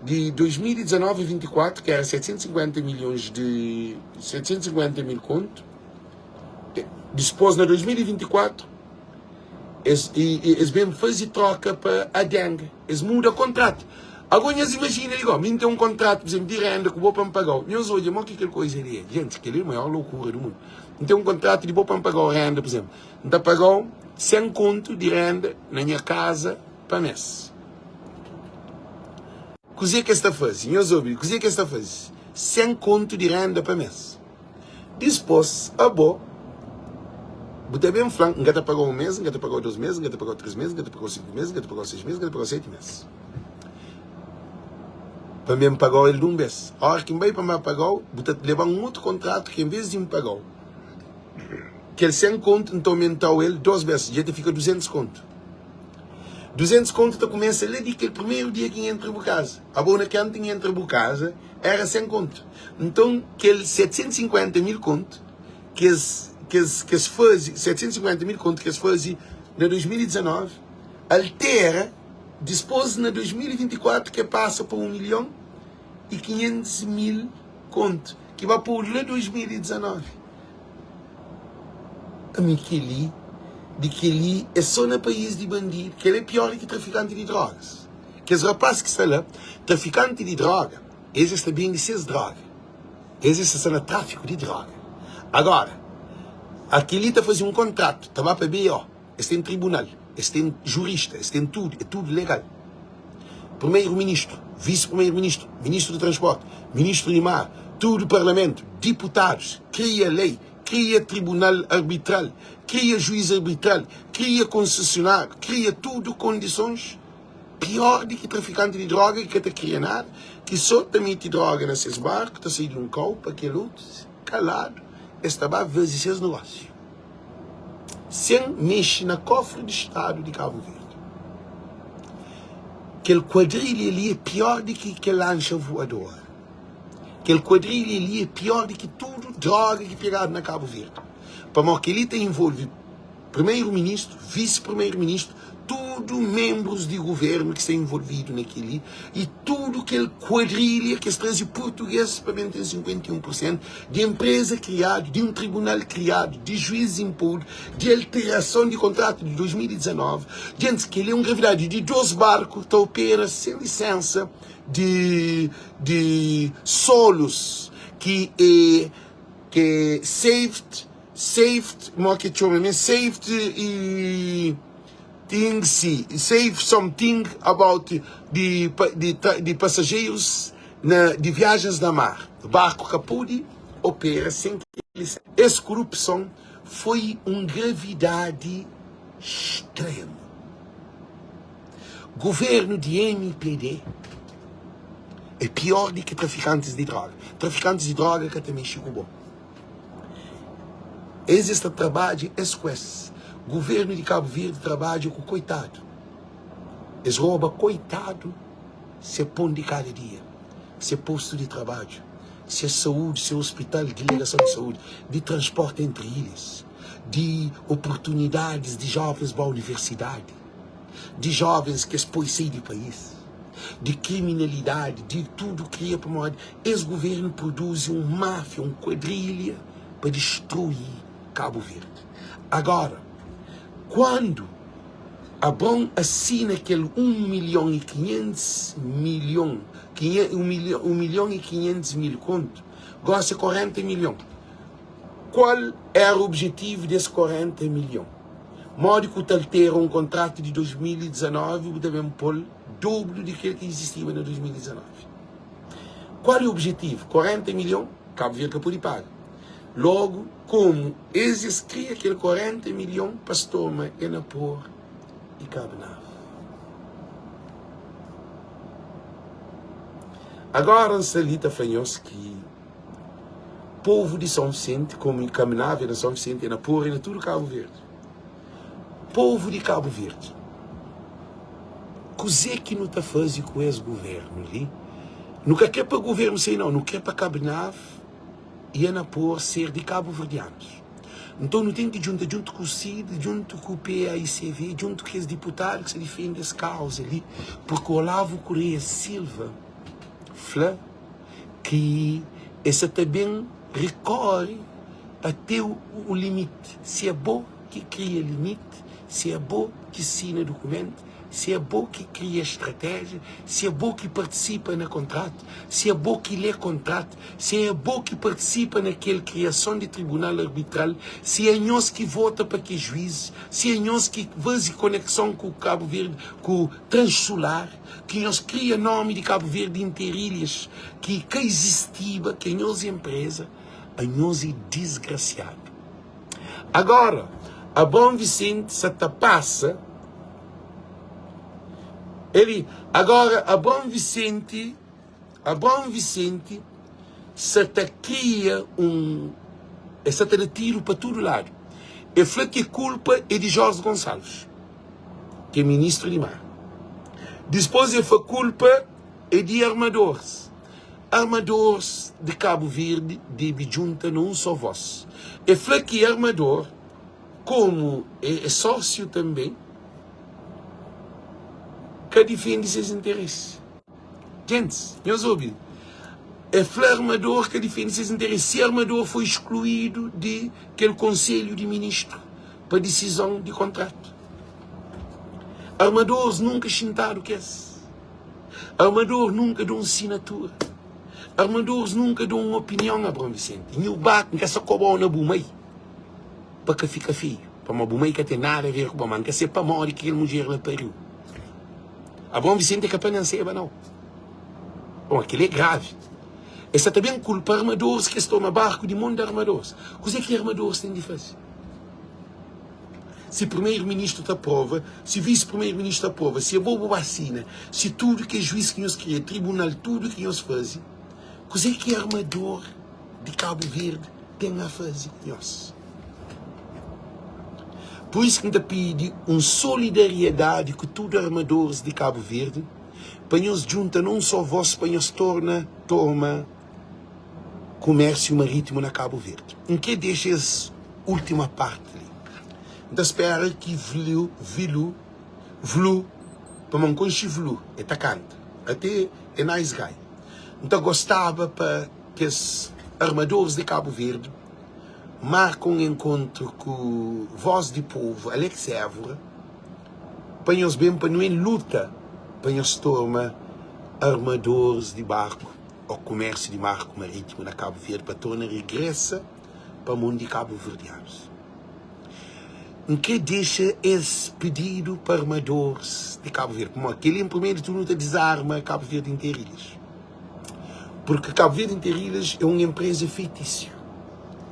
De 2019 a 2024, que era 750 milhões de 750 mil conto, depois na 2024, eles mesmo fazem troca para a dengue. Eles mudam o contrato. Agora, eles imaginam, me tem um contrato, por exemplo, de renda que eu vou para me pagar. Nós olhamos, mas que aquela coisa é? Gente, aquilo é a maior loucura do mundo. Então, um contrato de vou para me pagar a renda, por exemplo. Então, pagar 100 conto de renda na minha casa para mês. Cozinha que está fazendo? Nós ouvimos, cozinha que está fazendo? 100 conto de renda para mês. Depois, botar bem flanco, engata pagar um mês, engata pagar 2 meses, engata pagar 3 meses, engata pagar 5 meses, engata pagar 6 meses, engata pagar 7 meses. Para me pagar ele de um mês. A hora que me vai para me pagar, botar levar um outro contrato que em vez de me pagar, que ele 100 conto, então aumentar ele 2 vezes, já fica 200 conto. 200 conto, tu começa a ler de aquele primeiro dia que entra para casa. A boa que antes entra para casa era 100 conto. Então, aquele 750 mil conto, que se fazem, 750 mil conto que se fazem na 2019, altera, depois na 2024, que passa para 1.500.000 conto, que vai para o 2019. A mim que ali é só no país de bandido, que ele é pior que traficante de drogas. Que os rapazes que estão lá, traficante de droga, eles estão bem de ser droga. Eles estão no tráfico de droga. Agora, aquele está fazendo um contrato, estava para BO, eles têm tribunal, eles têm jurista, eles têm tudo, é tudo legal. Primeiro-ministro, vice-primeiro-ministro, ministro do transporte, ministro de mar, tudo parlamento, deputados, cria lei, cria tribunal arbitral, cria juiz arbitral, cria concessionário, cria tudo condições pior do que traficante de droga que está criando nada, que só mete droga nesses barcos, está saindo de um copo, aquele outro, calado, está a fazer seus negócios. Sem mexer na cofre do Estado de Cabo Verde. Aquele quadrilha ali é pior do que lancha voadora. Aquele quadrilha ali é pior do que tudo droga que pegado na Cabo Verde. Para que ele tem envolvido primeiro-ministro, vice-primeiro-ministro, tudo membros de governo que estão envolvidos naquele e tudo aquele quadrilha que se traz português para bem ter 51%, de empresa criada, de um tribunal criado, de juiz imposto, de alteração de contrato de 2019, gente que ele é uma gravidade de 2 barcos que opera sem licença de solos, que é safety e save something about de passageiros de viagens na mar. O barco Capudi opera sem licença. Essa corrupção foi uma gravidade extrema. Governo de MPD é pior do que traficantes de droga. Traficantes de droga que também chegou bom. Existe trabalho, o governo de Cabo Verde trabalha com coitado. Eles roubam coitado, se pão de cada dia, se posto de trabalho, se saúde, se hospital, de ligação de saúde, de transporte entre ilhas, de oportunidades de jovens para a universidade, de jovens que expõem sair do país, de criminalidade, de tudo que é para modo. Esse governo produz uma máfia, uma quadrilha para destruir Cabo Verde. Agora, quando a Bom assina aquele 1.500.000 conto, gosta 40 milhões. Qual era o objetivo desses 40 milhões? Modo que altera um contrato de 2019, devemos pôr dobro daquilo que existia em 2019. Qual é o objetivo? 40 milhões, Cabo Verde pode pagar. Logo, como eles criam aquele 40 milhões para se tomar em Napor e Cabo Nave. Agora, a Salita falamos que o povo de São Vicente, como em Cabo Nave, na São Vicente, em Napor e na tudo Cabo Verde. Povo de Cabo Verde. Coisa que não está fazendo com esse governo ali? Nunca quer para o governo sei não, não quer para Cabo Nave e a Napor ser de Cabo Verdeanos. Então não tem que junto com o CID, junto com o PAICV, junto com os deputados que se defendem essa causa ali, porque o Olavo Correia Silva fala que essa também recorre até o limite. Se é bom que cria limite, se é bom que assina documento, se é bom que cria estratégia, se é bom que participa no contrato, se é bom que lê contrato, se é bom que participa naquela criação de tribunal arbitral, se é nós que vota para que juízes, se é nós que faz conexão com o Cabo Verde, com o Transolar, que nós cria nome de Cabo Verde interilhas, que existia, que nós empresa, a nós é desgraciado. Agora, a Bom Vicente se passa. Agora, a Bom Vicente se cria se tiro para todo lado. E fala que a culpa é de Jorge Gonçalves, que é ministro de Mar. Depois a culpa é de armadores. Armadores de Cabo Verde devem juntar num só voz. E fala que armador, como é sócio também, que defende seus interesses. Gente, meus ouvidos, é armador que defende seus interesses. Se armador foi excluído daquele conselho de ministro para decisão de contrato. Armadores nunca sentaram que esse. Armador nunca dão assinatura. Armadores nunca dão uma opinião a Bom Vicente. E o barco que essa cobra na bumei para que fica feio. Para uma bumei que tem nada a ver com a mãe, que é para morrer que ele mulher lá pariu. A Bom Vicente é capaz de não ser, não. Bom, aquilo é grave. Essa também é culpa de armadores que estão no barco de mundo de armadores. O que é que armadores têm de fazer? Se o primeiro-ministro te aprova, se o vice-primeiro-ministro te aprova, se a boa vacina, se tudo que é juiz que nos cria, tribunal, tudo que nos faz, o que é que armador de Cabo Verde tem a fazer com nós? Por isso que a gente pede uma solidariedade com todos os armadores de Cabo Verde, para nos juntar não só voz, para nos toma comércio marítimo na Cabo Verde. Em que deixa essa última parte ali? Então espera que vilu, para não conhecer vilu, é tacante, até é nice guy. Então gostava para que os armadores de Cabo Verde marcam um encontro com Voz de Povo, Alex Évora, para nós bem, para não luta, para nós tomar armadores de barco, ou comércio de barco marítimo na Cabo Verde, para tornar regressa para o mundo de Cabo Verdeanos. Em que deixa esse pedido para armadores de Cabo Verde? Como aquele, em primeiro turno, desarma Cabo Verde Interilhas. Porque Cabo Verde Interilhas é uma empresa fictícia.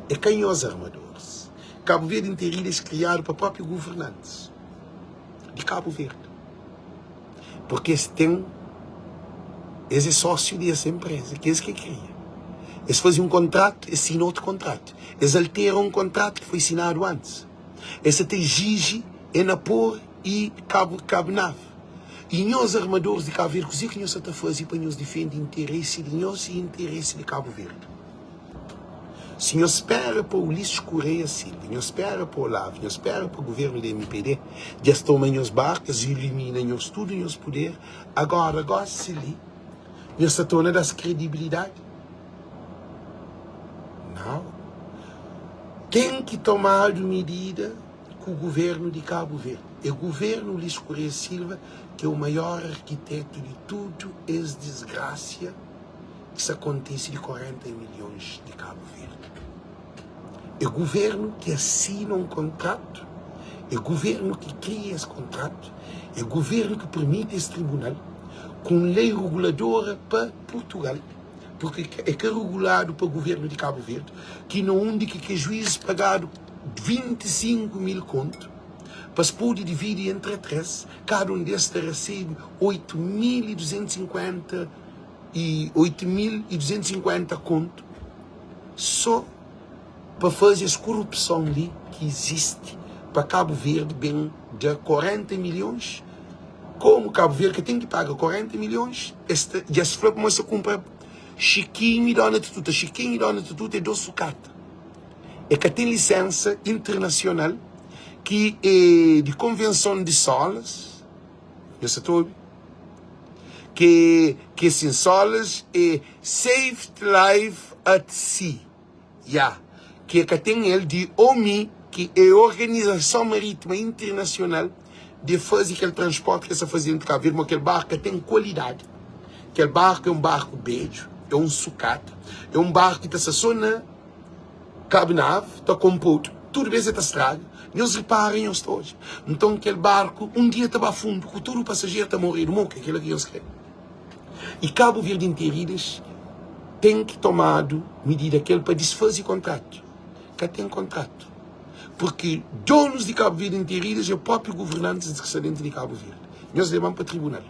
É quem os armadores. Cabo Verde Interilhas criado para próprios governantes de Cabo Verde. Porque esse é sócio dessa empresa, que é esse que cria. Eles fazem um contrato, assinam outro contrato. Eles alteram um contrato que foi assinado antes. Esse até Gigi, Enapor e Cabo Nave. E nós, armadores de Cabo Verde, o que nós estamos a fazer para nos defender o interesse de nós e o interesse de Cabo Verde? Se nós espera para o Ulisses Correia Silva, nós espera para o Olavo, nós espera para o governo da MPD, já tomam as barcas, eliminam tudo em nosso poder, agora se ali, nós se torna das credibilidade. Não. Tem que tomar medida com o governo de Cabo Verde. É o governo Ulisses Correia Silva que é o maior arquiteto de tudo essa desgraça que se acontece de 40 milhões de Cabo Verde. é o governo que assina um contrato, é o governo que cria esse contrato, é o governo que permite esse tribunal com lei reguladora para Portugal, porque é que é regulado para o governo de Cabo Verde, que não indica que juiz pagado 25 mil contos, para se poder dividir entre três, cada um destes recebe 8.250 contos, só para fazer essa corrupção ali que existe para Cabo Verde, bem de 40 milhões. Como Cabo Verde tem que pagar 40 milhões, já se foi para você comprar chiquinho e dona de tudo. Chiquinho e dona de tudo é do sucata. É que tem licença internacional, que é de convenção de solas, eu sei tudo, que sem solas é Saved Life at Sea, que tem ele de OMI, que é a Organização Marítima Internacional, de fazer aquele transporte que você fazia entre Cabo Verde, aquele barco tem qualidade. Aquele barco é um barco beijo, é um sucata, é um barco que está só na cabinave, está composto, tudo bem está estragado, eles reparem os todos. Então aquele barco, um dia estava a fundo, com todo o passageiro está a morrer, que é aquilo que eles querem. E Cabo Verde Interiores tem que tomar medida aquele para desfazer contrato, que tem contrato. Porque donos de Cabo Verde Interiores é o próprio governante excedente de Cabo Verde. Eles levam para o tribunal.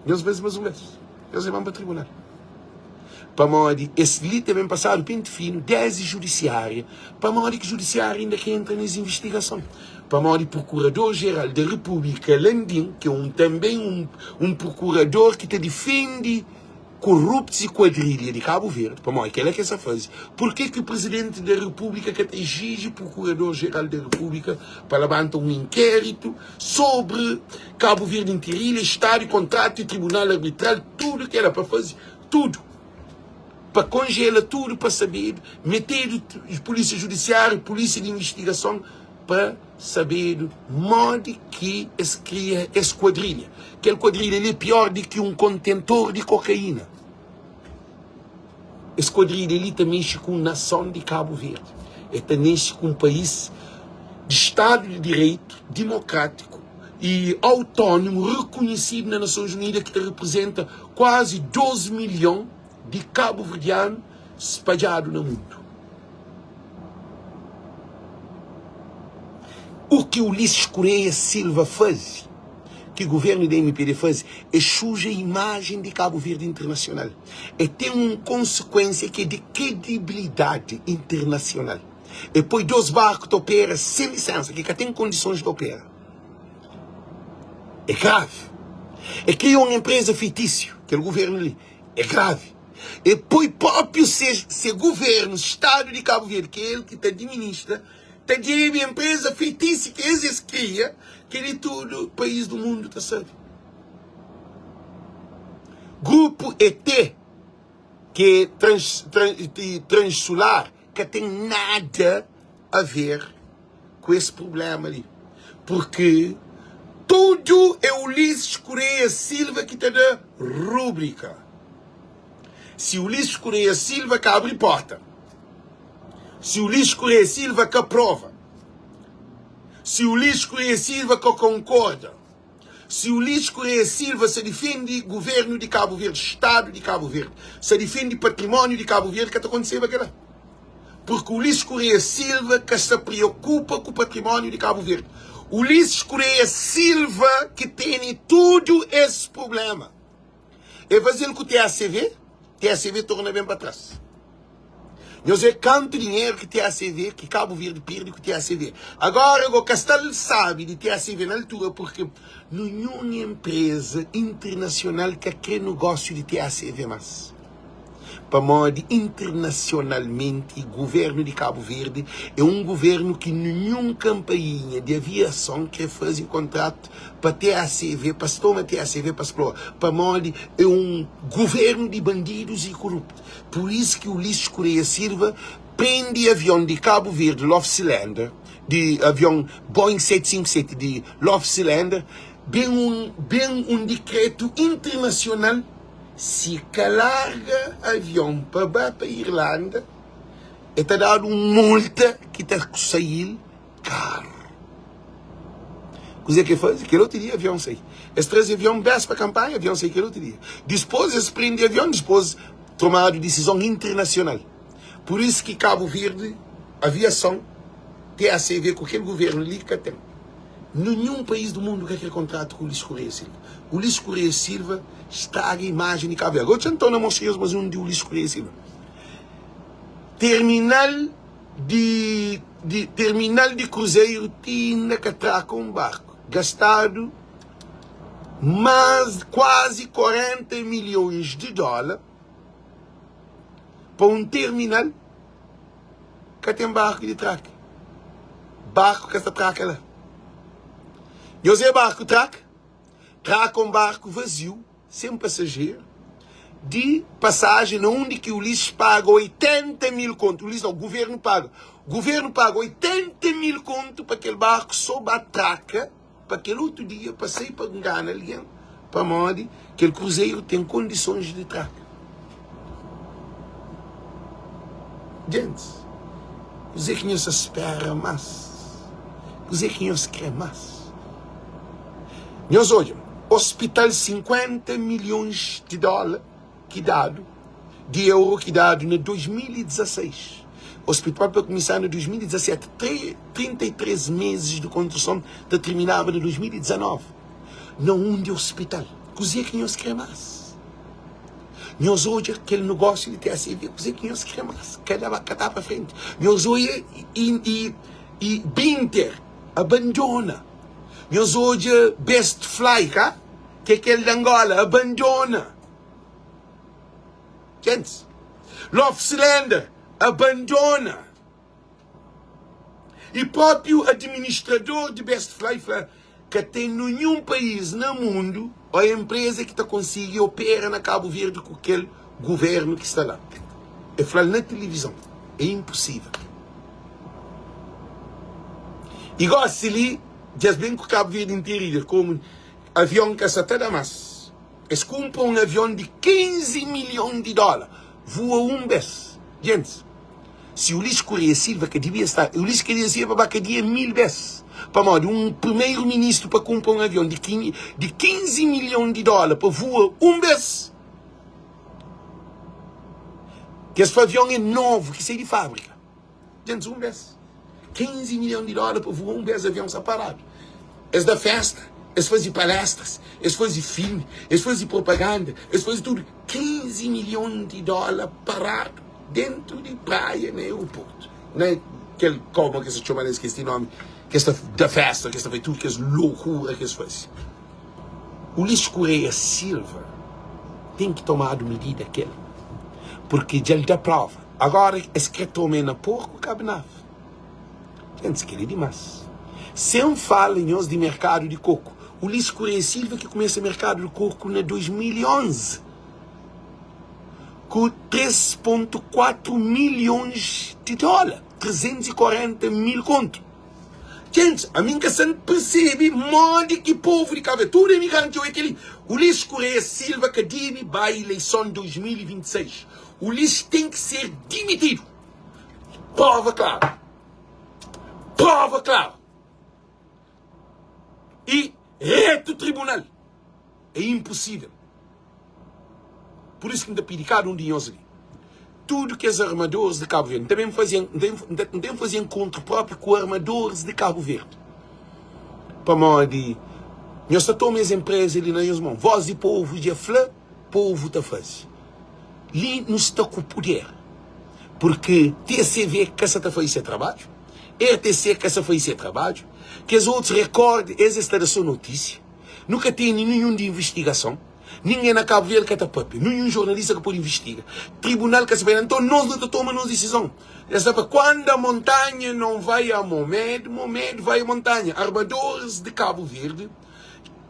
Eles vezes mais ou menos. Eles levam para o tribunal. Para modo, esse ali também passado pente fino, desde judiciária, para modo que judiciária ainda que entra nessa investigação. Para modo, procurador-geral da República, Landim, que é também um procurador que te defende corruptos e quadrilha de Cabo Verde, para modo, que é que essa faz. Por que o presidente da República que exige o procurador-geral da República para levantar um inquérito sobre Cabo Verde Interiores, Estado, contrato e tribunal arbitral, tudo que era para fazer, tudo. Para congelar tudo, para saber, meter polícia judiciária, polícia de investigação, para saber o modo que se cria essa quadrilha. Aquela quadrilha é pior do que um contentor de cocaína. Essa quadrilha ali também mexe com a nação de Cabo Verde. Ela mexe com um país de Estado de Direito, democrático e autônomo, reconhecido nas Nações Unidas, que representa quase 12 milhões de cabo-verdianos espalhados no mundo. O que Ulisses Correia Silva faz, que o governo da MPD faz, é suja a imagem de Cabo Verde internacional. E tem uma consequência que é de credibilidade internacional. E põe dois barcos que operam sem licença, que tem condições de operar. É grave. E cria uma empresa fictícia, que é o governo ali. É grave. E põe próprio ser governo, Estado de Cabo Verde, que é ele que te administra, te diz a empresa fictícia que eles criam, que ele todo o país do mundo está sabe. Grupo ET, que é transsolar, que tem nada a ver com esse problema ali. Porque tudo é Ulisses Correia Silva que te dá rúbrica. Se Ulisses Correia Silva que abre porta, se Ulisses Correia Silva que aprova, se Ulisses Correia Silva que concorda, se Ulisses Correia Silva se defende governo de Cabo Verde, Estado de Cabo Verde, se defende patrimônio de Cabo Verde, que está acontecendo aqui. Porque Ulisses Correia Silva que se preocupa com o patrimônio de Cabo Verde. Ulisses Correia Silva que tem tudo esse problema. E fazer o que o TACV torna bem para trás. Eu sei quanto dinheiro que TACV, que Cabo Verde perde com o TACV. Agora o Castelo sabe de TACV na altura porque nenhuma empresa internacional que quer negócio de TACV mais. Para modo internacionalmente, o governo de Cabo Verde é um governo que nenhuma campainha de aviação quer fazer contrato para TACV, para se tomar TACV, para explorar. Para modo é um governo de bandidos e corruptos. Por isso que o Ulisses Correia Silva prende avião de Cabo Verde, Love Cylinder, de avião Boeing 757 de Love Cylinder, bem um decreto internacional. Se larga avião para a Irlanda, e está dado uma multa que está sair caro. O que faz? Que outro dia avião sai. Esses 3 aviões bem para a campanha, avião sai que outro dia. Depois eles prendem avião, depois tomaram decisão internacional. Por isso que Cabo Verde, aviação, TACV, com aquele governo ali que tem. Nenhum país do mundo quer aquele contrato com o Ulisses Correia Silva. O Ulisses Correia Silva está a imagem de Cabo Verde. Agora já não estou na mostrar, mas um de Ulisses Correia Silva. Terminal de cruzeiro tinha que atracar um barco. Gastado quase 40 milhões de dólares para um terminal que tem barco de traque. Barco que está traque lá. Eu sei barco traque um barco vazio, sem passageiro, de passagem onde que o Ulisses paga 80 mil contos. O governo paga. O governo paga 80 mil contos para aquele barco sob a traca, para aquele outro dia passei para enganar alguém, para modo que aquele cruzeiro tem condições de traca. Gente, você que não se espera mais, você que não se quer mais. Nós olhamos, hospital 50 milhões de dólares que dado, de euro que dado em 2016. O hospital para começar em 2017, 33 meses de construção, terminava em 2019. Não um de hospital. Coisa que nós queremos mais. Nós hoje aquele negócio de TACV, coisa que nós queremos mais. Cada para frente. Nós hoje e Binter abandona. Nós hoje Best Fly, que é aquele de Angola, abandona. Gente, Lofslander abandona. E próprio administrador de Best Fly que tem nenhum país no mundo a empresa que está conseguindo operar na Cabo Verde com aquele governo que está lá. Eu falo na televisão, é impossível. Igual se ali, diz bem que o Cabo Verde inteiro, como avião que está toda massa. Eles compram um avião de 15 milhões de dólares, voa um vez. Gente, se o Ulisses Correia Silva, que devia estar, o Ulisses Correia Silva bacaria 1000 vezes. Para modo, um primeiro-ministro para comprar um avião de 15 milhões de dólares para voar um vez. Que esse avião é novo, que sai de fábrica. Gente, um vez. 15 milhões de dólares para voar um vez avião separado. Eles da festa, eles fazem palestras, eles fazem filme, eles fazem propaganda, eles fazem tudo. 15 milhões de dólares parado dentro de praia no aeroporto. Não é aquele como que se chama, não esqueci o nome, que está da festa, que está tudo, que é loucura que eles fazem. O Ulisses Correia Silva tem que tomar a medida aquela, porque já lhe dá prova. Agora, é que tomei na porco, cabe nada. Gente, que é demais. Sem falar em de mercado de coco. O Ulisses Correia Silva que começa o mercado de coco em 2011. Com 3,4 milhões de dólares. 340 mil contos. Gente, a mim que se percebe modo que povo de Cabo Verde. Tudo imigrante é aquele. O Ulisses Correia Silva que deve para a eleição de 2026. O Ulisses tem que ser demitido. Prova clara. Prova clara. E reto tribunal. É impossível. Por isso que ainda pedi cada um de nós ali. Tudo que os armadores de Cabo Verde também faziam encontro próprio com armadores de Cabo Verde. Para modo de nós tomamos as empresas ali nas mãos. Voz de povo de aflã, povo está faz. Ali não está com o poder. Porque TCV que essa está fazendo trabalho. RTC que essa faz trabalho. Que os outros recordem essa instalação notícia. Nunca tem nenhum de investigação. Ninguém na Cabo Verde que está papel. Nenhum jornalista que pode investigar. Tribunal que se vai. Então nós não tomamos decisão. Quando a montanha não vai a Momed, Momed vai a montanha. Armadores de Cabo Verde.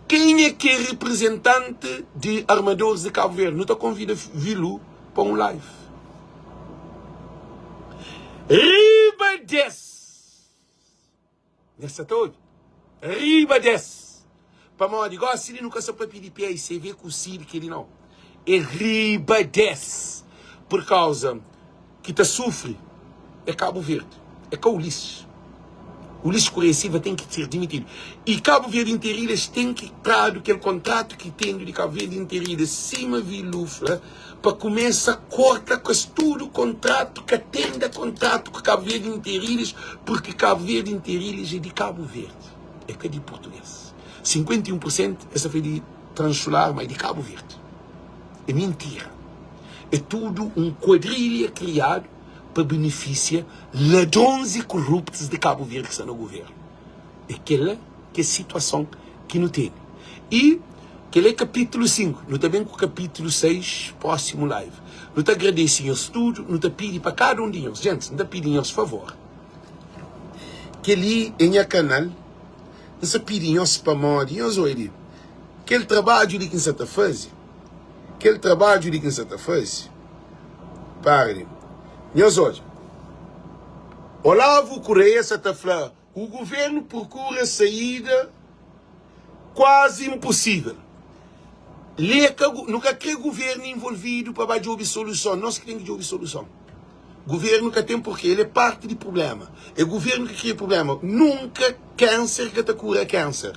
Quem é que é representante de armadores de Cabo Verde? Não está convidado Vilu para um live. Riba 10. Nessa toda. Riba 10. Para modo, igual se ele nunca se pode pedir pé e você vê com o Ciro que ele não. É riba 10. Por causa que te sofre é Cabo Verde, é com Ulisses. Ulisses Correia Silva tem que ser demitido. E Cabo Verde Interilhas tem que trazer aquele contrato que tem de Cabo Verde Interilhas cima de Lufla para começar a cortar com tudo o contrato que atenda contrato com Cabo Verde Interilhas, porque Cabo Verde Interilhas é de Cabo Verde, é que é de português. 51% essa foi de Transular, mas de Cabo Verde. É mentira. É tudo um quadrilha criado para beneficiar ladrões e corruptos de Cabo Verde que estão no governo. Aquela que é a situação que não tem. E aquele é capítulo 5. Não está bem com o capítulo 6, próximo live. Não te agradecemos tudo, não te pedi para cada um de nós. Gente, não te pedimos favor. Que ali em meu canal, não se pedimos para morrer. Nós olhamos. Aquele trabalho de quem você está fazendo. Aquele trabalho de quem você está fazendo. Pare. Nós olhamos. Olavo Correia está falando. O governo procura saída quase impossível. Nunca tem governo envolvido para dar solução. Nós que temos que dar solução. O governo que tem porque ele é parte do problema. É o governo que cria problema. Nunca câncer que te cura câncer.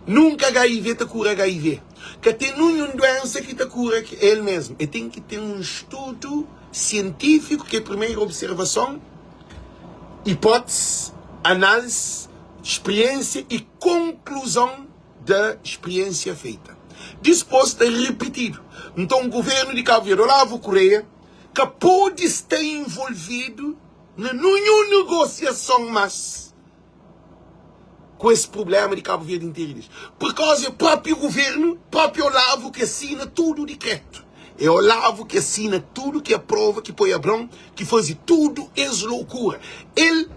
Nunca HIV te cura HIV. Que tem nenhuma doença que te cura ele mesmo. E tem que ter um estudo científico, que é a primeira observação, hipótese, análise, experiência e conclusão da experiência feita. Disposto a repetido. Então o governo de Cabo Verde, Olavo Correia, que pode estar envolvido em nenhuma negociação mais com esse problema de Cabo Verde Interilhas. Por causa do próprio governo, próprio Olavo que assina tudo o decreto. É Olavo que assina tudo, que aprova, que põe a bronca, que faz tudo, é loucura. Ele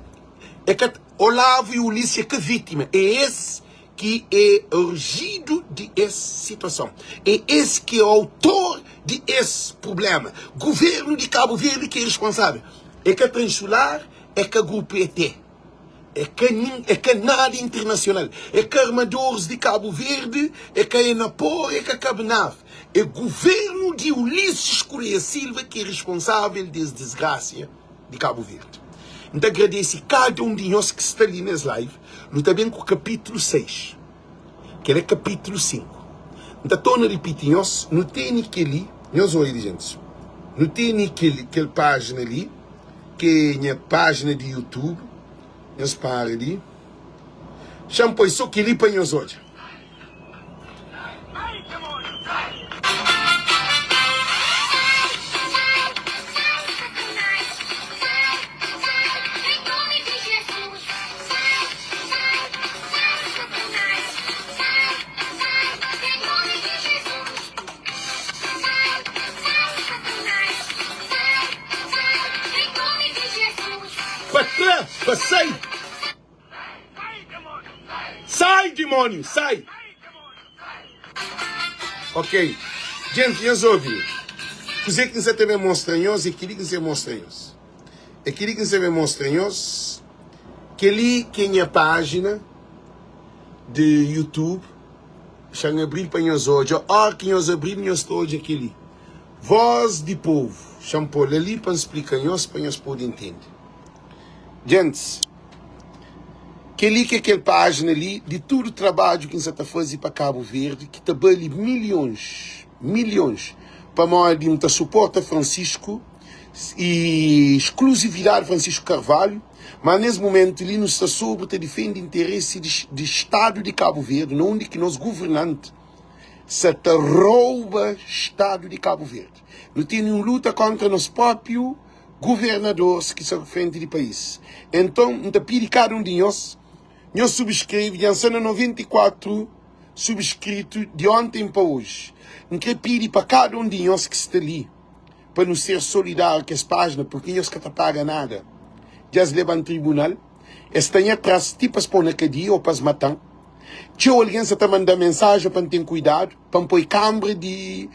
é que Olavo e Ulisses é que vítima. É esse que é urgido de essa situação. É esse que é o autor de esse problema. Governo de Cabo Verde que é responsável. É que a Transular, é que a Grupo ET. É Canada Internacional. É que Armadores de Cabo Verde, é que a Enapor, é que a Cabnaf. É o governo de Ulisses Correia Silva que é responsável das desgraças de Cabo Verde. Então agradeço cada um de nós que está ali nas lives. Não está bem com o capítulo 6, que é capítulo 5. Então estou a repetir, nós não tem aquele, nós olhamos, gente, não tem aquela página ali, que é a página de YouTube, nós para ali, chama só que ali para nós olhar. Sai! Sai, demônio! Sai! Ok. Gente, nós ouvimos. Fazer que você também mostra nós e queria que você mostra nós. E queria que você mostra nós que ali tem a página de YouTube. Deixa abrir para nós hoje. A que nós abrimos nós hoje aqui. Voz de povo. Champou ali para explicar nós, para nós poder entender. Gente, que ali que aquela página ali, de todo o trabalho que você está fazendo para Cabo Verde, que trabalha milhões, para modo de suporta Francisco e exclusividade Francisco Carvalho, mas nesse momento ali não está sobre te defende interesse de Estado de Cabo Verde, não onde que nós governantes se te rouba Estado de Cabo Verde. Não tem nenhuma luta contra nós próprios governadores que são frente do país. Então, não te pedi cada um de nós subscreve, já são 94 subscritos de ontem para hoje. Não quero pedir para cada um de nós que está ali, para não ser solidário com essa página, porque nós que não pagam nada. Já se levam no tribunal, estão atrás, tipo para na cadeia ou para se matar. Se alguém está mandando mensagem para ter cuidado, para pôr câmera de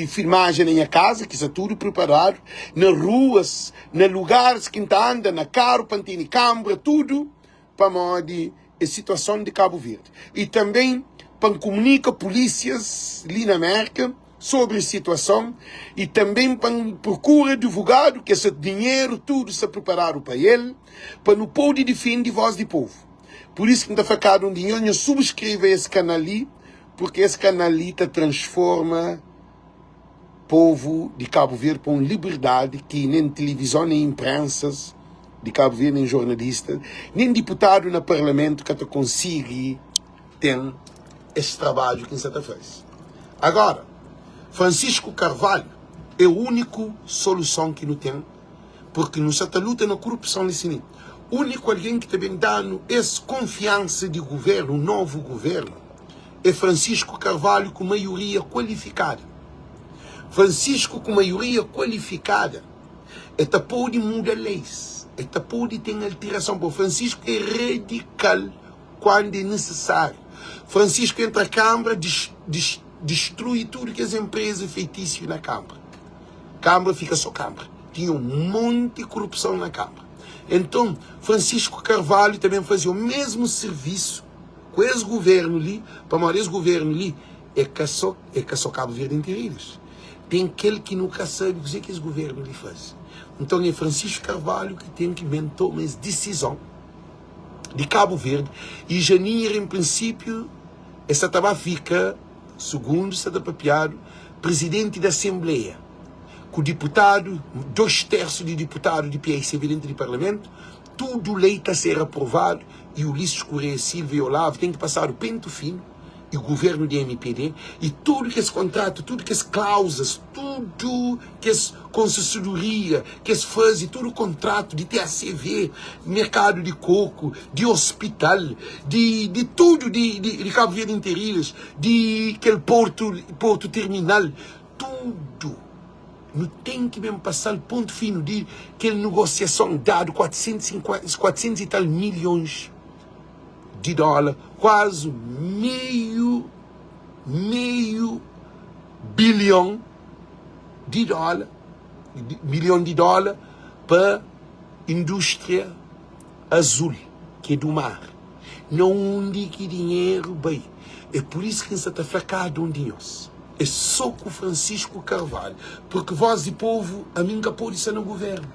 filmagem na minha casa, que está tudo preparado, nas ruas, nos lugares que está andando, na carro, para ter câmera, tudo, para modo a situação de Cabo Verde. E também para comunicar polícias ali na América, sobre a situação e também procura advogado que esse dinheiro tudo se prepararam para ele, para não poder defender voz de povo. Por isso que está ficando um dinheiro, eu subscrevo esse canal ali, porque esse canal ali transforma povo de Cabo Verde para uma liberdade que nem televisão, nem imprensas de Cabo Verde, nem jornalistas, nem deputado no parlamento que consiga ter esse trabalho que você faz. Agora, Francisco Carvalho é a única solução que não tem, porque não se luta na corrupção nesse nível. O único alguém que também dá essa confiança de governo, um novo governo, é Francisco Carvalho com maioria qualificada. Francisco com maioria qualificada é pode mudar leis, é pode ter alteração. Porque Francisco é radical quando é necessário. Francisco entra na Câmara, destrui tudo que as empresas feitiçam na Câmara. Câmara fica só Câmara. Tinha um monte de corrupção na Câmara. Então, Francisco Carvalho também fazia o mesmo serviço com esse governo ali, para esse governo ali é que só Cabo Verde Interilhas. Tem aquele que nunca sabe o que esse governo ali faz. Então é Francisco Carvalho que tem que tomar essa decisão de Cabo Verde. E Janir, em princípio, essa estava fica, segundo está papiado, presidente da Assembleia. Com o deputado, 2/3 de deputado de PICV dentro do Parlamento, tudo lei está a ser aprovado e o Ulisses Correia Silva e Olavo tem que passar o pento fino e o governo de MPD e tudo que esse contrato, tudo que as cláusulas, tudo que essa concessionaria, que esse faz, tudo o contrato de TACV, mercado de coco, de hospital, de tudo de Cabo Verde Interilhas, de aquele porto terminal, tudo. Não tem que mesmo passar o ponto fino de aquela negociação dado 400 e tal milhões de dólares, quase meio bilhão de dólares, para indústria azul, que é do mar. Não onde que dinheiro bem. É por isso que está fracado onde nós. É só com Francisco Carvalho, porque voz de povo a mim que pode ser no governo.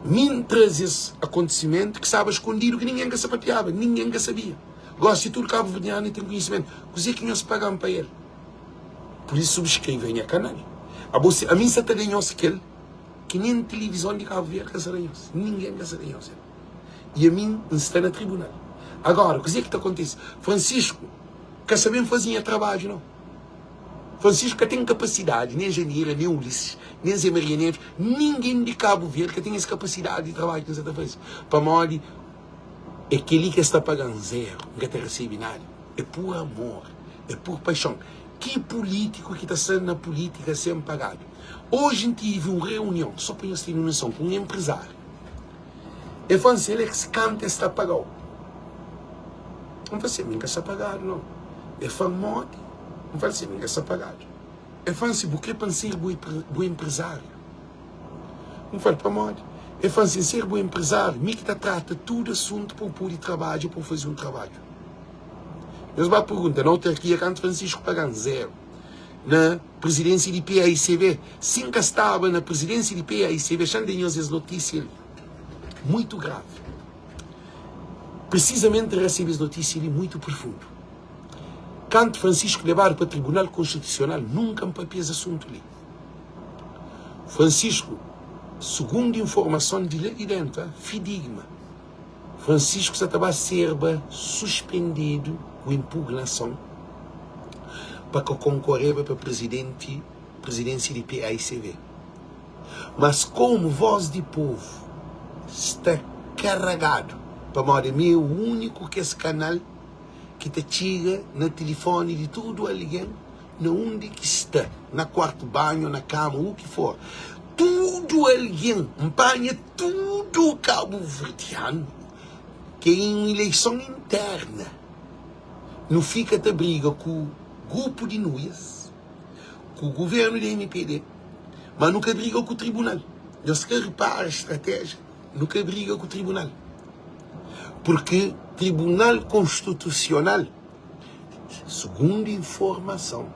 Mientras esse acontecimento que estava escondido, que ninguém que sapateava, ninguém que sabia. Gosto de tudo Cabo Verdeano e tem conhecimento. Coisa que nós pagamos para ele. Por isso subscrevem a canal. A mim se tem aquele que nem televisão de Cabo Verde casaranhos. Ninguém casaranhos. E a mim está na tribunal. Agora, coisa que acontece? Francisco que sabem fazer trabalho, não. Francisco que tem capacidade, nem Janeira, nem Ulisses, nem Zé Maria Neves, ninguém de Cabo Verde que tem essa capacidade de trabalho que está fazendo. Para Mori, é aquele que está pagando zero, não está recebendo nada. É por amor, é por paixão. Que político que está sendo na política sempre pagado? Hoje tive uma reunião, só para vocês terem noção, com um empresário. E falou assim, ele que se canta está pagado. Não vai ser nunca está pagado, não. É famoso, não vai ser ninguém apagado. É fácil, porque para ser bom empresário. Não faz para modo. É fácil ser bom empresário, me que trata todo assunto para pôr de trabalho, para fazer um trabalho. Eu vou perguntar, na autarquia, quanto Francisco pagando zero. Na presidência de PAICV, sim que estava na presidência de PAICV, já tem as notícias muito graves. Precisamente recebe as notícias muito profundas. Quando Francisco levar para o Tribunal Constitucional, nunca me papia esse assunto ali. Francisco, segundo informação de lá de dentro, fidigma, Francisco já estava a ser suspendido com impugnação para que concorreva para a presidência de PAICV. Mas como voz de povo está carregado para modo meu único que esse canal que te chega no telefone de todo alguém, na onde que está, na quarto banho, na cama, o que for. Tudo alguém, empanha tudo o Cabo Verdeano, que em uma eleição interna, não fica de briga com o grupo de Núñez, com o governo da MPD, mas nunca briga com o tribunal. Eu sei que repara a estratégia, nunca briga com o tribunal. Porque Tribunal Constitucional, segundo informação,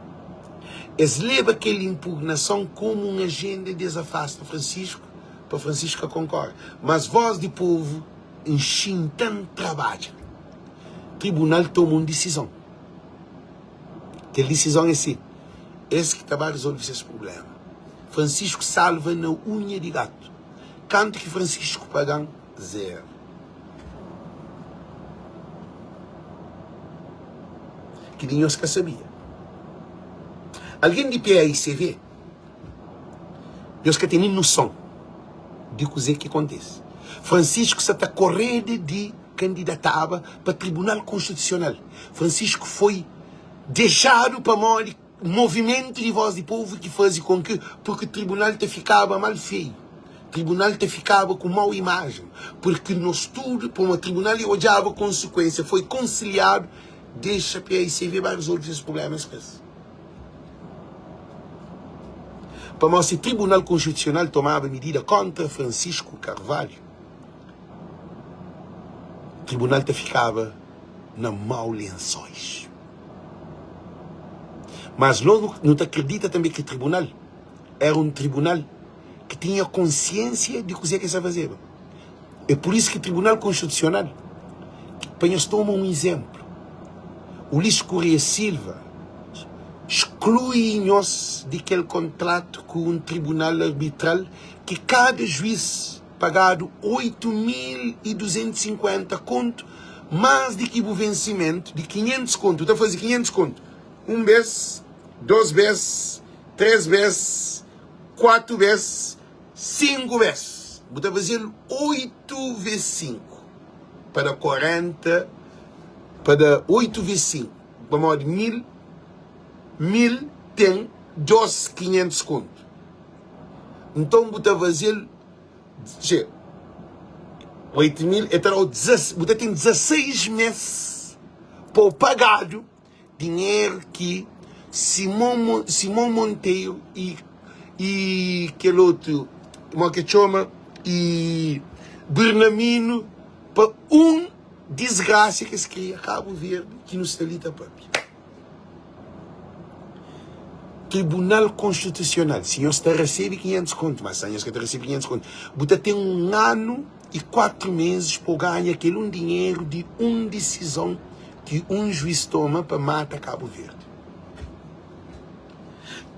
eles levam aquela impugnação como uma agenda desafasta Francisco, para Francisco concorre. Mas voz de povo, enchem tanto trabalho. O tribunal toma uma decisão. Que a decisão é assim. Esse que vai resolver esse problema. Francisco salva na unha de gato. Quanto que Francisco paga? Zero. Que ninguém que sabia. Alguém de PAICV, Deus que tem noção de coisa que acontece. Francisco está correndo de candidatava para o Tribunal Constitucional. Francisco foi deixado para morrer movimento de voz de povo que fazia com que, porque o tribunal te ficava mal feio. O tribunal te ficava com mau imagem. Porque no estudo, para o tribunal odiava consequência, foi conciliado, deixa a PAICV vai resolver esses problemas. Para mostrar que o Tribunal Constitucional tomava medida contra Francisco Carvalho, o tribunal te ficava na mau lençóis. Mas não te acredita também que o tribunal era um tribunal que tinha consciência de coisa que se fazia. É por isso que o Tribunal Constitucional, para nós tomar um exemplo, Ulisses Correia Silva exclui-nos daquele contrato com um tribunal arbitral que cada juiz pagado 8.250 conto, mais do que o vencimento de 500 conto. Está a fazer 500 conto. 1 vez, 2 vezes, 3 vezes, 4 vezes, 5 vezes. Está a fazer 8 vezes 5. Para 40, para 8 vezes 5. Para modo 1.000 tem 2.500 conto. Então, você vai fazer 8.000, então, você tem 16 meses para pagar dinheiro que Simão Monteiro e aquele outro, como que chama, e Bernamino, para desgraça que se cria Cabo Verde, que nos está ali para Tribunal Constitucional, se nós recebe 500 conto, mas se nós recebe 500 conto, você tem 1 ano e 4 meses para ganhar aquele dinheiro de uma decisão que um juiz toma para matar Cabo Verde.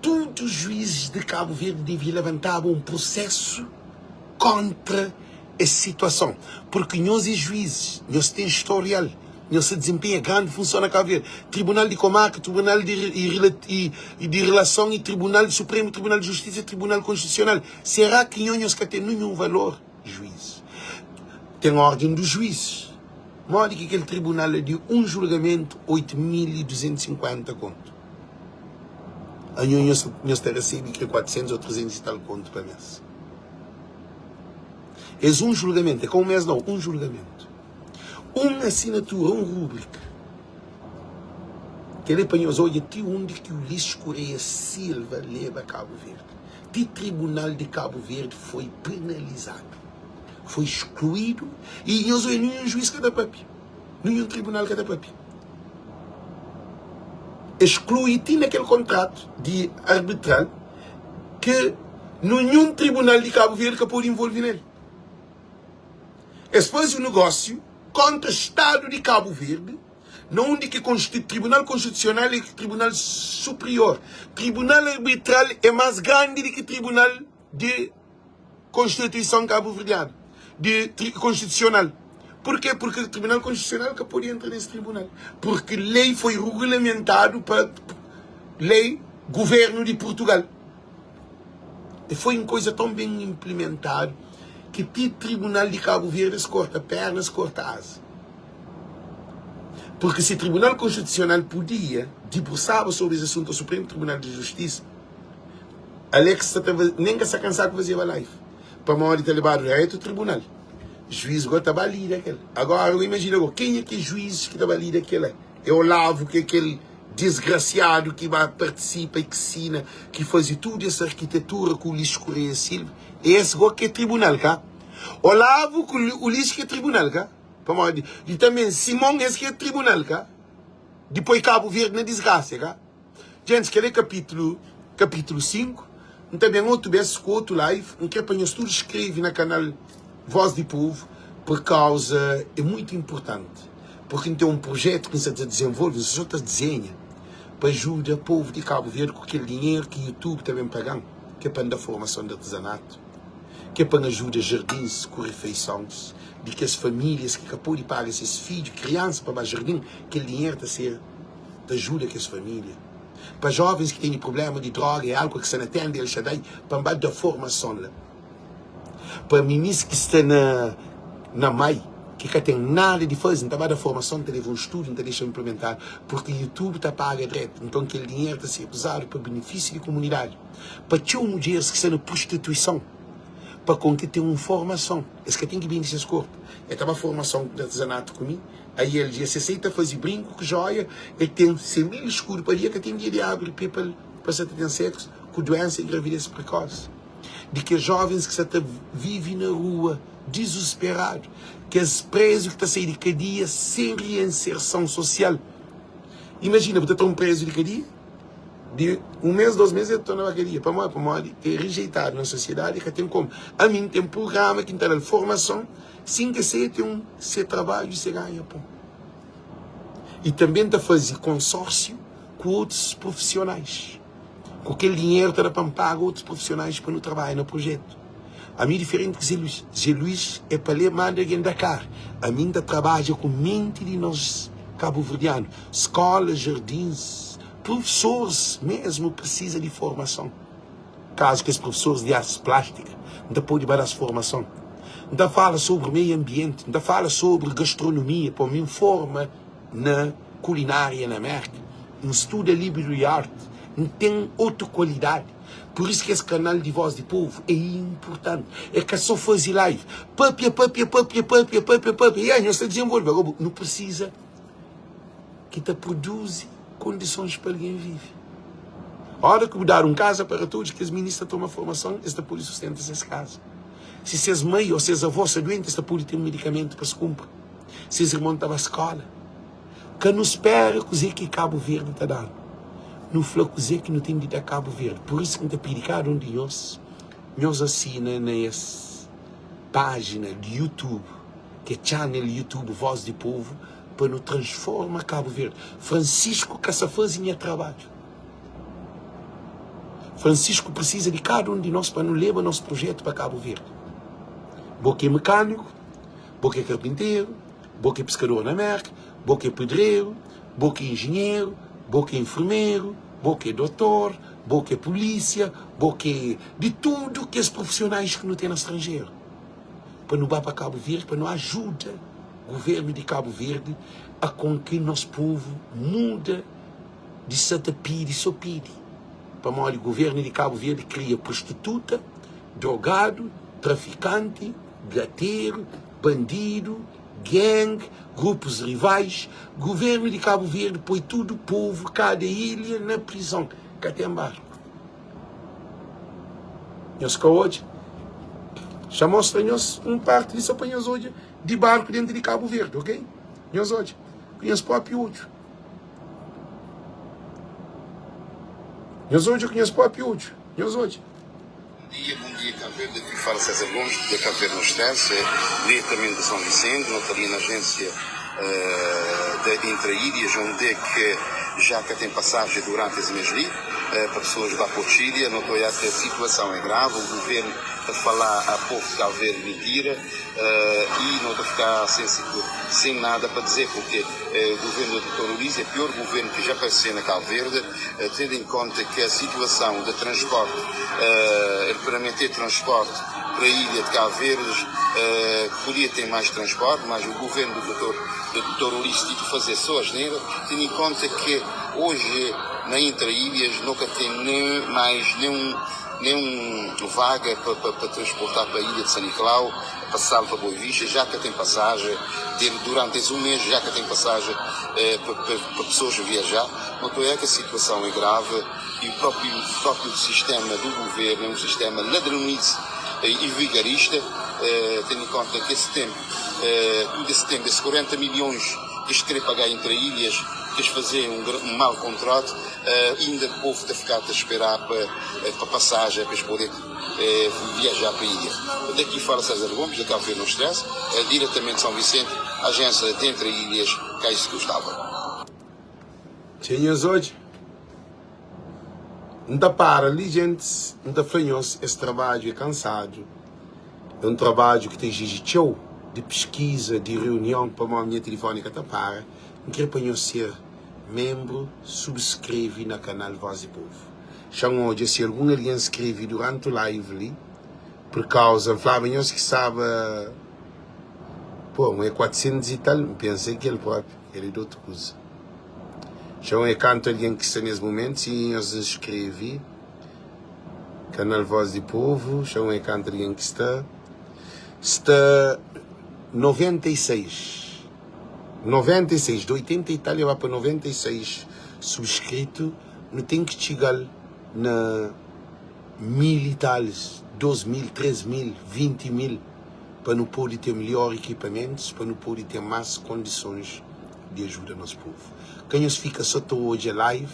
Todos os juízes de Cabo Verde deviam levantar um processo contra essa situação, porque nós e juízes, nós temos historial, nós se desempenha grande função na Cabo Verde. Tribunal de Comarca, Tribunal de Relação e Tribunal Supremo, Tribunal de Justiça, Tribunal Constitucional. Será que nós que tem nenhum valor, juiz? Tem a ordem dos juízes. Mostra que aquele tribunal é de um julgamento 8.250 conto. A nós recebe 400 ou 300 e tal conto para mês. É um julgamento, é como um mês não, um julgamento. Uma assinatura, uma rúbrica. Que ele para nós olha de onde que o Ulisses Correia Silva leva a Cabo Verde. O Tribunal de Cabo Verde foi penalizado. Foi excluído. E nós olhamos nenhum juiz que dá papi. Nenhum tribunal que dá papi. Exclui-te naquele contrato de arbitral que nenhum tribunal de Cabo Verde que pode envolver nele. Esse faz um negócio contra o Estado de Cabo Verde, não onde que o Tribunal Constitucional é o Tribunal Superior. Tribunal Arbitral é mais grande do que o Tribunal de Constituição Cabo-Verdiana, Constitucional. Por quê? Porque o Tribunal Constitucional que pode entrar nesse tribunal. Porque a lei foi regulamentado para lei governo de Portugal. E foi uma coisa tão bem implementada que o Tribunal de Cabo Verde se corta pernas, corta asa. Porque se o Tribunal Constitucional podia debruçar sobre esse assunto ao Supremo Tribunal de Justiça, Alex nem que se cansar de fazer a live. Para uma hora de levar direto ao tribunal. O juiz agora estava ali daquele. Agora eu imagino quem é que é o juiz que estava ali daquele? É o Olavo, que é aquele desgraciado que vai participar e que ensina, que faz toda essa arquitetura com o Ulisses Correia Silva. Esse agora que é tribunal, cá. Olavo com o Ulisses que é tribunal, cá. E também Simão esse que é tribunal, cá. Depois Cabo Verde na desgraça, cá. Gente, que é capítulo 5, também outro vez com outro live, em que apanhas tudo escreve na canal Voz do Povo, por causa, é muito importante, porque tem um projeto que se desenvolve, se já desenha, para ajudar o povo de Cabo Verde com aquele dinheiro que o YouTube também pagando, que é para dar formação de artesanato, que é para ajudar jardins com refeições, de que as famílias que acabou de pagar esses filhos, crianças para o jardim, aquele dinheiro está a ser de ajuda que as famílias. Para jovens que têm problema de droga e álcool que se não atende, eles já dão para dar formação lá. Para ministros que estão na MAI, que não tem nada de fazer, não está da formação, não tem um estudo, não deixa implementar, porque o YouTube está paga direto. Então aquele dinheiro está a ser usado para benefício da comunidade. Para tinham mulheres que estão na prostituição, para com que tenham formação. Esse que tem que vir nesses corpos. Eu estava formação de artesanato comigo. Aí ele disse, se aceita fazer brinco, que joia, ele tem 100 mil escuros para dia que tem dia de abrir para se ter sexo, com doença e gravidez precoce. De que jovens que vivem na rua, desesperados, que as presos que estão a sair de cadeia sem reinserção social. Imagina, você está um preso de cadeia, de 1 mês, 2 meses, eu estou na cadeia. Para mim, é rejeitado na sociedade, que tem como. A mim tem um programa que está formação, sim que você tem seu trabalho e você ganha. Pô. E também está a fazer consórcio com outros profissionais. Com aquele dinheiro está para pagar outros profissionais para não trabalhar no projeto. A mim, diferente que Zé Luís, é para ler mais de Dakar. A mim, está trabalha com mente de nós cabo-verdianos. Escolas, jardins, professores mesmo precisam de formação. Caso que os professores de artes plásticas não podem dar essa formação. Não fala sobre meio ambiente, não fala sobre gastronomia, para mim forma na culinária na América. Um estudo livre de arte, não tem outra qualidade. Por isso que esse canal de Voz do Povo é importante. É que só fazer live. Papia. E aí, nós está desenvolvendo. Não precisa que te produza condições para alguém viver. A hora que dar uma casa para todos, que as ministras tomam formação, esta pode sustentar essas casas. Se seus mães ou seus avós são doentes, esta pode ter um medicamento para se cumprir. Se os irmãos estão à escola. Que não espera que Cabo Verde está dando. No flaco que não tem de dar Cabo Verde. Por isso que não pedi cada um de nós assina nessa página de YouTube, que é channel YouTube Voz do Povo, para nos transformar Cabo Verde. Francisco que essa fazia trabalho. Francisco precisa de cada um de nós para nos levar nosso projeto para Cabo Verde. Boque é mecânico, boque é carpinteiro, boque é pescador na América, boque é pedreiro, boque é engenheiro, boque é enfermeiro, boque é doutor, boque é polícia, boque é de tudo que os profissionais que não têm no estrangeiro. Para não ir para Cabo Verde, para não ajudar o governo de Cabo Verde a com que nosso povo muda de satapide e sopide. Para o governo de Cabo Verde cria prostituta, drogado, traficante, gateiro, bandido, gangue, grupos rivais. Governo de Cabo Verde põe tudo o povo, cada ilha, na prisão. Cá tem barco. Nós cá hoje, já mostra-nos parte disso apanhamos hoje de barco dentro de Cabo Verde, ok? Nós hoje, conheço próprio hoje. Nós hoje conheço próprio hoje. Nós hoje. Bom dia, Cabo Verde. Aqui fala César Gomes, da Cabo Verde no Estância, diretamente de São Vicente, não estaria na agência de Intraírias, onde é que já que tem passagem durante esse mês ali, para pessoas da Porchília, não estou a que a situação é grave, o governo está a falar a povo de Cabo Verde mentira, e não está a ficar sem nada para dizer, porque o governo do Dr. Luís é o pior governo que já apareceu na Cabo Verde, tendo em conta que a situação de transporte, permitir transporte para a ilha de Cabo Verde, podia ter mais transporte, mas o governo do Dr. Luís decidiu fazer só a asneira, tendo em conta que hoje na Intraílias nunca tem nenhum vaga para transportar para a ilha de São Nicolau, passar para Boa Vista, já que tem passagem, durante esse mês já que tem passagem para pessoas viajar. Não é que a situação é grave e o próprio sistema do governo é um sistema ladronista e vigarista, tendo em conta que esse tempo, esses 40 milhões que eles querem pagar entre ilhas, que eles fazem um mau contrato, ainda o povo está ficado a esperar para passagem, para poder viajar para a ilha. Daqui fala César Gomes, da Cabo Verde no Stress, diretamente de São Vicente, agência de Entre Ilhas, Cais Gustavo. Senhores, hoje, não está para ali, gente, não está fanhoso, esse trabalho é cansado. É um trabalho que tem show de pesquisa, de reunião, para uma minha telefônica está para. Não quero para ser membro, subscreve no canal Voz do Povo. Chamo hoje, se algum alguém escreve durante o live ali, por causa, Flávio, que sabe, pô, é 400 e tal, pensei que ele próprio, ele é de outra coisa. Chamo é canto alguém que está nesse momento, se eu se inscreve, canal Voz do Povo, chamo é canto alguém que está 96, de 80 e tal, vai para 96 subscrito, não tem que chegar na 1000 e tal, 2000, 3000, 20.000, para não poder ter melhor equipamentos, para não poder ter mais condições de ajuda ao nosso povo. Quem nos fica só hoje a live,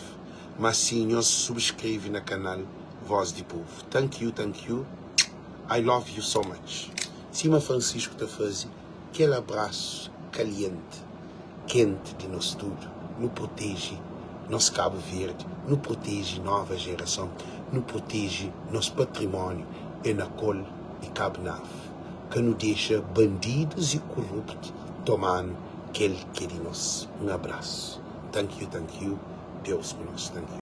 mas sim nos subscreve no canal Voz do Povo. Thank you, I love you so much. Cima Francisco está fazendo aquele abraço caliente, quente de nós tudo, nos protege nosso Cabo Verde, nos protege nova geração, nos protege nosso patrimônio e na col de Cabo Nave, que nos deixa bandidos e corruptos tomando aquele que é de nós. Um abraço. Thank you, Deus conosco, thank you.